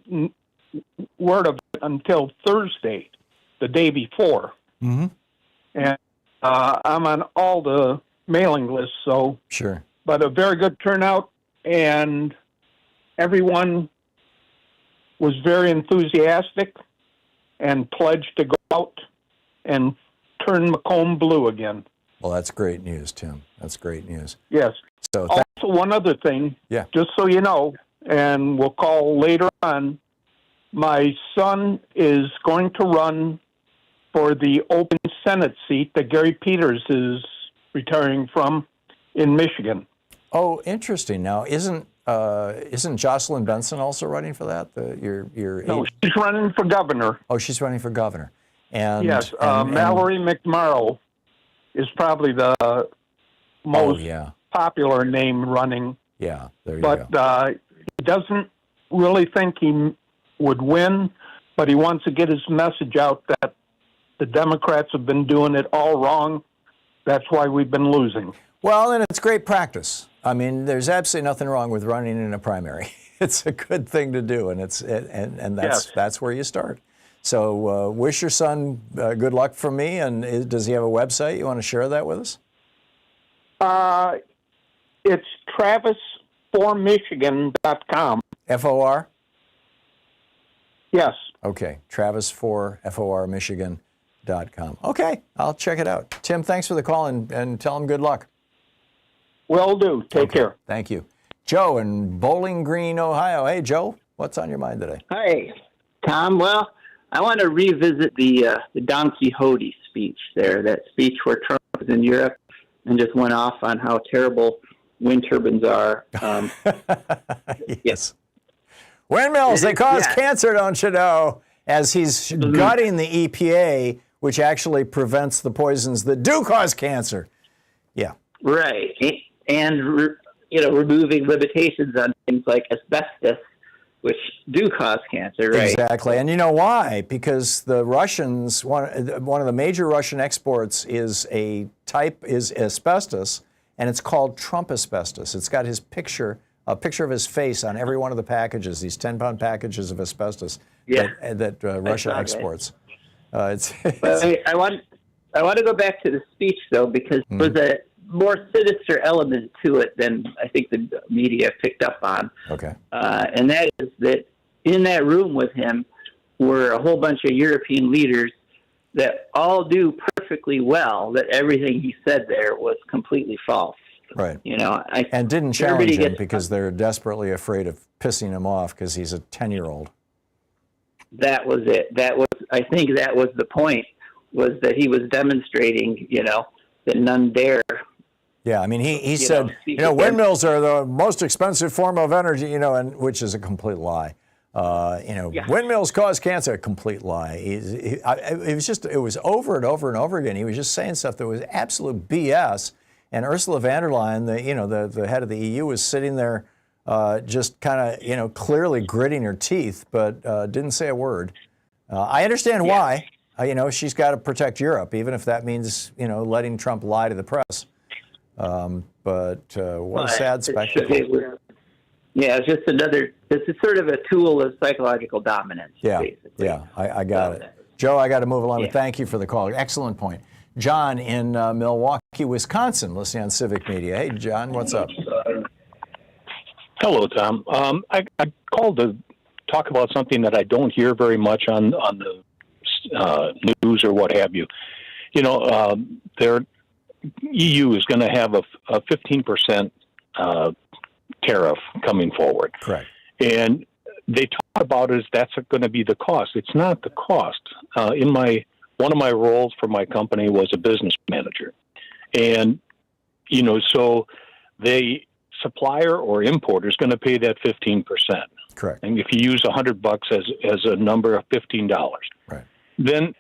R: word of it until Thursday, the day before.
A: Mm-hmm.
R: And I'm on all the mailing lists, so
A: sure.
R: But a very good turnout, and everyone was very enthusiastic and pledged to go out and turn Macomb blue again.
A: Well, that's great news, Tim. That's great news.
R: Yes.
A: So
R: also, one other thing,
A: yeah,
R: just so you know, and we'll call later on, my son is going to run for the open Senate seat that Gary Peters is retiring from in Michigan.
A: Oh, interesting. Now, isn't Jocelyn Benson also running for that?
R: No, she's running for governor.
A: Oh, she's running for governor. And
R: yes, Mallory McMorrow is probably the most popular name running.
A: Yeah, there you
R: go.
A: But
R: he doesn't really think he would win, but he wants to get his message out that the Democrats have been doing it all wrong. That's why we've been losing.
A: Well, and it's great practice. I mean, there's absolutely nothing wrong with running in a primary. It's a good thing to do, and that's where you start. So wish your son good luck from me. And does he have a website? You want to share that with us?
R: It's travis4michigan.com.
A: FOR?
R: Yes.
A: Okay, travis4formichigan.com. Okay, I'll check it out. Tim, thanks for the call, and tell him good luck.
R: Will do. Take care.
A: Thank you. Joe in Bowling Green, Ohio. Hey, Joe, what's on your mind today?
S: Hi, Tom. Well, I want to revisit the Don Quixote speech there, that speech where Trump was in Europe and just went off on how terrible wind turbines are.
A: Yes. Windmills, they cause cancer, don't you know? As he's gutting the EPA, which actually prevents the poisons that do cause cancer. Yeah.
S: Right. And, removing limitations on things like asbestos, which do cause cancer, right?
A: Exactly. And you know why? Because the Russians, one of the major Russian exports is asbestos, and it's called Trump asbestos. It's got a picture of his face on every one of the packages, these 10-pound packages of asbestos that Russia exports.
S: I want to go back to the speech, though, because there was a more sinister element to it than I think the media picked up on.
A: Okay.
S: And that is that in that room with him were a whole bunch of European leaders that all do perfectly well, that everything he said there was completely false.
A: Right.
S: And
A: didn't challenge him because they're desperately afraid of pissing him off because he's a 10-year-old.
S: That was it. I think that was the point, was that he was demonstrating, that none dare.
A: Yeah, I mean, he said, windmills are the most expensive form of energy, and which is a complete lie. Windmills cause cancer, a complete lie. It was over and over and over again. He was just saying stuff that was absolute BS. And Ursula von der Leyen, the head of the EU, was sitting there just kind of, clearly gritting her teeth, but didn't say a word. I understand why. She's got to protect Europe, even if that means, letting Trump lie to the press. But what a sad spectacle.
S: It's just it's sort of a tool of psychological dominance, basically.
A: Yeah, I got it. Joe, I got to move along. Yeah. Thank you for the call. Excellent point. John in Milwaukee, Wisconsin, listening on Civic Media. Hey, John, what's up?
T: Hello, Tom. I called to talk about something that I don't hear very much on the news or what have you. Their EU is going to have a 15% tariff coming forward.
A: Correct.
T: And they talk about it as that's going to be the cost. It's not the cost. One of my roles for my company was a business manager. And, so the supplier or importer is going to pay that 15%.
A: Correct.
T: And if you use $100 as a number of $15,
A: right,
T: then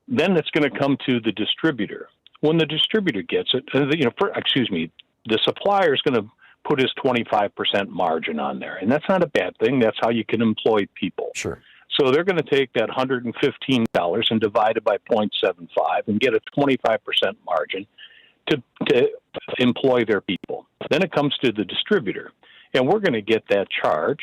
T: then it's going to come to the distributor. When the distributor gets it, the supplier is going to put his 25% margin on there. And that's not a bad thing. That's how you can employ people.
A: Sure.
T: So they're going to take that $115 and divide it by 0.75 and get a 25% margin to employ their people. Then it comes to the distributor, and we're going to get that charge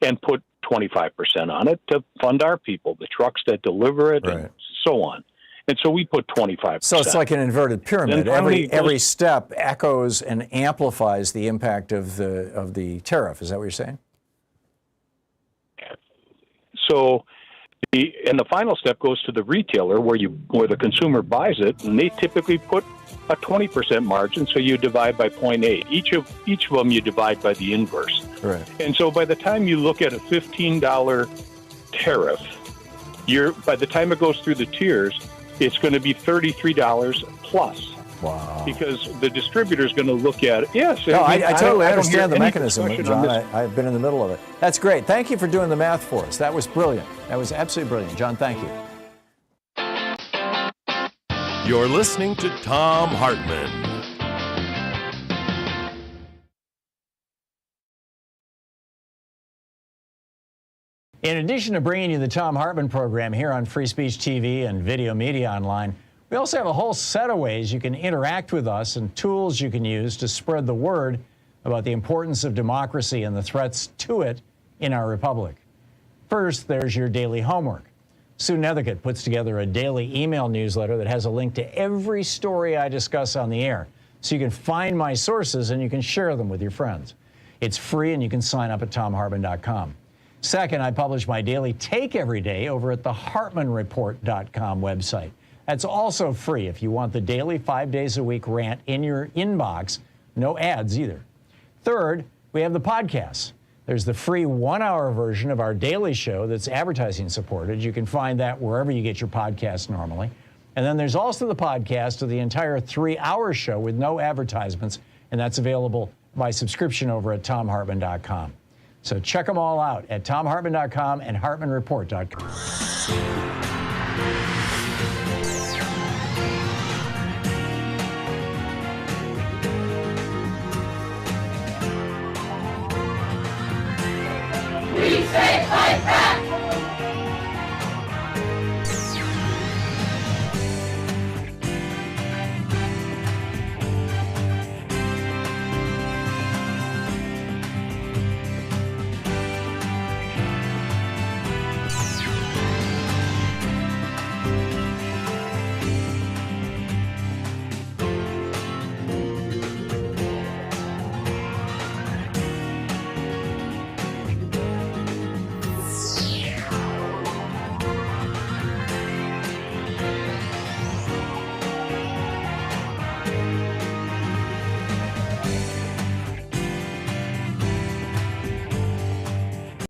T: and put 25% on it to fund our people, the trucks that deliver it, and so on. And so we put 25%.
A: So it's like an inverted pyramid. Every step echoes and amplifies the impact of the tariff. Is that what you're saying?
T: So the final step goes to the retailer where the consumer buys it, and they typically put a 20% margin, so you divide by 0.8. Each of them you divide by the inverse.
A: Right.
T: And so by the time you look at a $15 tariff, by the time it goes through the tiers, it's going to be $33 plus.
A: Wow.
T: Because the distributor is going to look at it. Yes.
A: No, I totally understand the
T: any
A: mechanism,
T: discussion
A: John.
T: on this.
A: I've been in the middle of it. That's great. Thank you for doing the math for us. That was brilliant. That was absolutely brilliant. John, thank you.
B: You're listening to Thom Hartmann.
A: In addition to bringing you the Thom Hartmann program here on Free Speech TV and Video Media Online, we also have a whole set of ways you can interact with us and tools you can use to spread the word about the importance of democracy and the threats to it in our republic. First, there's your daily homework. Sue Nethercutt puts together a daily email newsletter that has a link to every story I discuss on the air, so you can find my sources and you can share them with your friends. It's free and you can sign up at thomhartmann.com. Second, I publish my daily take every day over at the HartmannReport.com website. That's also free if you want the daily 5 days a week rant in your inbox. No ads either. Third, we have the podcasts. There's the free 1-hour version of our daily show that's advertising supported. You can find that wherever you get your podcasts normally. And then there's also the podcast of the entire 3-hour show with no advertisements, and that's available by subscription over at thomhartmann.com. So check them all out at thomhartmann.com and hartmannreport.com.
L: We say fight back!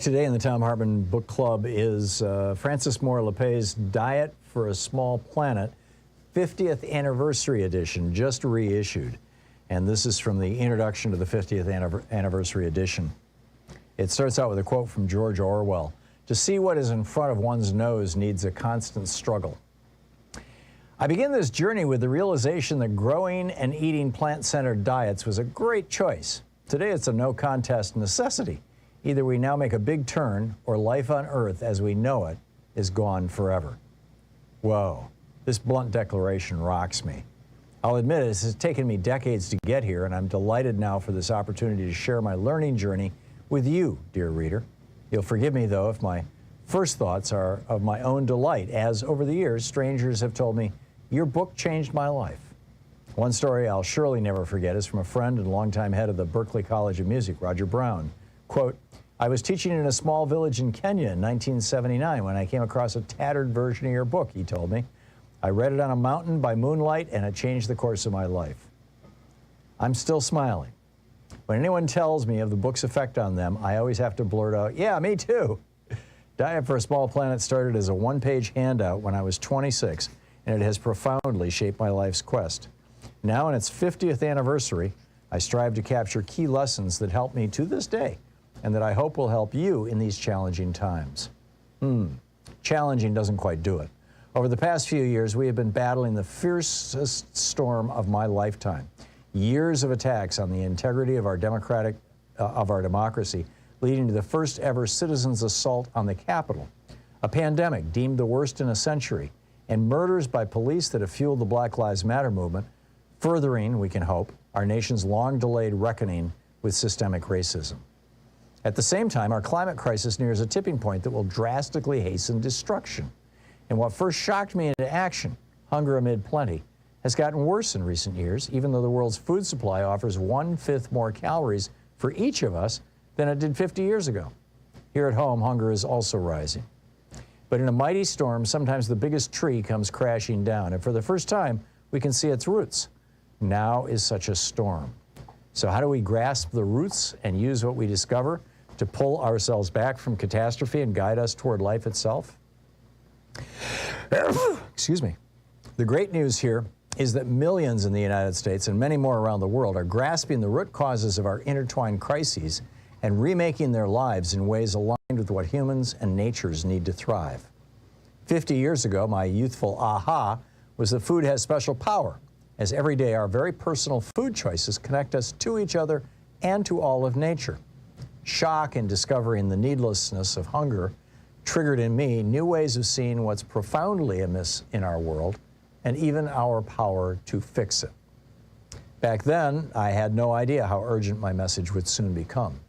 A: Today in the Thom Hartmann Book Club is Francis Moore Lepay's Diet for a Small Planet, 50th Anniversary Edition, just reissued. And this is from the introduction to the 50th Anniversary Edition. It starts out with a quote from George Orwell: "To see what is in front of one's nose needs a constant struggle." I begin this journey with the realization that growing and eating plant-centered diets was a great choice. Today it's a no-contest necessity. Either we now make a big turn, or life on Earth as we know it is gone forever. Whoa, this blunt declaration rocks me. I'll admit it has taken me decades to get here, and I'm delighted now for this opportunity to share my learning journey with you, dear reader. You'll forgive me, though, if my first thoughts are of my own delight, as over the years, strangers have told me, "Your book changed my life." One story I'll surely never forget is from a friend and longtime head of the Berklee College of Music, Roger Brown. Quote, "I was teaching in a small village in Kenya in 1979 when I came across a tattered version of your book," he told me. "I read it on a mountain by moonlight, and it changed the course of my life." I'm still smiling. When anyone tells me of the book's effect on them, I always have to blurt out, "Yeah, me too." Diet for a Small Planet started as a one-page handout when I was 26, and it has profoundly shaped my life's quest. Now, in its 50th anniversary, I strive to capture key lessons that help me to this day, and that I hope will help you in these challenging times. Challenging doesn't quite do it. Over the past few years, we have been battling the fiercest storm of my lifetime. Years of attacks on the integrity of our democracy, leading to the first ever citizens' assault on the Capitol, a pandemic deemed the worst in a century, and murders by police that have fueled the Black Lives Matter movement, furthering, we can hope, our nation's long-delayed reckoning with systemic racism. At the same time, our climate crisis nears a tipping point that will drastically hasten destruction. And what first shocked me into action, hunger amid plenty, has gotten worse in recent years, even though the world's food supply offers 1/5 more calories for each of us than it did 50 years ago. Here at home, hunger is also rising. But in a mighty storm, sometimes the biggest tree comes crashing down, and for the first time, we can see its roots. Now is such a storm. So how do we grasp the roots and use what we discover to pull ourselves back from catastrophe and guide us toward life itself? Excuse me. The great news here is that millions in the United States and many more around the world are grasping the root causes of our intertwined crises and remaking their lives in ways aligned with what humans and natures need to thrive. 50 years ago, my youthful aha was that food has special power, as every day our very personal food choices connect us to each other and to all of nature. Shock in discovering the needlessness of hunger triggered in me new ways of seeing what's profoundly amiss in our world and even our power to fix it. Back then, I had no idea how urgent my message would soon become.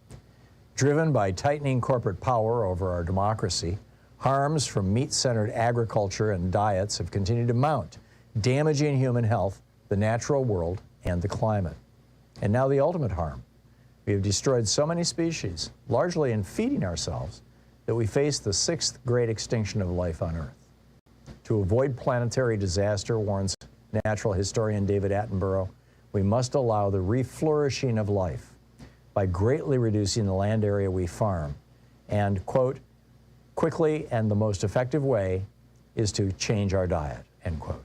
A: Driven by tightening corporate power over our democracy, harms from meat-centered agriculture and diets have continued to mount, damaging human health, the natural world, and the climate. And now the ultimate harm. We have destroyed so many species, largely in feeding ourselves, that we face the 6th great extinction of life on Earth. To avoid planetary disaster, warns natural historian David Attenborough, we must allow the reflourishing of life by greatly reducing the land area we farm. And, quote, quickly and the most effective way is to change our diet, end quote.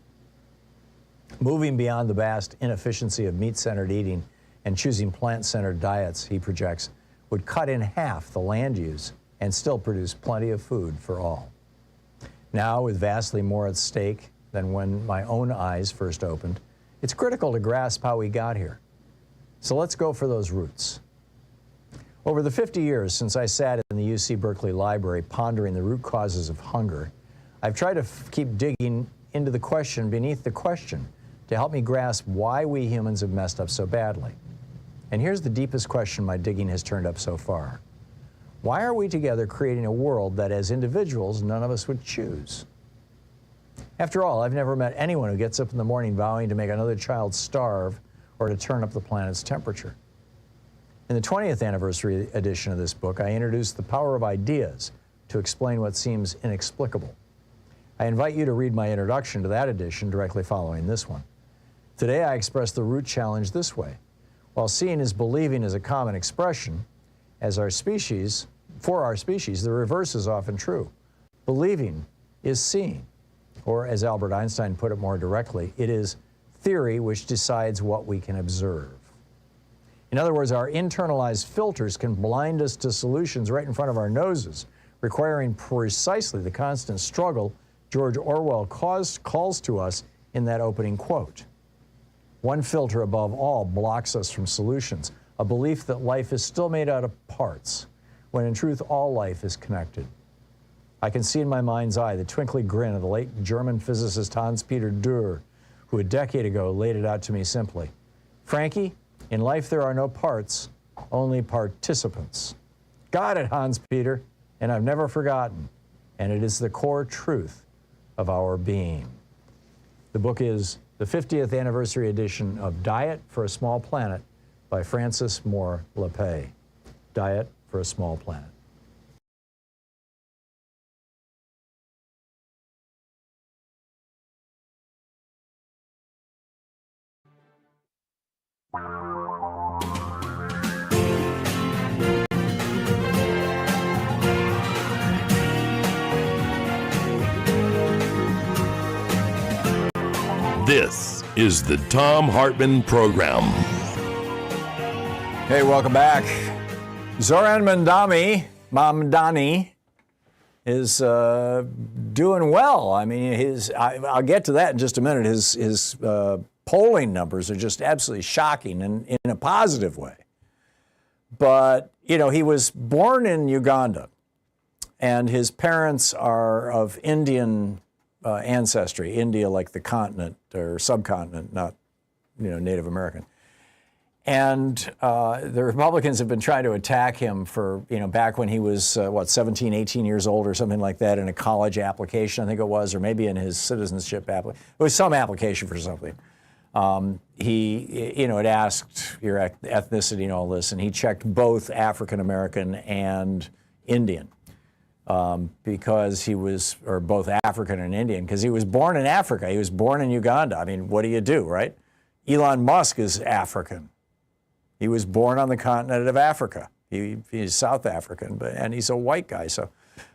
A: Moving beyond the vast inefficiency of meat-centered eating and choosing plant-centered diets, he projects, would cut in half the land use and still produce plenty of food for all. Now, with vastly more at stake than when my own eyes first opened, it's critical to grasp how we got here. So let's go for those roots. Over the 50 years since I sat in the UC Berkeley Library pondering the root causes of hunger, I've tried to keep digging into the question beneath the question to help me grasp why we humans have messed up so badly. And here's the deepest question my digging has turned up so far. Why are we together creating a world that as individuals none of us would choose? After all, I've never met anyone who gets up in the morning vowing to make another child starve or to turn up the planet's temperature. In the 20th anniversary edition of this book, I introduced the power of ideas to explain what seems inexplicable. I invite you to read my introduction to that edition directly following this one. Today, I express the root challenge this way. While seeing is believing is a common expression, for our species, the reverse is often true. Believing is seeing, or as Albert Einstein put it more directly, it is theory which decides what we can observe. In other words, our internalized filters can blind us to solutions right in front of our noses, requiring precisely the constant struggle George Orwell calls to us in that opening quote. One filter above all blocks us from solutions, a belief that life is still made out of parts, when in truth all life is connected. I can see in my mind's eye the twinkly grin of the late German physicist Hans-Peter Dürr, who a decade ago laid it out to me simply. Frankie, in life there are no parts, only participants. Got it, Hans-Peter, and I've never forgotten, and it is the core truth of our being. The book is the 50th anniversary edition of Diet for a Small Planet by Francis Moore Lappé. Diet for a Small Planet.
B: This is the Thom Hartmann Program.
A: Hey, welcome back. Zoran Mamdani is doing well. I mean, I'll get to that in just a minute. His polling numbers are just absolutely shocking and in a positive way. But, you know, he was born in Uganda, and his parents are of Indian ancestry, India like the continent or subcontinent, not, you know, Native American. And the Republicans have been trying to attack him for, you know, back when he was, 17, 18 years old or something like that, in a college application, I think it was, or maybe in his citizenship application. It was some application for something. He, you know, had asked your ethnicity and all this, and he checked both African American and Indian because he was, or both African and Indian, because he was born in Africa. He was born in Uganda. I mean, what do you do, right? Elon Musk is African. He was born on the continent of Africa. He's South African, and he's a white guy. So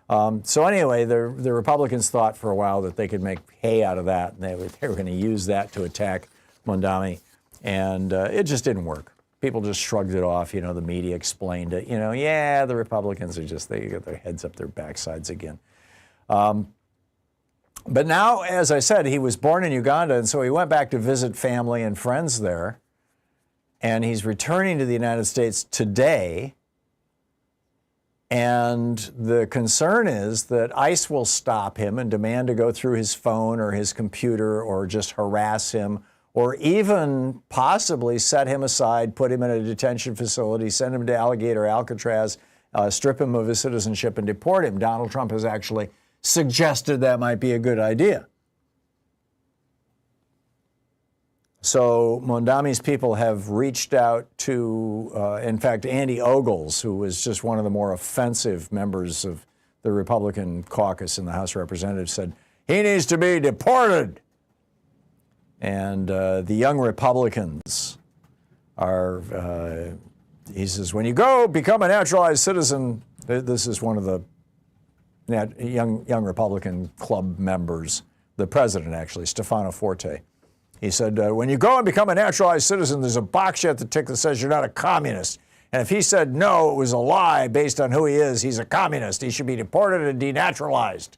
A: anyway, the Republicans thought for a while that they could make hay out of that, and they were going to use that to attack Mondami, and it just didn't work. People just shrugged it off. You know, the media explained it. You know, yeah, the Republicans are just, they get their heads up their backsides again. But now, as I said, he was born in Uganda, and so he went back to visit family and friends there. And he's returning to the United States today. And the concern is that ICE will stop him and demand to go through his phone or his computer or just harass him or even possibly set him aside, put him in a detention facility, send him to Alligator Alcatraz, strip him of his citizenship and deport him. Donald Trump has actually suggested that might be a good idea. So Mondami's people have reached out to, in fact, Andy Ogles, who was just one of the more offensive members of the Republican caucus in the House of Representatives, said he needs to be deported. And the young Republicans are, he says, when you go become a naturalized citizen, this is one of the young Republican club members, the president actually, Stefano Forte. He said, when you go and become a naturalized citizen, there's a box you have to tick that says you're not a communist. And if he said no, it was a lie based on who he is, he's a communist. He should be deported and denaturalized.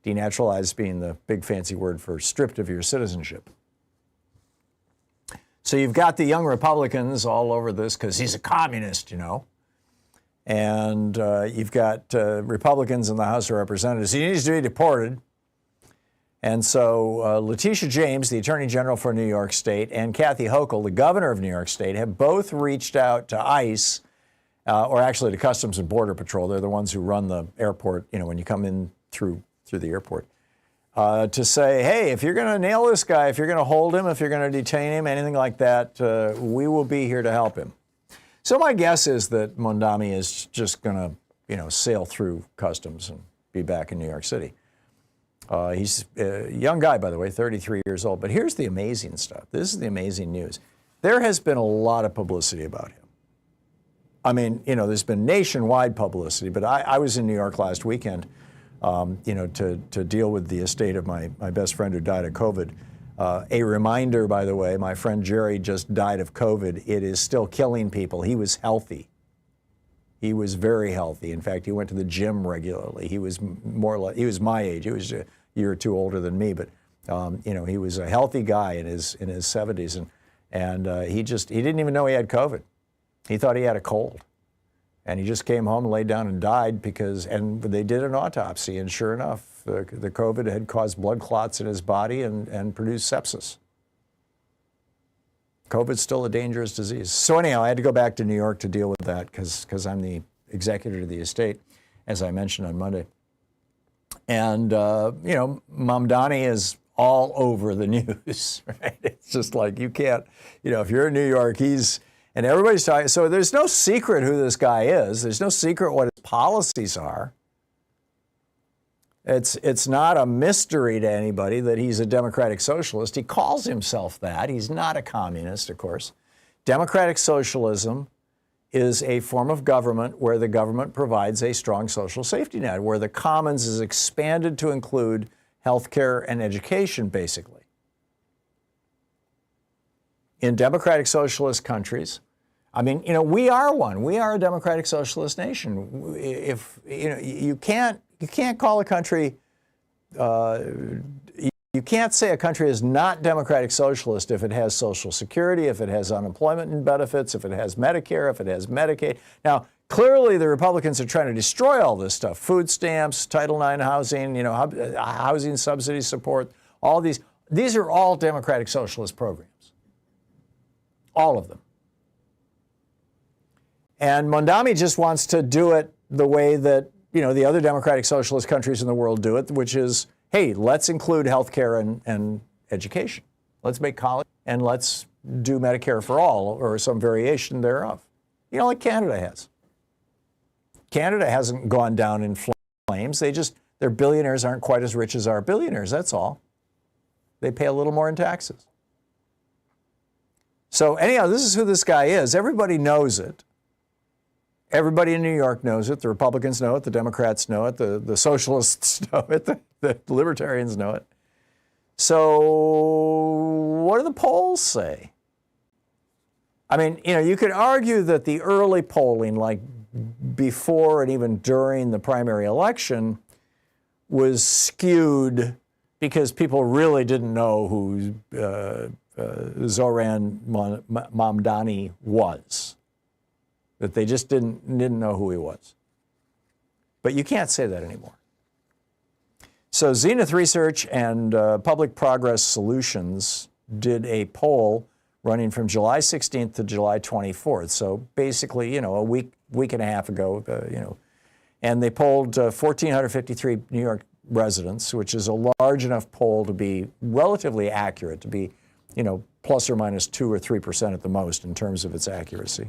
A: Denaturalized being the big fancy word for stripped of your citizenship. So you've got the young Republicans all over this because he's a communist, you know. And you've got Republicans in the House of Representatives. He needs to be deported. And so Letitia James, the Attorney General for New York State, and Kathy Hochul, the Governor of New York State, have both reached out to ICE, or actually to Customs and Border Patrol. They're the ones who run the airport, you know, when you come in through the airport, to say, hey, if you're going to nail this guy, if you're going to hold him, if you're going to detain him, anything like that, we will be here to help him. So my guess is that Mondami is just going to, you know, sail through customs and be back in New York City. He's a young guy, by the way, 33 years old. But here's the amazing stuff. This is the amazing news. There has been a lot of publicity about him. I mean, you know, there's been nationwide publicity, but I was in New York last weekend, you know, to deal with the estate of my best friend who died of COVID. A reminder, by the way, my friend Jerry just died of COVID. It is still killing people. He was healthy. He was very healthy. In fact, he went to the gym regularly. He was he was my age. He was a year or two older than me, but you know, he was a healthy guy in his 70s, and he didn't even know he had COVID. He thought he had a cold, and he just came home, laid down, and died and they did an autopsy, and sure enough, the COVID had caused blood clots in his body and produced sepsis. COVID's still a dangerous disease. So anyhow, I had to go back to New York to deal with that because I'm the executor of the estate, as I mentioned on Monday. And, you know, Mamdani is all over the news, right? It's just like you can't, you know, if you're in New York, and everybody's talking. So there's no secret who this guy is. There's no secret what his policies are. It's not a mystery to anybody that he's a democratic socialist. He calls himself that. He's not a communist, of course. Democratic socialism is a form of government where the government provides a strong social safety net, where the commons is expanded to include healthcare and education, basically. In democratic socialist countries, I mean, you know, we are one. We are a democratic socialist nation. If, you know, you can't You can't call a country, you can't say a country is not democratic socialist if it has Social Security, if it has unemployment benefits, if it has Medicare, if it has Medicaid. Now, clearly the Republicans are trying to destroy all this stuff. Food stamps, Title IX housing, housing subsidy support, all these. These are all democratic socialist programs. All of them. And Mondami just wants to do it the way that, the other democratic socialist countries in the world do it, which is, hey, let's include healthcare and education. Let's make college and let's do Medicare for all or some variation thereof. Like Canada has. Canada hasn't gone down in flames. Their billionaires aren't quite as rich as our billionaires, that's all. They pay a little more in taxes. So anyhow, this is who this guy is. Everybody knows it. Everybody in New York knows it. The Republicans know it. The Democrats know it. The socialists know it. The libertarians know it. So what do the polls say? I mean, you could argue that the early polling, like before and even during the primary election, was skewed because people really didn't know who Zoran Mamdani was. That they just didn't know who he was. But you can't say that anymore. So Zenith Research and Public Progress Solutions did a poll running from July 16th to July 24th. So basically, a week and a half ago, and they polled 1,453 New York residents, which is a large enough poll to be relatively accurate, to be, plus or minus 2 or 3% at the most in terms of its accuracy.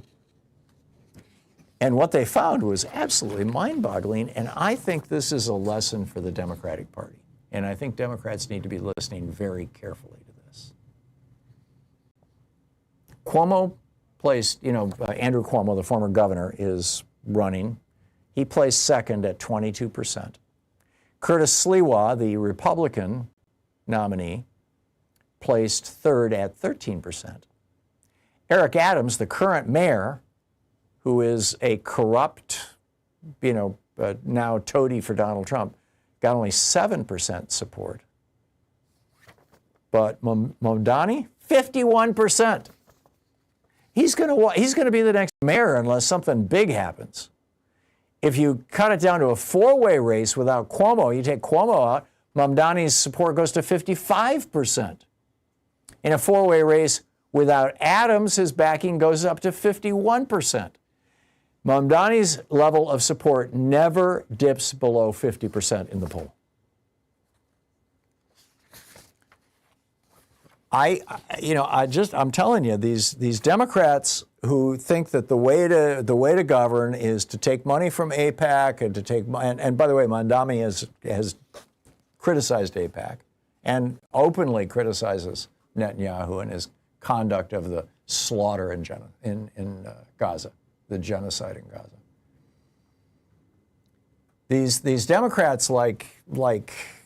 A: And what they found was absolutely mind-boggling, and I think this is a lesson for the Democratic Party. And I think Democrats need to be listening very carefully to this. Cuomo placed, Andrew Cuomo, the former governor, is running. He placed second at 22%. Curtis Sliwa, the Republican nominee, placed third at 13%. Eric Adams, the current mayor, who is a corrupt, now toady for Donald Trump, got only 7% support. But Mamdani, 51%. He's going to be the next mayor unless something big happens. If you cut it down to a four-way race without Cuomo, you take Cuomo out, Mamdani's support goes to 55%. In a four-way race without Adams, his backing goes up to 51%. Mamdani's level of support never dips below 50% in the poll. I'm telling you, these Democrats who think that the way to govern is to take money from AIPAC and to take, and by the way, Mamdani has criticized AIPAC and openly criticizes Netanyahu and his conduct of the slaughter in Gaza. The genocide in Gaza. These Democrats like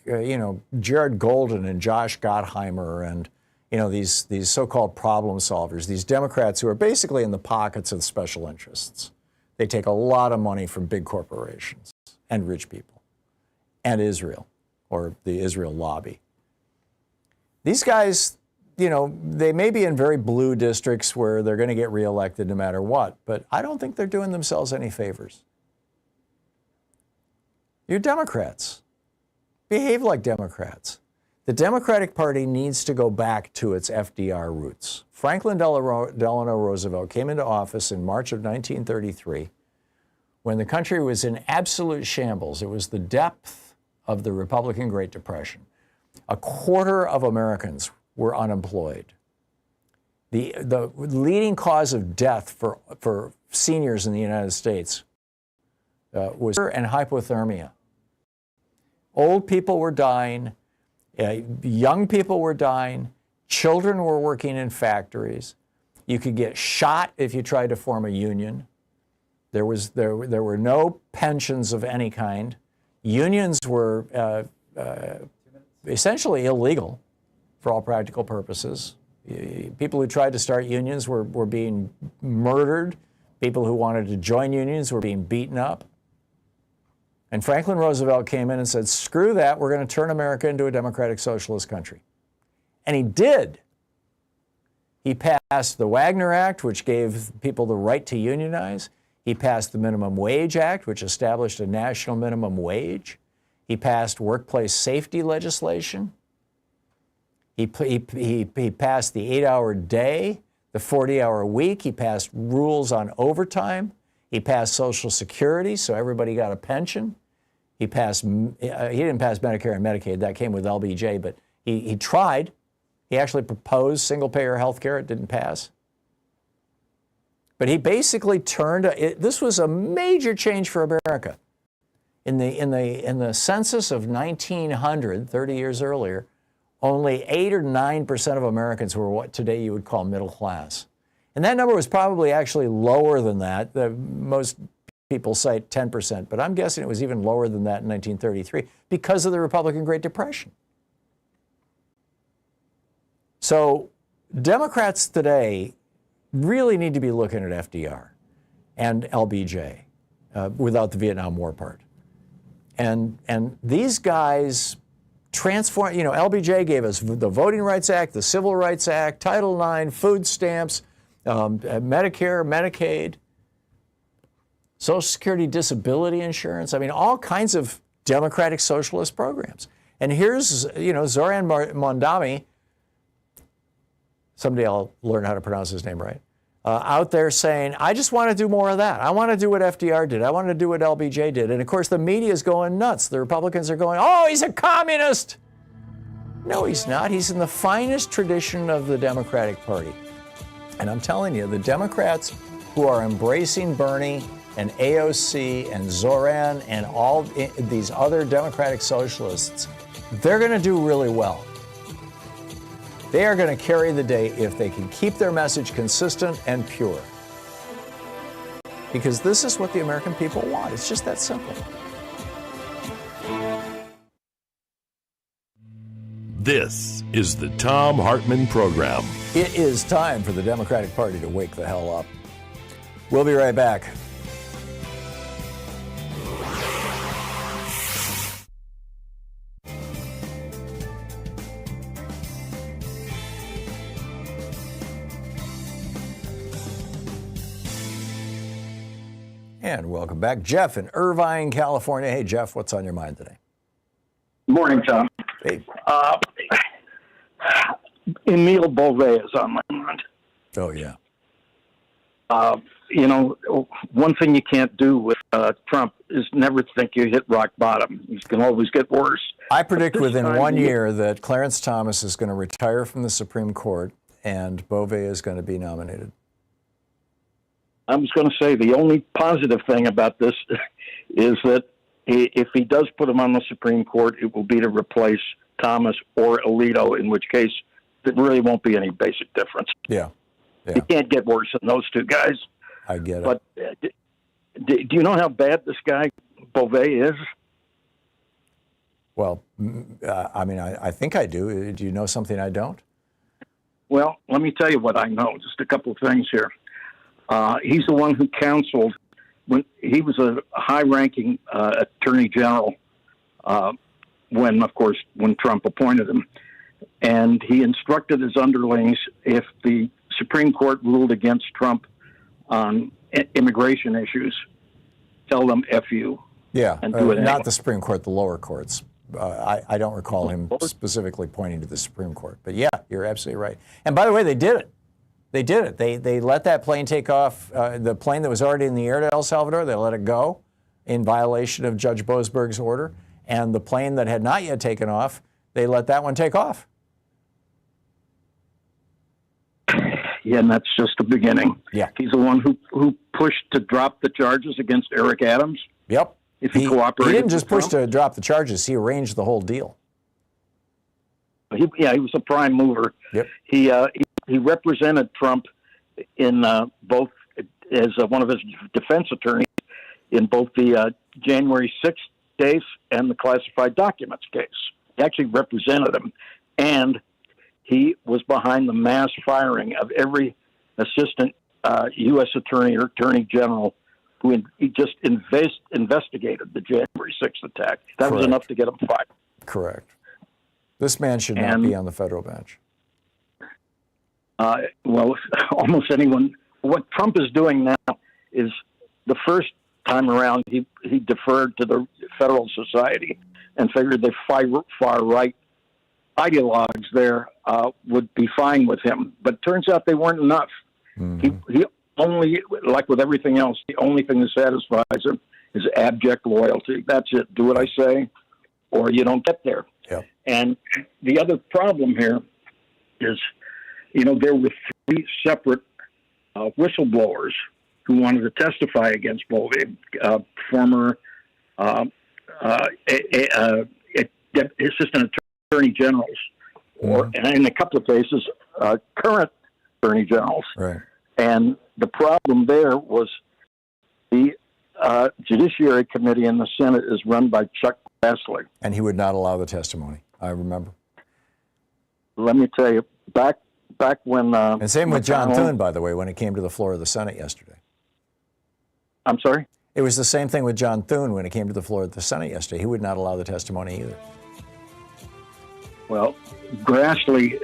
A: Jared Golden and Josh Gottheimer and these so-called problem solvers, these Democrats who are basically in the pockets of special interests. They take a lot of money from big corporations and rich people and Israel or the Israel lobby. These guys, they may be in very blue districts where they're going to get reelected no matter what, but I don't think they're doing themselves any favors. You're Democrats. Behave like Democrats. The Democratic Party needs to go back to its FDR roots. Franklin Delano Roosevelt came into office in March of 1933 when the country was in absolute shambles. It was the depth of the Republican Great Depression. A quarter of Americans were unemployed. The leading cause of death for seniors in the United States was and hypothermia. Old people were dying, young people were dying, children were working in factories. You could get shot if you tried to form a union. There were no pensions of any kind. Unions were essentially illegal for all practical purposes. People who tried to start unions were being murdered. People who wanted to join unions were being beaten up. And Franklin Roosevelt came in and said, screw that, we're going to turn America into a democratic socialist country. And he did. He passed the Wagner Act, which gave people the right to unionize. He passed the Minimum Wage Act, which established a national minimum wage. He passed workplace safety legislation. He passed the 8-hour day, the 40-hour week. He passed rules on overtime. He passed Social Security, so everybody got a pension. He didn't pass Medicare and Medicaid. That came with LBJ, but he tried. He actually proposed single-payer health care. It didn't pass. But he basically this was a major change for America. In the census of 1900, 30 years earlier, only 8 or 9% of Americans were what today you would call middle class. And that number was probably actually lower than that. Most people cite 10%, but I'm guessing it was even lower than that in 1933 because of the Republican Great Depression. So Democrats today really need to be looking at FDR and LBJ without the Vietnam War part. And these guys transform, LBJ gave us the Voting Rights Act, the Civil Rights Act, Title IX, food stamps, Medicare, Medicaid, Social Security disability insurance. I mean, all kinds of democratic socialist programs. And here's, Zoran Mondani, someday I'll learn how to pronounce his name right, out there saying, I just want to do more of that. I want to do what FDR did. I want to do what LBJ did. And of course, the media is going nuts. The Republicans are going, oh, he's a communist. No, he's not. He's in the finest tradition of the Democratic Party. And I'm telling you, the Democrats who are embracing Bernie and AOC and Zoran and all these other Democratic socialists, they're going to do really well. They are going to carry the day if they can keep their message consistent and pure. Because this is what the American people want. It's just that simple.
B: This is the Thom Hartmann Program.
A: It is time for the Democratic Party to wake the hell up. We'll be right back. And welcome back. Jeff in Irvine, California. Hey, Jeff, what's on your mind today?
U: Morning, Tom.
A: Hey.
U: Emile Beauvais is on my mind.
A: Oh, yeah.
U: One thing you can't do with Trump is never think you hit rock bottom. You can always get worse.
A: I predict within 1 year that Clarence Thomas is going to retire from the Supreme Court and Beauvais is going to be nominated.
U: I was going to say the only positive thing about this is that if he does put him on the Supreme Court, it will be to replace Thomas or Alito, in which case there really won't be any basic difference.
A: Yeah.
U: You can't get worse than those two guys.
A: I get it.
U: But do you know how bad this guy Beauvais is?
A: Well, I think I do. Do you know something I don't?
U: Well, let me tell you what I know. Just a couple of things here. He's the one who counseled when he was a high-ranking attorney general when Trump appointed him. And he instructed his underlings, if the Supreme Court ruled against Trump on immigration issues, tell them F you.
A: Yeah,
U: and do it anyway.
A: Not the Supreme Court, the lower courts. I don't recall him specifically pointing to the Supreme Court. But yeah, you're absolutely right. And by the way, they did it. They let that plane take off, the plane that was already in the air to El Salvador, they let it go in violation of Judge Boasberg's order. And the plane that had not yet taken off, they let that one take off.
U: Yeah, and that's just the beginning.
A: Yeah.
U: He's the one who pushed to drop the charges against Eric Adams.
A: Yep.
U: If he cooperated.
A: He didn't just push
U: Trump.
A: to drop the charges, he arranged the whole deal.
U: He was a prime mover.
A: Yep.
U: He represented Trump in both as one of his defense attorneys in both the January 6th case and the classified documents case. He actually represented him, and he was behind the mass firing of every assistant U.S. attorney or attorney general he just investigated the January 6th attack. That was
A: Correct.
U: enough to get him fired.
A: Correct. This man should not be on the federal bench.
U: Well, almost anyone. What Trump is doing now is the first time around he deferred to the Federal Society and figured the far right ideologues there would be fine with him. But turns out they weren't enough. He only, like with everything else, the only thing that satisfies him is abject loyalty. That's it. Do what I say, or you don't get there.
A: Yep.
U: And the other problem here is, there were 3 separate whistleblowers who wanted to testify against Bovee, former assistant attorney generals, and in a couple of cases, current attorney generals.
A: Right.
U: And the problem there was the Judiciary Committee in the Senate is run by Chuck Grassley.
A: And he would not allow the testimony. I remember.
U: Let me tell you, back when...
A: and same with John Thune, by the way, when it came to the floor of the Senate yesterday.
U: I'm sorry?
A: It was the same thing with John Thune when it came to the floor of the Senate yesterday. He would not allow the testimony either.
U: Well, Grassley,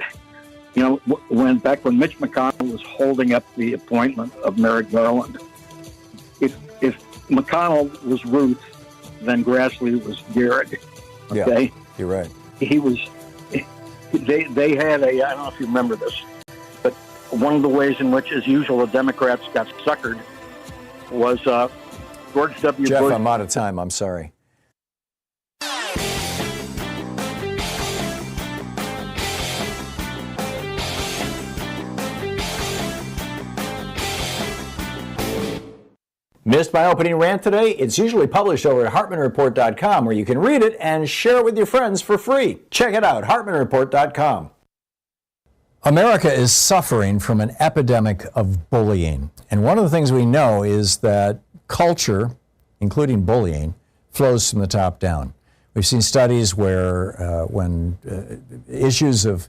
U: when Mitch McConnell was holding up the appointment of Merrick Garland, if McConnell was Ruth, then Grassley was Garrett. Okay?
A: Yeah, you're right.
U: He was... They had I don't know if you remember this, but one of the ways in which, as usual, the Democrats got suckered was George W.
A: Jeff,
U: Bush.
A: I'm out of time. I'm sorry. Missed my opening rant today? It's usually published over at HartmannReport.com, where you can read it and share it with your friends for free. Check it out, HartmannReport.com. America is suffering from an epidemic of bullying. And one of the things we know is that culture, including bullying, flows from the top down. We've seen studies where when issues of,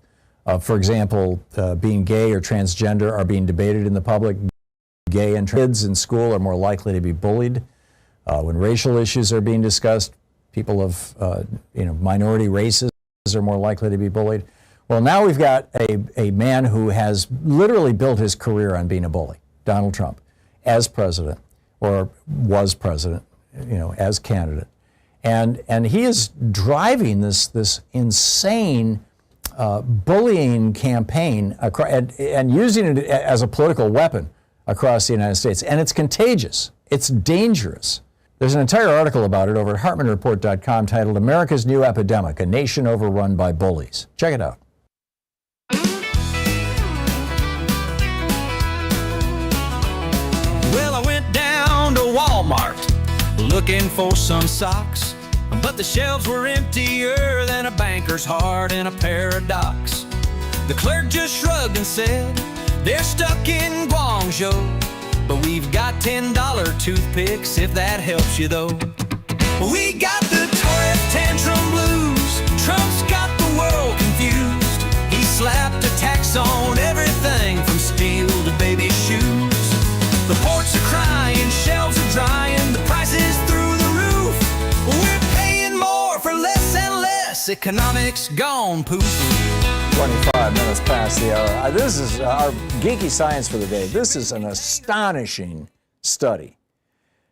A: for example, being gay or transgender are being debated in the public, gay and kids in school are more likely to be bullied. When racial issues are being discussed, people of minority races are more likely to be bullied. Well, now we've got a man who has literally built his career on being a bully, Donald Trump, as president, or was president, as candidate. And he is driving this insane bullying campaign and using it as a political weapon across the United States. And it's contagious. It's dangerous. There's an entire article about it over at HartmannReport.com titled America's New Epidemic, A Nation Overrun by Bullies. Check it out.
E: Well, I went down to Walmart looking for some socks, but the shelves were emptier than a banker's heart in a paradox. The clerk just shrugged and said, they're stuck in Guangzhou, but we've got $10 toothpicks if that helps you though. We got the tourist tantrum blues, Trump's got the world confused. He slapped a tax on everything from steel to baby shoes. The ports are crying, shelves are drying, the prices through the roof. We're paying more for less and less, economics gone poof.
A: 25 minutes past the hour. This is our geeky science for the day. This is an astonishing study.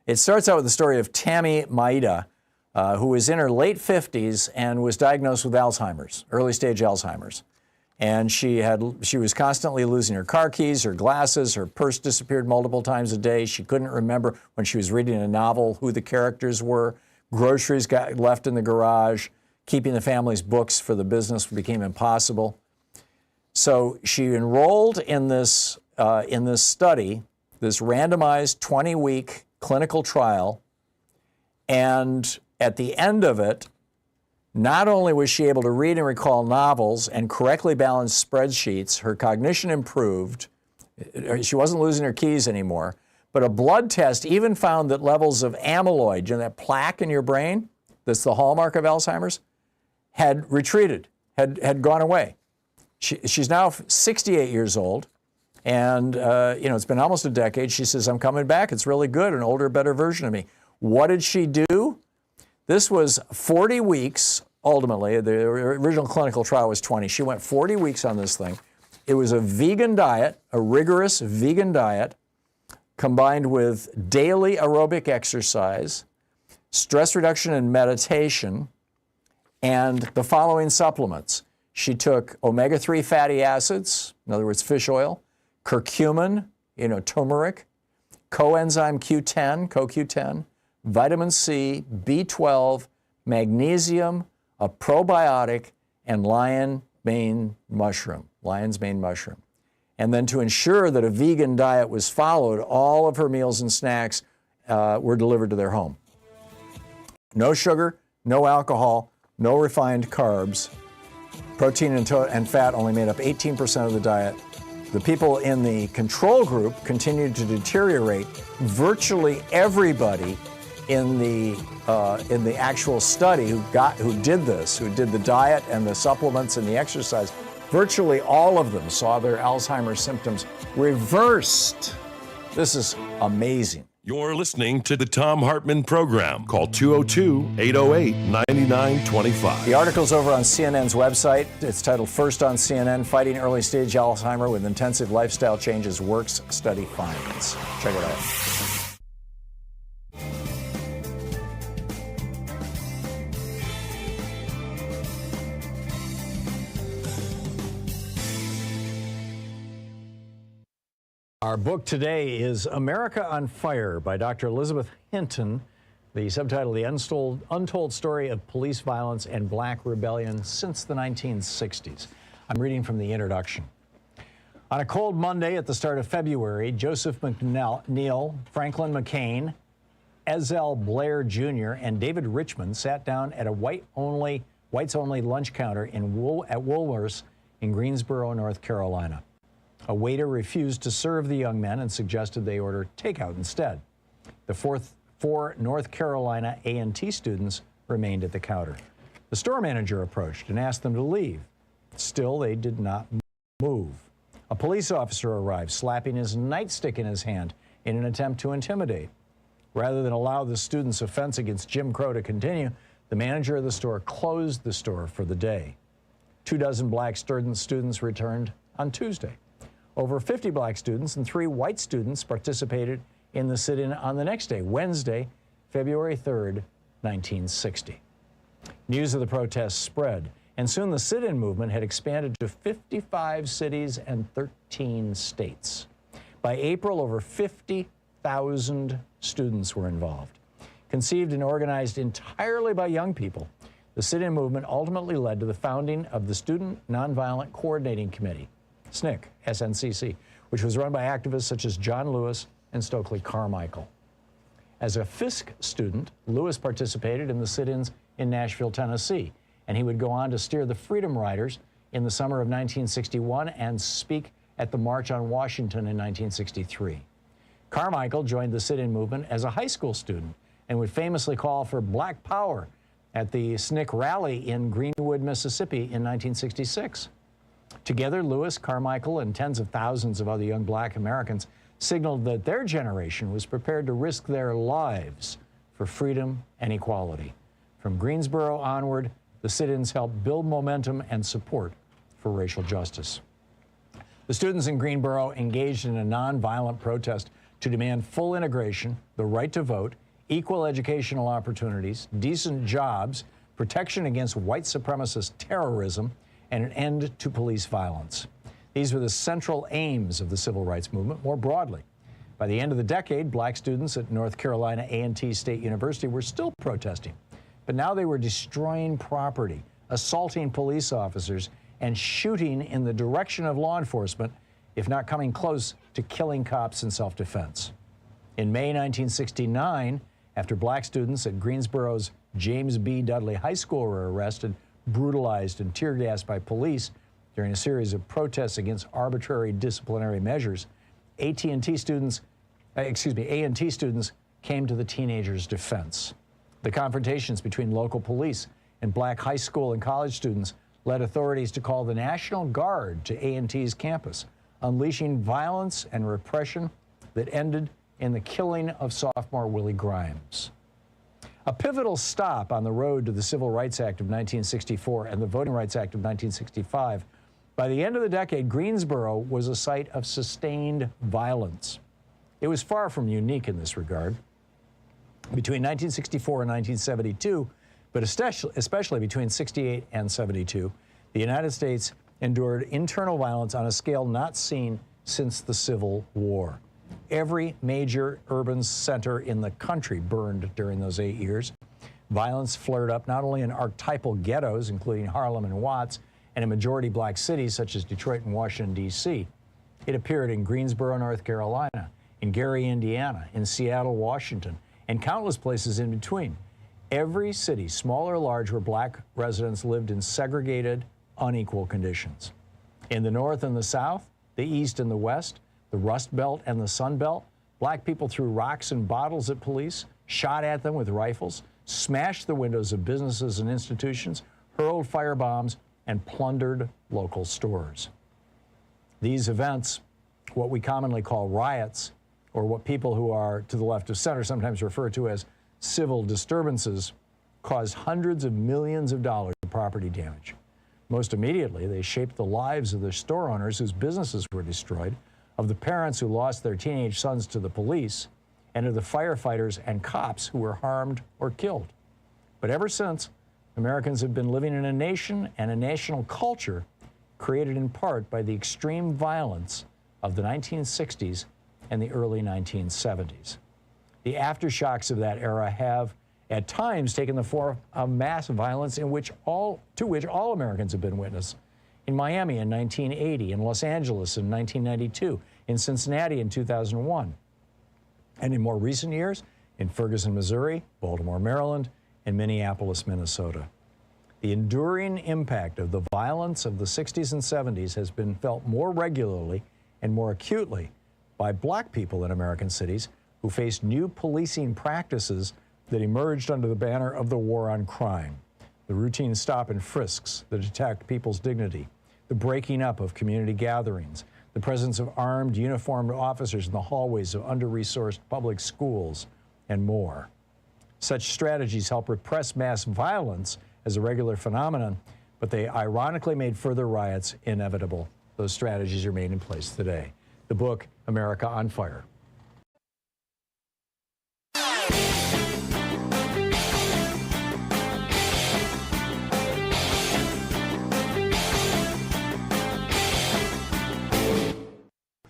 A: It starts out with the story of Tammy Maeda, who was in her late 50s and was diagnosed with Alzheimer's, early stage Alzheimer's. And she was constantly losing her car keys, her glasses, her purse disappeared multiple times a day. She couldn't remember when she was reading a novel who the characters were. Groceries got left in the garage. Keeping the family's books for the business became impossible. So she enrolled in this study, this randomized 20-week clinical trial, and at the end of it, not only was she able to read and recall novels and correctly balance spreadsheets, her cognition improved, she wasn't losing her keys anymore, but a blood test even found that levels of amyloid, that plaque in your brain, that's the hallmark of Alzheimer's, had retreated, had gone away. She's now 68 years old. And, it's been almost a decade. She says, I'm coming back. It's really good. An older, better version of me. What did she do? This was 40 weeks, ultimately. The original clinical trial was 20. She went 40 weeks on this thing. It was a vegan diet, a rigorous vegan diet, combined with daily aerobic exercise, stress reduction and meditation, and the following supplements. She took omega-3 fatty acids, in other words, fish oil, curcumin, turmeric, coenzyme Q10, CoQ10, vitamin C, B12, magnesium, a probiotic, and lion's mane mushroom. And then to ensure that a vegan diet was followed, all of her meals and snacks were delivered to their home. No sugar, no alcohol, no refined carbs. Protein and fat only made up 18% of the diet. The people in the control group continued to deteriorate. Virtually everybody in the actual study who did the diet and the supplements and the exercise, virtually all of them saw their Alzheimer's symptoms reversed. This is amazing.
B: You're listening to the Thom Hartmann Program. Call 202-808-9925.
A: The article's over on CNN's website. It's titled First on CNN, Fighting Early Stage Alzheimer with Intensive Lifestyle Changes Works Study Finds. Check it out. Our book today is America on Fire by Dr. Elizabeth Hinton. The subtitle, The Untold Story of Police Violence and Black Rebellion Since the 1960s. I'm reading from the introduction. On a cold Monday at the start of February, Joseph McNeil, Franklin McCain, Ezell Blair Jr., and David Richmond sat down at a whites-only lunch counter at Woolworth's in Greensboro, North Carolina. A waiter refused to serve the young men and suggested they order takeout instead. The four North Carolina A&T students remained at the counter. The store manager approached and asked them to leave. Still, they did not move. A police officer arrived, slapping his nightstick in his hand in an attempt to intimidate. Rather than allow the students' offense against Jim Crow to continue, the manager of the store closed the store for the day. 24 black students returned on Tuesday. Over 50 black students and 3 white students participated in the sit-in on the next day, Wednesday, February 3rd, 1960. News of the protests spread, and soon the sit-in movement had expanded to 55 cities and 13 states. By April, over 50,000 students were involved. Conceived and organized entirely by young people, the sit-in movement ultimately led to the founding of the Student Nonviolent Coordinating Committee, SNCC, which was run by activists such as John Lewis and Stokely Carmichael. As a Fisk student, Lewis participated in the sit-ins in Nashville, Tennessee, and he would go on to steer the Freedom Riders in the summer of 1961 and speak at the March on Washington in 1963. Carmichael joined the sit-in movement as a high school student and would famously call for Black Power at the SNCC rally in Greenwood, Mississippi in 1966. Together, Lewis, Carmichael, and tens of thousands of other young black Americans signaled that their generation was prepared to risk their lives for freedom and equality. From Greensboro onward, the sit-ins helped build momentum and support for racial justice. The students in Greensboro engaged in a nonviolent protest to demand full integration, the right to vote, equal educational opportunities, decent jobs, protection against white supremacist terrorism, and an end to police violence. These were the central aims of the civil rights movement more broadly. By the end of the decade, black students at North Carolina A&T State University were still protesting, but now they were destroying property, assaulting police officers, and shooting in the direction of law enforcement, if not coming close to killing cops in self-defense. In May 1969, after black students at Greensboro's James B. Dudley High School were arrested, brutalized, and tear gassed by police during a series of protests against arbitrary disciplinary measures, A&T students came to the teenagers' defense. The confrontations between local police and black high school and college students led authorities to call the National Guard to A&T's campus, unleashing violence and repression that ended in the killing of sophomore Willie Grimes. A pivotal stop on the road to the Civil Rights Act of 1964 and the Voting Rights Act of 1965, by the end of the decade, Greensboro was a site of sustained violence. It was far from unique in this regard. Between 1964 and 1972, but especially between 68 and 72, the United States endured internal violence on a scale not seen since the Civil War. Every major urban center in the country burned during those 8 years. Violence flared up not only in archetypal ghettos, including Harlem and Watts, and in majority black cities such as Detroit and Washington, D.C. It appeared in Greensboro, North Carolina, in Gary, Indiana, in Seattle, Washington, and countless places in between. Every city, small or large, where black residents lived in segregated, unequal conditions. In the North and the South, the East and the West, the Rust Belt and the Sun Belt, black people threw rocks and bottles at police, shot at them with rifles, smashed the windows of businesses and institutions, hurled firebombs, and plundered local stores. These events, what we commonly call riots, or what people who are to the left of center sometimes refer to as civil disturbances, caused hundreds of millions of dollars of property damage. Most immediately, they shaped the lives of the store owners whose businesses were destroyed, of the parents who lost their teenage sons to the police, and of the firefighters and cops who were harmed or killed. But ever since, Americans have been living in a nation and a national culture created in part by the extreme violence of the 1960s and the early 1970s. The aftershocks of that era have, at times, taken the form of mass violence to which all Americans have been witness. In Miami in 1980, in Los Angeles in 1992, in Cincinnati in 2001, and in more recent years, in Ferguson, Missouri, Baltimore, Maryland, and Minneapolis, Minnesota. The enduring impact of the violence of the 60s and 70s has been felt more regularly and more acutely by black people in American cities who faced new policing practices that emerged under the banner of the war on crime. The routine stop and frisks that attacked people's dignity, the breaking up of community gatherings, the presence of armed, uniformed officers in the hallways of under-resourced public schools, and more. Such strategies help repress mass violence as a regular phenomenon, but they ironically made further riots inevitable. Those strategies remain in place today. The book, America on Fire.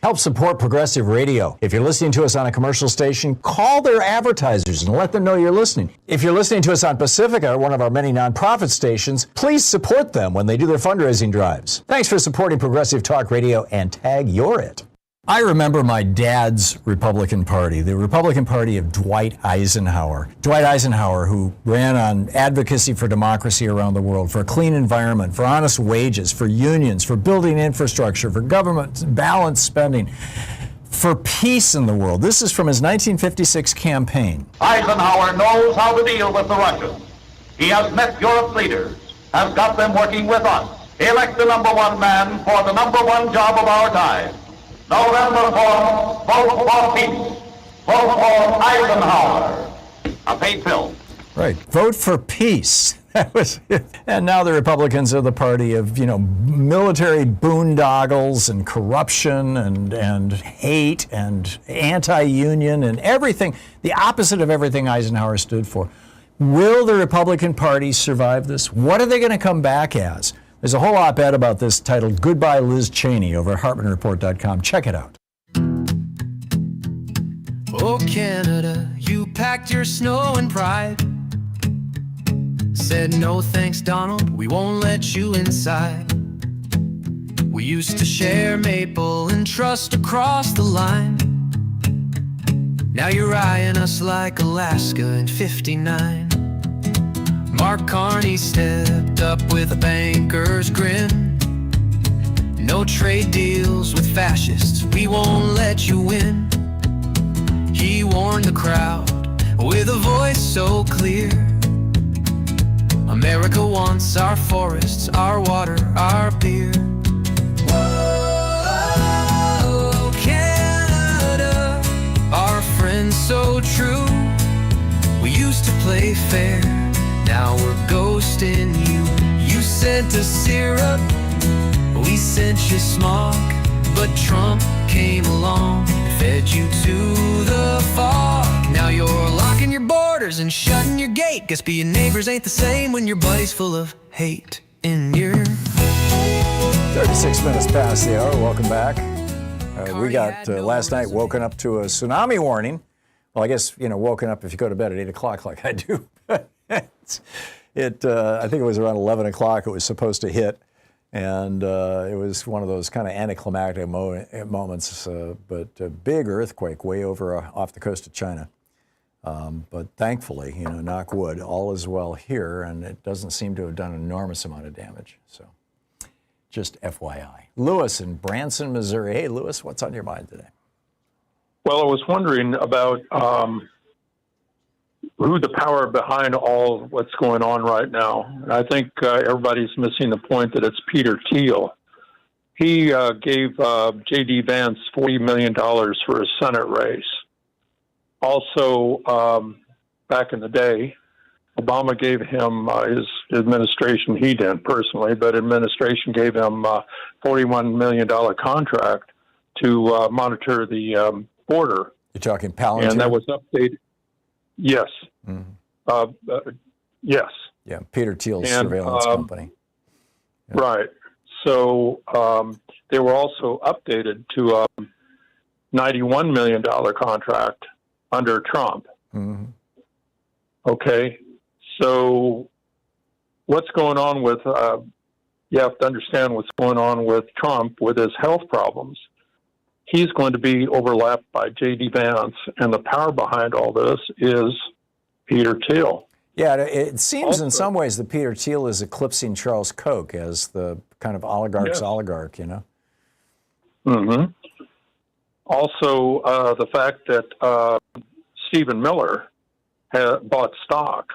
A: Help support progressive radio. If you're listening to us on a commercial station, call their advertisers and let them know you're listening. If you're listening to us on Pacifica, one of our many nonprofit stations, please support them when they do their fundraising drives. Thanks for supporting Progressive Talk Radio, and tag you're it. I remember my dad's Republican Party, the Republican Party of Dwight Eisenhower. Dwight Eisenhower, who ran on advocacy for democracy around the world, for a clean environment, for honest wages, for unions, for building infrastructure, for government balanced spending, for peace in the world. This is from his 1956 campaign.
C: Eisenhower knows how to deal with the Russians. He has met Europe's leaders, has got them working with us. Elect the number one man for the number one job of our time. November 4th, vote for peace. Vote for Eisenhower. A paid bill.
A: Right. Vote for peace. That was it. And now the Republicans are the party of, military boondoggles and corruption and hate and anti-union and everything, the opposite of everything Eisenhower stood for. Will the Republican Party survive this? What are they going to come back as? There's a whole op-ed about this titled Goodbye Liz Cheney over at HartmannReport.com. Check it out.
V: Oh, Canada, you packed your snow and pride. Said no thanks, Donald, we won't let you inside. We used to share maple and trust across the line. Now you're eyeing us like Alaska in '59. Mark Carney stepped up with a banker's grin. No trade deals with fascists, we won't let you win. He warned the crowd with a voice so clear. America wants our forests, our water, our beer. Whoa, trust in you. You sent us syrup, we sent you smog. But Trump came along, fed you to the fog. Now you're locking your borders and shutting your gate. Guess being neighbors ain't the same when your buddy's full of hate in your
A: 36 minutes past the hour. Welcome back. We got last night woken up to a tsunami warning. Well, I guess, woken up if you go to bed at 8 o'clock like I do. I think it was around 11 o'clock it was supposed to hit. And it was one of those kind of anticlimactic moments, but a big earthquake way over off the coast of China. But thankfully, knock wood, all is well here, and it doesn't seem to have done an enormous amount of damage. So just FYI. Lewis in Branson, Missouri. Hey, Lewis, what's on your mind today?
F: Well, I was wondering about who the power behind all what's going on right now. I think everybody's missing the point that it's Peter Thiel. He gave J.D. Vance $40 million for a Senate race. Also, back in the day, Obama gave him his administration, he didn't personally, but administration gave him a $41 million contract to monitor the border.
A: You're talking Palantir?
F: And that was updated. Yes.
A: Mm-hmm.
F: Yes.
A: Yeah, Peter Thiel's surveillance company.
F: Yeah. Right. So they were also updated to a $91 million contract under Trump.
A: Mm-hmm.
F: Okay. So what's going on with, you have to understand what's going on with Trump with his health problems. He's going to be overlapped by J.D. Vance, and the power behind all this is Peter Thiel.
A: Yeah, it seems also, in some ways that Peter Thiel is eclipsing Charles Koch as the kind of oligarch's oligarch,
F: Mm-hmm. Also, the fact that Stephen Miller had bought stock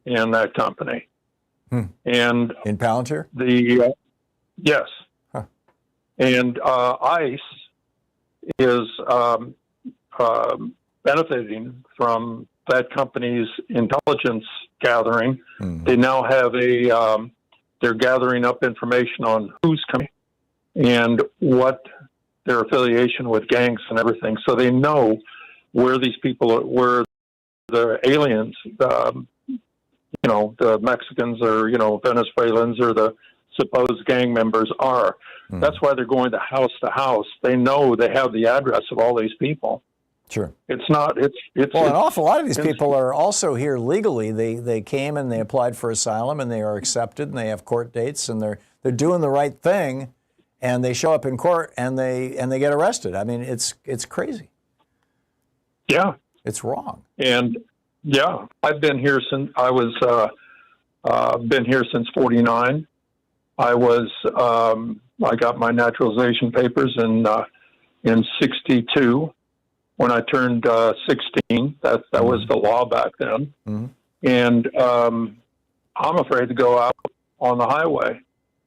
F: in that company. And
A: in Palantir?
F: Yes.
A: Huh.
F: And ICE is benefiting from that company's intelligence gathering. They now have they're gathering up information on who's coming and what their affiliation with gangs and everything. So they know where these people are, where the aliens, the Mexicans or, Venezuelans or the supposed gang members are. That's why they're going to house. They know they have the address of all these people.
A: Sure.
F: It's not, it's
A: well, an awful lot of these people are also here legally. They came and they applied for asylum and they are accepted and they have court dates and they're doing the right thing and they show up in court and they get arrested. I mean, it's crazy.
F: Yeah.
A: It's wrong.
F: And yeah, I've been here since I was, been here since 49. I got my naturalization papers in 62 when I turned 16. That was the law back then.
A: Mm-hmm.
F: And I'm afraid to go out on the highway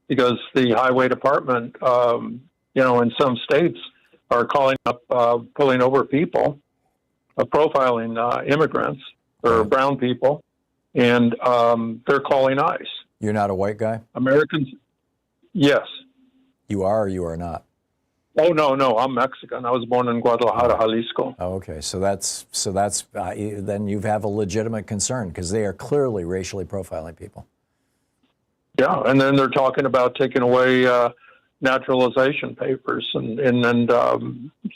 F: because the highway department, in some states are calling up, pulling over people, profiling immigrants or brown people, and they're calling ICE.
A: You're not a white guy?
F: Americans, yes.
A: You are or you are not?
F: Oh, no, I'm Mexican. I was born in Guadalajara, Jalisco.
A: Oh, okay. So that's then you have a legitimate concern because they are clearly racially profiling people.
F: Yeah, and then they're talking about taking away naturalization papers and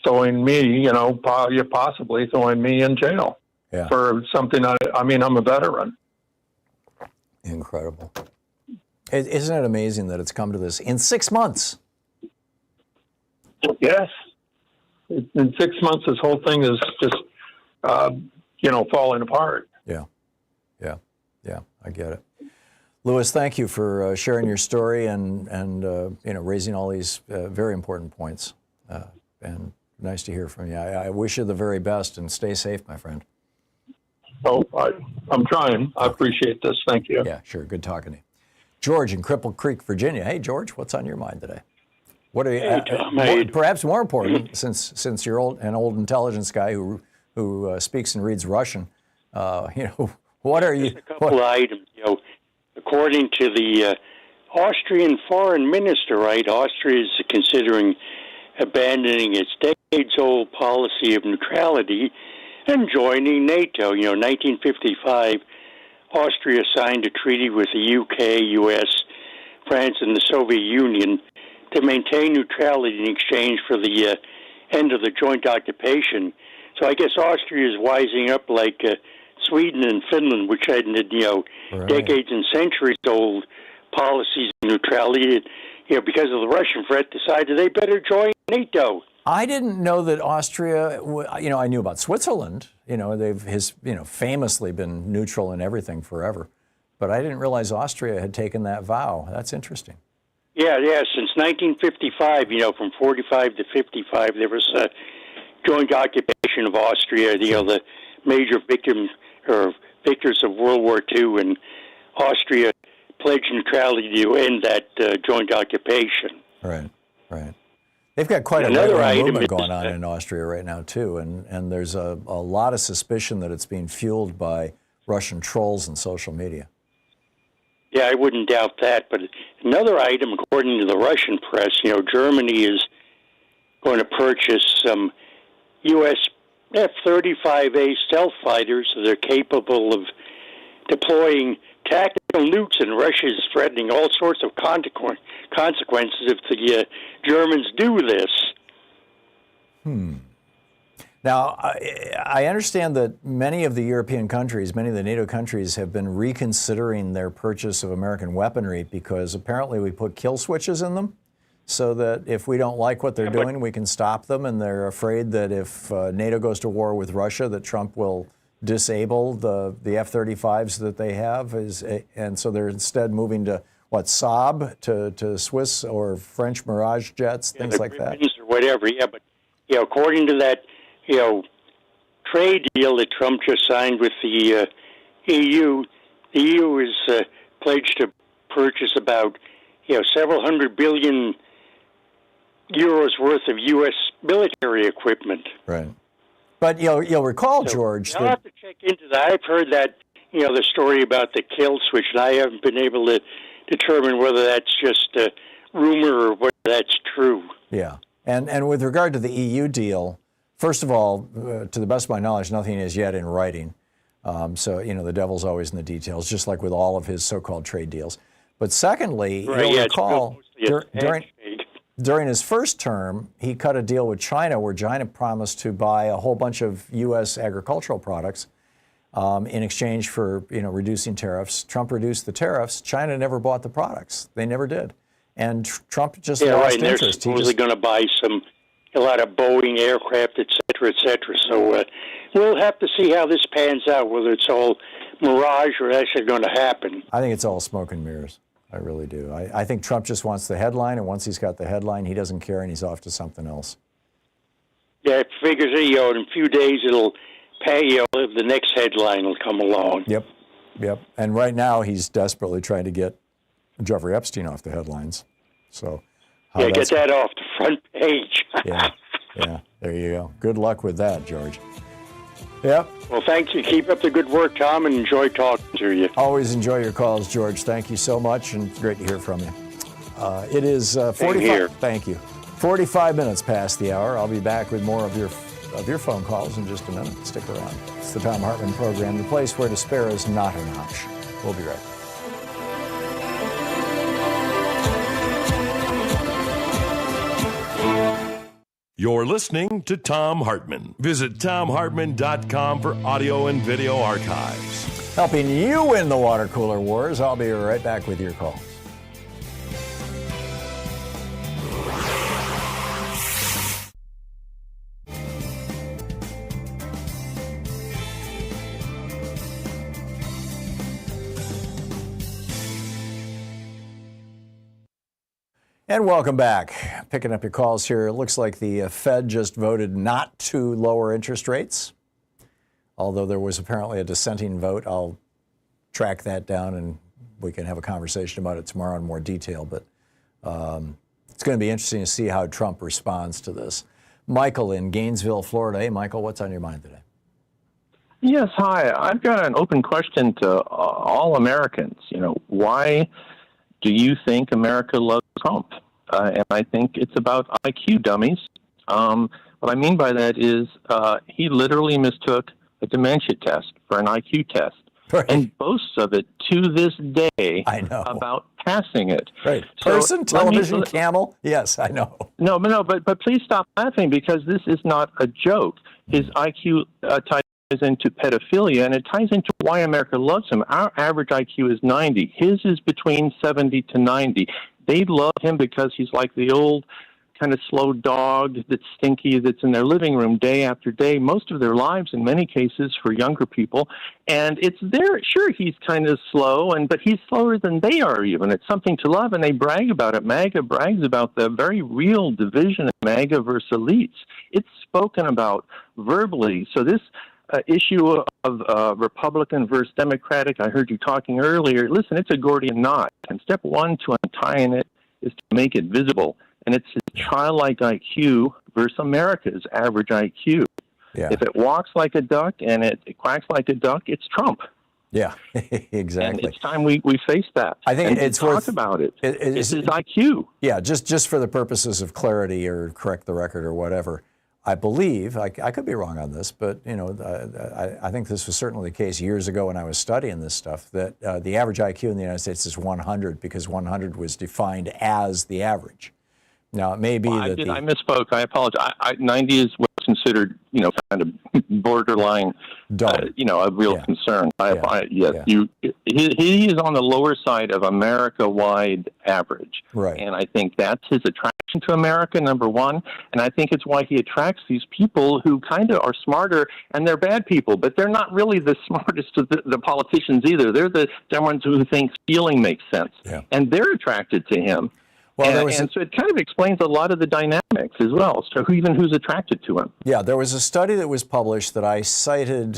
F: throwing me, possibly throwing me in jail for something. I'm a veteran.
A: Incredible. Isn't it amazing that it's come to this in 6 months?
F: Yes. In 6 months, this whole thing is just, falling apart.
A: Yeah. I get it. Lewis, thank you for sharing your story and raising all these very important points. And nice to hear from you. I wish you the very best and stay safe, my friend.
F: Oh, I'm trying. I appreciate this. Thank you.
A: Yeah, sure. Good talking to you. George in Cripple Creek, Virginia. Hey, George, what's on your mind today? What are you? Perhaps more important, since you're an old intelligence guy who speaks and reads Russian. What are you?
G: Just a couple of items. The according to the Austrian foreign minister, right, Austria is considering abandoning its decades-old policy of neutrality and joining NATO. 1955, Austria signed a treaty with the UK, US, France, and the Soviet Union to maintain neutrality in exchange for the end of the joint occupation. So I guess Austria is wising up like Sweden and Finland, which had, decades and centuries old policies of neutrality. Because of the Russian threat, decided they better join NATO.
A: I didn't know that Austria, I knew about Switzerland. They've famously been neutral in everything forever. But I didn't realize Austria had taken that vow. That's interesting.
G: Yeah. Since 1955, from 45 to 55, there was a joint occupation of Austria. The major victims or victors of World War II, and Austria pledged neutrality to end that joint occupation.
A: Right. They've got quite a right-wing movement going on in Austria right now, too, and there's a lot of suspicion that it's being fueled by Russian trolls and social media.
G: Yeah, I wouldn't doubt that. But another item, according to the Russian press, Germany is going to purchase some U.S. F-35A stealth fighters that are capable of deploying tactical nukes, and Russia is threatening all sorts of consequences if the Germans do this.
A: Now, I understand that many of the European countries, many of the NATO countries, have been reconsidering their purchase of American weaponry because apparently we put kill switches in them so that if we don't like what they're doing, we can stop them, and they're afraid that if NATO goes to war with Russia, that Trump will disable the F-35s that they have, and so they're instead moving to Saab, to Swiss or French Mirage jets, things like that.
G: Or whatever, but according to that trade deal that Trump just signed with the EU, the EU is pledged to purchase about several $100 billion worth of U.S. military equipment.
A: Right. But you'll recall, George.
G: I'll have to check into that. I've heard that, the story about the kill switch, and I haven't been able to determine whether that's just a rumor or whether that's true.
A: Yeah. And with regard to the EU deal, first of all, to the best of my knowledge, nothing is yet in writing. So, the devil's always in the details, just like with all of his so-called trade deals. But secondly, you'll recall, during his first term, he cut a deal with China where China promised to buy a whole bunch of U.S. agricultural products in exchange for reducing tariffs. Trump reduced the tariffs. China never bought the products. They never did. And Trump just lost
G: interest.
A: They're
G: supposedly going to buy a lot of Boeing aircraft, et cetera, et cetera. So we'll have to see how this pans out, whether it's all mirage or actually going to happen.
A: I think it's all smoke and mirrors. I really do. I think Trump just wants the headline, and once he's got the headline, he doesn't care, and he's off to something else.
G: Yeah, it figures in a few days it'll pay, the next headline will come along.
A: Yep. And right now he's desperately trying to get Jeffrey Epstein off the headlines. So
G: get that off the front page.
A: Yeah, there you go. Good luck with that, George. Yep.
G: Well, thank you. Keep up the good work, Tom, and enjoy talking to you.
A: Always enjoy your calls, George. Thank you so much, and great to hear from you. It is 45. Thank you. 45 minutes past the hour. I'll be back with more of your phone calls in just a minute. Stick around. It's the Thom Hartmann Program, the place where despair is not an option. We'll be right back.
B: You're listening to Thom Hartmann. Visit thomhartmann.com for audio and video archives.
A: Helping you win the water cooler wars. I'll be right back with your calls. And welcome back. Picking up your calls here. It looks like the Fed just voted not to lower interest rates, although there was apparently a dissenting vote. I'll track that down and we can have a conversation about it tomorrow in more detail. But it's going to be interesting to see how Trump responds to this. Michael in Gainesville, Florida. Hey, Michael, what's on your mind today?
H: Yes, hi. I've got an open question to all Americans. Why do you think America loves Trump? And I think it's about IQ, dummies. What I mean by that is he literally mistook a dementia test for an IQ test.
A: Right.
H: And boasts of it to this day.
A: I know.
H: About passing it.
A: Right.
H: So
A: Person, television, camel. Yes, I know.
H: No, but please stop laughing, because this is not a joke. His IQ ties into pedophilia, and it ties into why America loves him. Our average IQ is 90. His is between 70 to 90. They love him because he's like the old kind of slow dog that's stinky, that's in their living room day after day, most of their lives in many cases for younger people. And it's there. Sure, he's kind of slow, but he's slower than they are even. It's something to love, and they brag about it. MAGA brags about the very real division of MAGA versus elites. It's spoken about verbally. So this issue of Republican versus Democratic, I heard you talking earlier. Listen, it's a Gordian knot. And step one to untying it is to make it visible. And it's a childlike IQ versus America's average IQ.
A: Yeah.
H: If it walks like a duck and it quacks like a duck, it's Trump.
A: Yeah, exactly.
H: And it's time we face that.
A: I think
H: and
A: it's
H: talk
A: worth
H: about it. It's his IQ.
A: Yeah, just for the purposes of clarity or correct the record or whatever. I believe, I could be wrong on this, but I think this was certainly the case years ago when I was studying this stuff, that the average IQ in the United States is 100 because 100 was defined as the average. Now, it may be
H: I misspoke. I apologize. 90 is what's considered, kind of borderline, a real concern. He is on the lower side of America-wide average.
A: Right.
H: And I think that's his attraction to America, number one. And I think it's why he attracts these people who kind of are smarter, and they're bad people, but they're not really the smartest of the politicians either. They're the ones who think feeling makes sense.
A: Yeah.
H: And they're attracted to him. Well, and so it kind of explains a lot of the dynamics as well, so who's attracted to him.
A: Yeah, there was a study that was published that I cited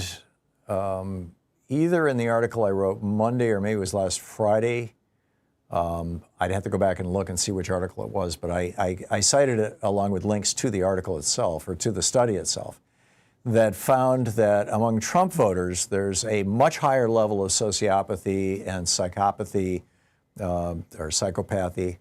A: either in the article I wrote Monday or maybe it was last Friday. I'd have to go back and look and see which article it was, but I cited it along with links to the article itself or to the study itself that found that among Trump voters, there's a much higher level of sociopathy and psychopathy or psychopathy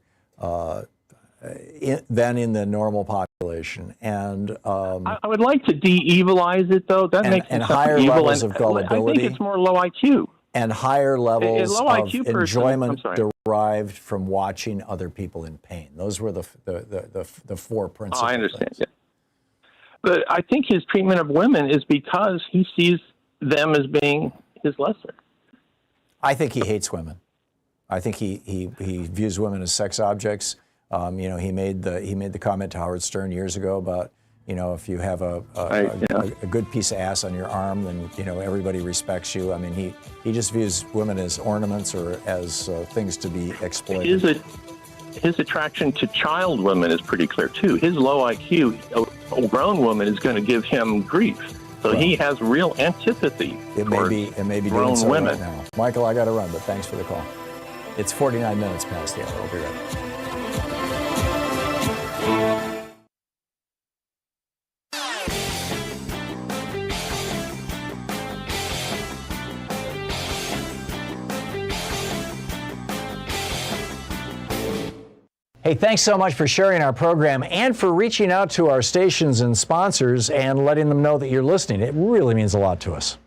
A: than in the normal population. And
H: I would like to de-evilize it, though. That makes it
A: higher
H: evil.
A: levels of gullibility.
H: I think it's more low IQ.
A: And higher levels
H: low
A: of
H: IQ
A: enjoyment derived from watching other people in pain. Those were the four principles.
H: I understand. Yeah. But I think his treatment of women is because he sees them as being his lesser.
A: I think he hates women. I think he views women as sex objects. He made the comment to Howard Stern years ago about, if you have a good piece of ass on your arm, then everybody respects you. I mean, he just views women as ornaments or as things to be exploited.
H: His attraction to child women is pretty clear too. His low IQ, a grown woman is going to give him grief. So he has real antipathy.
A: It may be
H: grown
A: doing so
H: women.
A: Right now. Michael, I got to run, but thanks for the call. It's 49 minutes past the hour. We'll be right back. Hey, thanks so much for sharing our program and for reaching out to our stations and sponsors and letting them know that you're listening. It really means a lot to us.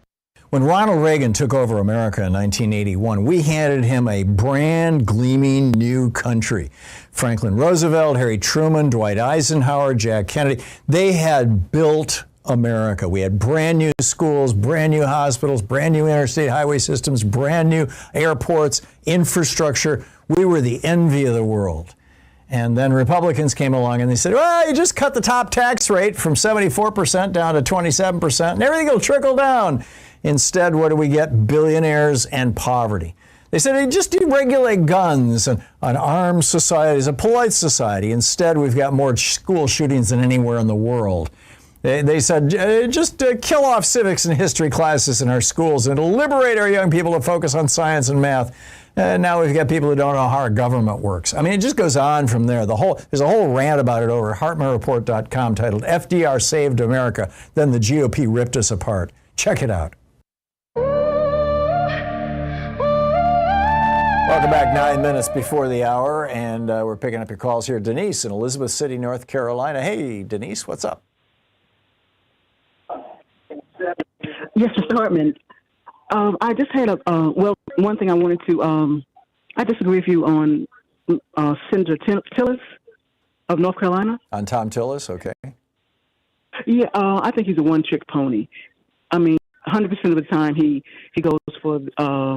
A: When Ronald Reagan took over America in 1981, we handed him a brand gleaming new country. Franklin Roosevelt, Harry Truman, Dwight Eisenhower, Jack Kennedy, they had built America. We had brand new schools, brand new hospitals, brand new interstate highway systems, brand new airports, infrastructure. We were the envy of the world. And then Republicans came along and they said, well, you just cut the top tax rate from 74% down to 27% and everything will trickle down. Instead, what do we get? Billionaires and poverty. They said, hey, just deregulate guns, an armed society is a polite society. Instead, we've got more school shootings than anywhere in the world. They said, just kill off civics and history classes in our schools and liberate our young people to focus on science and math. Now we've got people who don't know how our government works. I mean, it just goes on from there. There's a whole rant about it over at HartmannReport.com titled FDR Saved America, Then the GOP Ripped Us Apart. Check it out. Welcome back. 9 minutes before the hour, and we're picking up your calls here. Denise in Elizabeth City, North Carolina. Hey, Denise, what's up?
I: Yes, Mr. Hartman. I just had one thing I wanted to, I disagree with you on Senator Tillis of North Carolina.
A: On Thom Tillis, okay.
I: Yeah, I think he's a one-trick pony. I mean, 100% of the time he goes for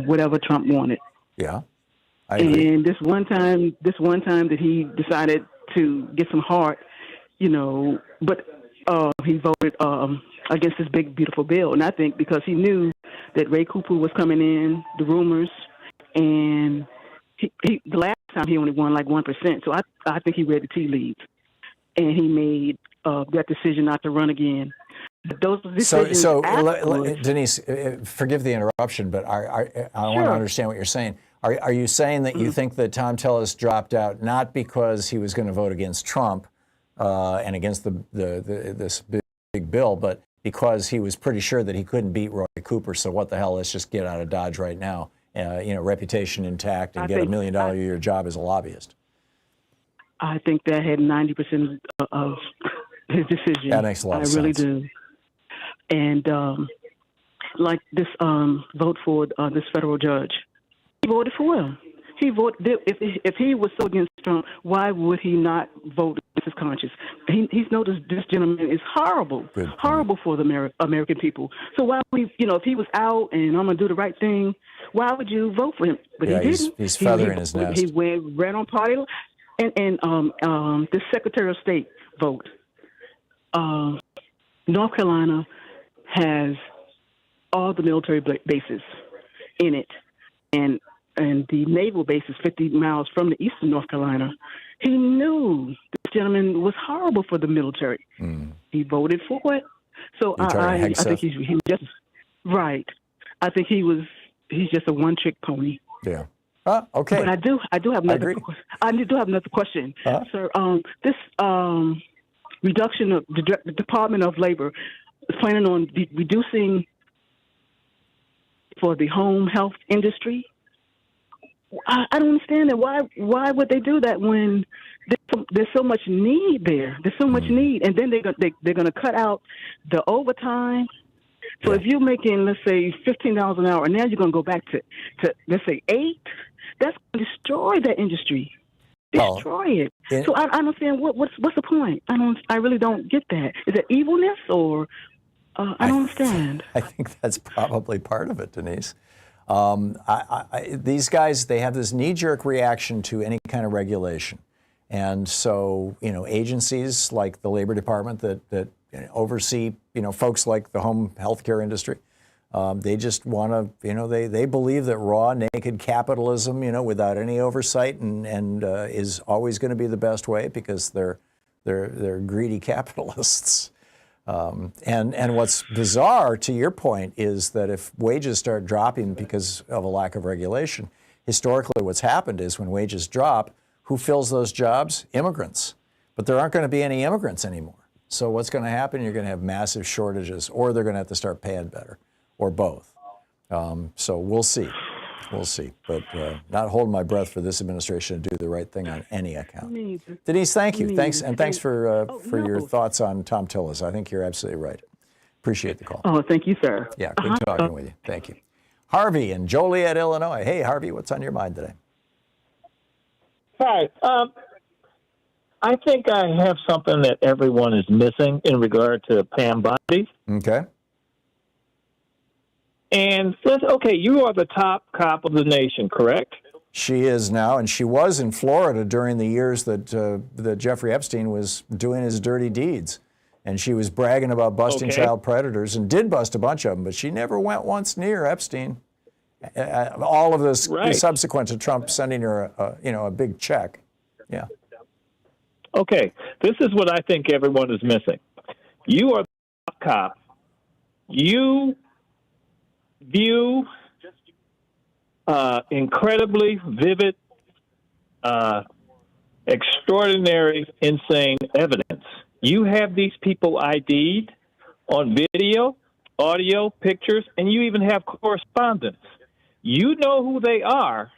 I: whatever Trump wanted.
A: Yeah, I agree.
I: And this one time that he decided to get some heart, but he voted against this big, beautiful bill. And I think because he knew that Ray Cooper was coming in, the rumors, and the last time he only won like 1%. So I think he read the tea leaves, and he made that decision not to run again. But those decisions
A: Denise, forgive the interruption, but I want to understand what you're saying. Are you saying that you think that Thom Tillis dropped out not because he was going to vote against Trump and against this big bill, but because he was pretty sure that he couldn't beat Roy Cooper? So what the hell? Let's just get out of Dodge right now. Reputation intact and get $1 million a year job as a lobbyist.
I: I think that had 90% of his decision.
A: That makes a lot of sense.
I: I really do. And like this vote for this federal judge, he voted for him. He voted. If he was so against Trump, why would he not vote against his conscience? He's noticed this gentleman is horrible for the American people. So why would he, if he was out and I'm gonna do the right thing, why would you vote for him? But he didn't.
A: He's feathering his nest.
I: He ran on party, and the Secretary of State vote. North Carolina has all the military bases in it, and the naval base is 50 miles from the eastern North Carolina. He knew this gentleman was horrible for the military. He voted for it. So I think he's just right. I think he's just a one-trick pony.
A: Yeah. Okay.
I: But I do have another. I do have another question, sir. This reduction of the Department of Labor is planning on reducing for the home health industry. I don't understand that. Why would they do that when there's so much need there? There's so much need, and then they're gonna cut out the overtime. So if you're making, let's say, $15 an hour, and now you're gonna go back to let's say $8, that's gonna destroy that industry. Destroy it. So I understand what's the point? I really don't get that. Is it evilness or I don't understand.
A: I think that's probably part of it, Denise. These guys, they have this knee-jerk reaction to any kind of regulation. And so, agencies like the Labor Department that oversee, folks like the home health care industry, they just want to, they believe that raw, naked capitalism, without any oversight and is always going to be the best way because they're greedy capitalists. And what's bizarre, to your point, is that if wages start dropping because of a lack of regulation, historically what's happened is when wages drop, who fills those jobs? Immigrants. But there aren't going to be any immigrants anymore. So what's going to happen? You're going to have massive shortages, or they're going to have to start paying better, or both. So we'll see. We'll see. But not holding my breath for this administration to do the right thing on any account. Denise, thank you. Thanks for your thoughts on Thom Tillis. I think you're absolutely right. Appreciate the call.
I: Oh, thank you, sir.
A: Yeah, good talking with you. Thank you. Harvey in Joliet, Illinois. Hey, Harvey, what's on your mind today?
J: Hi. I think I have something that everyone is missing in regard to Pam Bondi.
A: Okay.
J: And you are the top cop of the nation, correct?
A: She is now, and she was in Florida during the years that Jeffrey Epstein was doing his dirty deeds. And she was bragging about busting child predators and did bust a bunch of them, but she never went once near Epstein. All of this subsequent to Trump sending her a big check. Yeah.
J: Okay, this is what I think everyone is missing. You are the top cop. You view incredibly vivid, extraordinary, insane evidence. You have these people ID'd on video, audio, pictures, and you even have correspondence. You know who they are,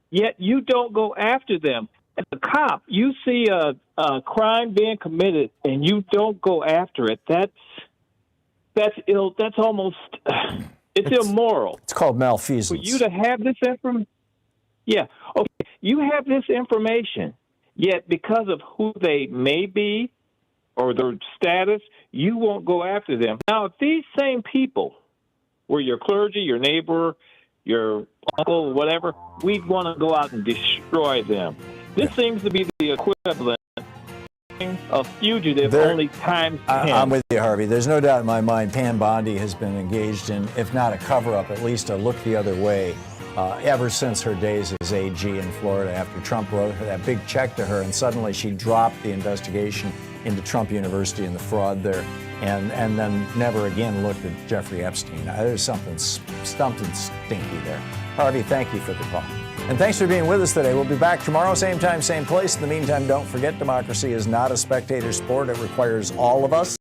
J: yet you don't go after them. As a cop, you see a crime being committed and you don't go after it. That's ill. That's almost it's immoral.
A: It's called malfeasance.
J: For you to have this information, you have this information, yet because of who they may be or their status, you won't go after them. Now, if these same people were your clergy, your neighbor, your uncle, whatever, we'd want to go out and destroy them. This seems to be the equivalent of fugitive, only times 10.
A: I'm with you, Harvey. There's no doubt in my mind Pam Bondi has been engaged in, if not a cover-up, at least a look the other way ever since her days as AG in Florida, after Trump wrote that big check to her and suddenly she dropped the investigation into Trump University and the fraud there, and then never again looked at Jeffrey Epstein. There's something stinky there. Harvey, thank you for the call. And thanks for being with us today. We'll be back tomorrow, same time, same place. In the meantime, don't forget, democracy is not a spectator sport. It requires all of us.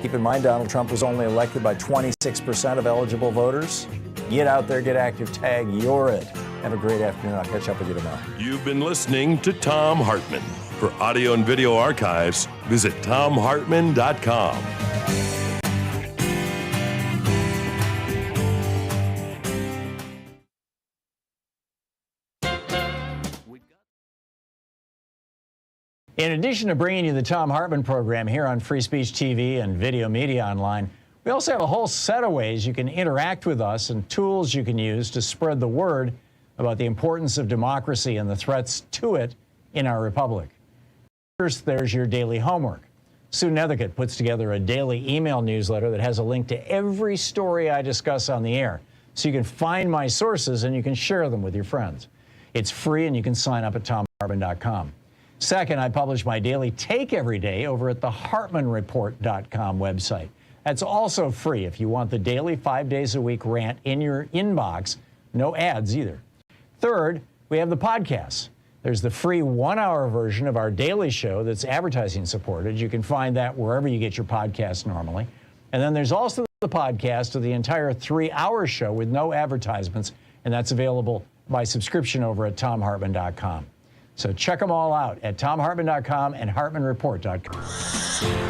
A: Keep in mind, Donald Trump was only elected by 26% of eligible voters. Get out there, get active, tag, you're it. Have a great afternoon. I'll catch up with you tomorrow.
B: You've been listening to Thom Hartmann. For audio and video archives, visit thomhartmann.com.
A: In addition to bringing you the Thom Hartmann program here on Free Speech TV and Video Media Online, we also have a whole set of ways you can interact with us and tools you can use to spread the word about the importance of democracy and the threats to it in our republic. First, there's your daily homework. Sue Nethercutt puts together a daily email newsletter that has a link to every story I discuss on the air, so you can find my sources and you can share them with your friends. It's free and you can sign up at thomhartmann.com. Second, I publish my daily take every day over at the HartmannReport.com website. That's also free if you want the daily 5 days a week rant in your inbox. No ads either. Third, we have the podcasts. There's the free 1-hour version of our daily show that's advertising supported. You can find that wherever you get your podcasts normally. And then there's also the podcast of the entire 3-hour show with no advertisements, and that's available by subscription over at thomhartmann.com. So check them all out at thomhartmann.com and hartmannreport.com.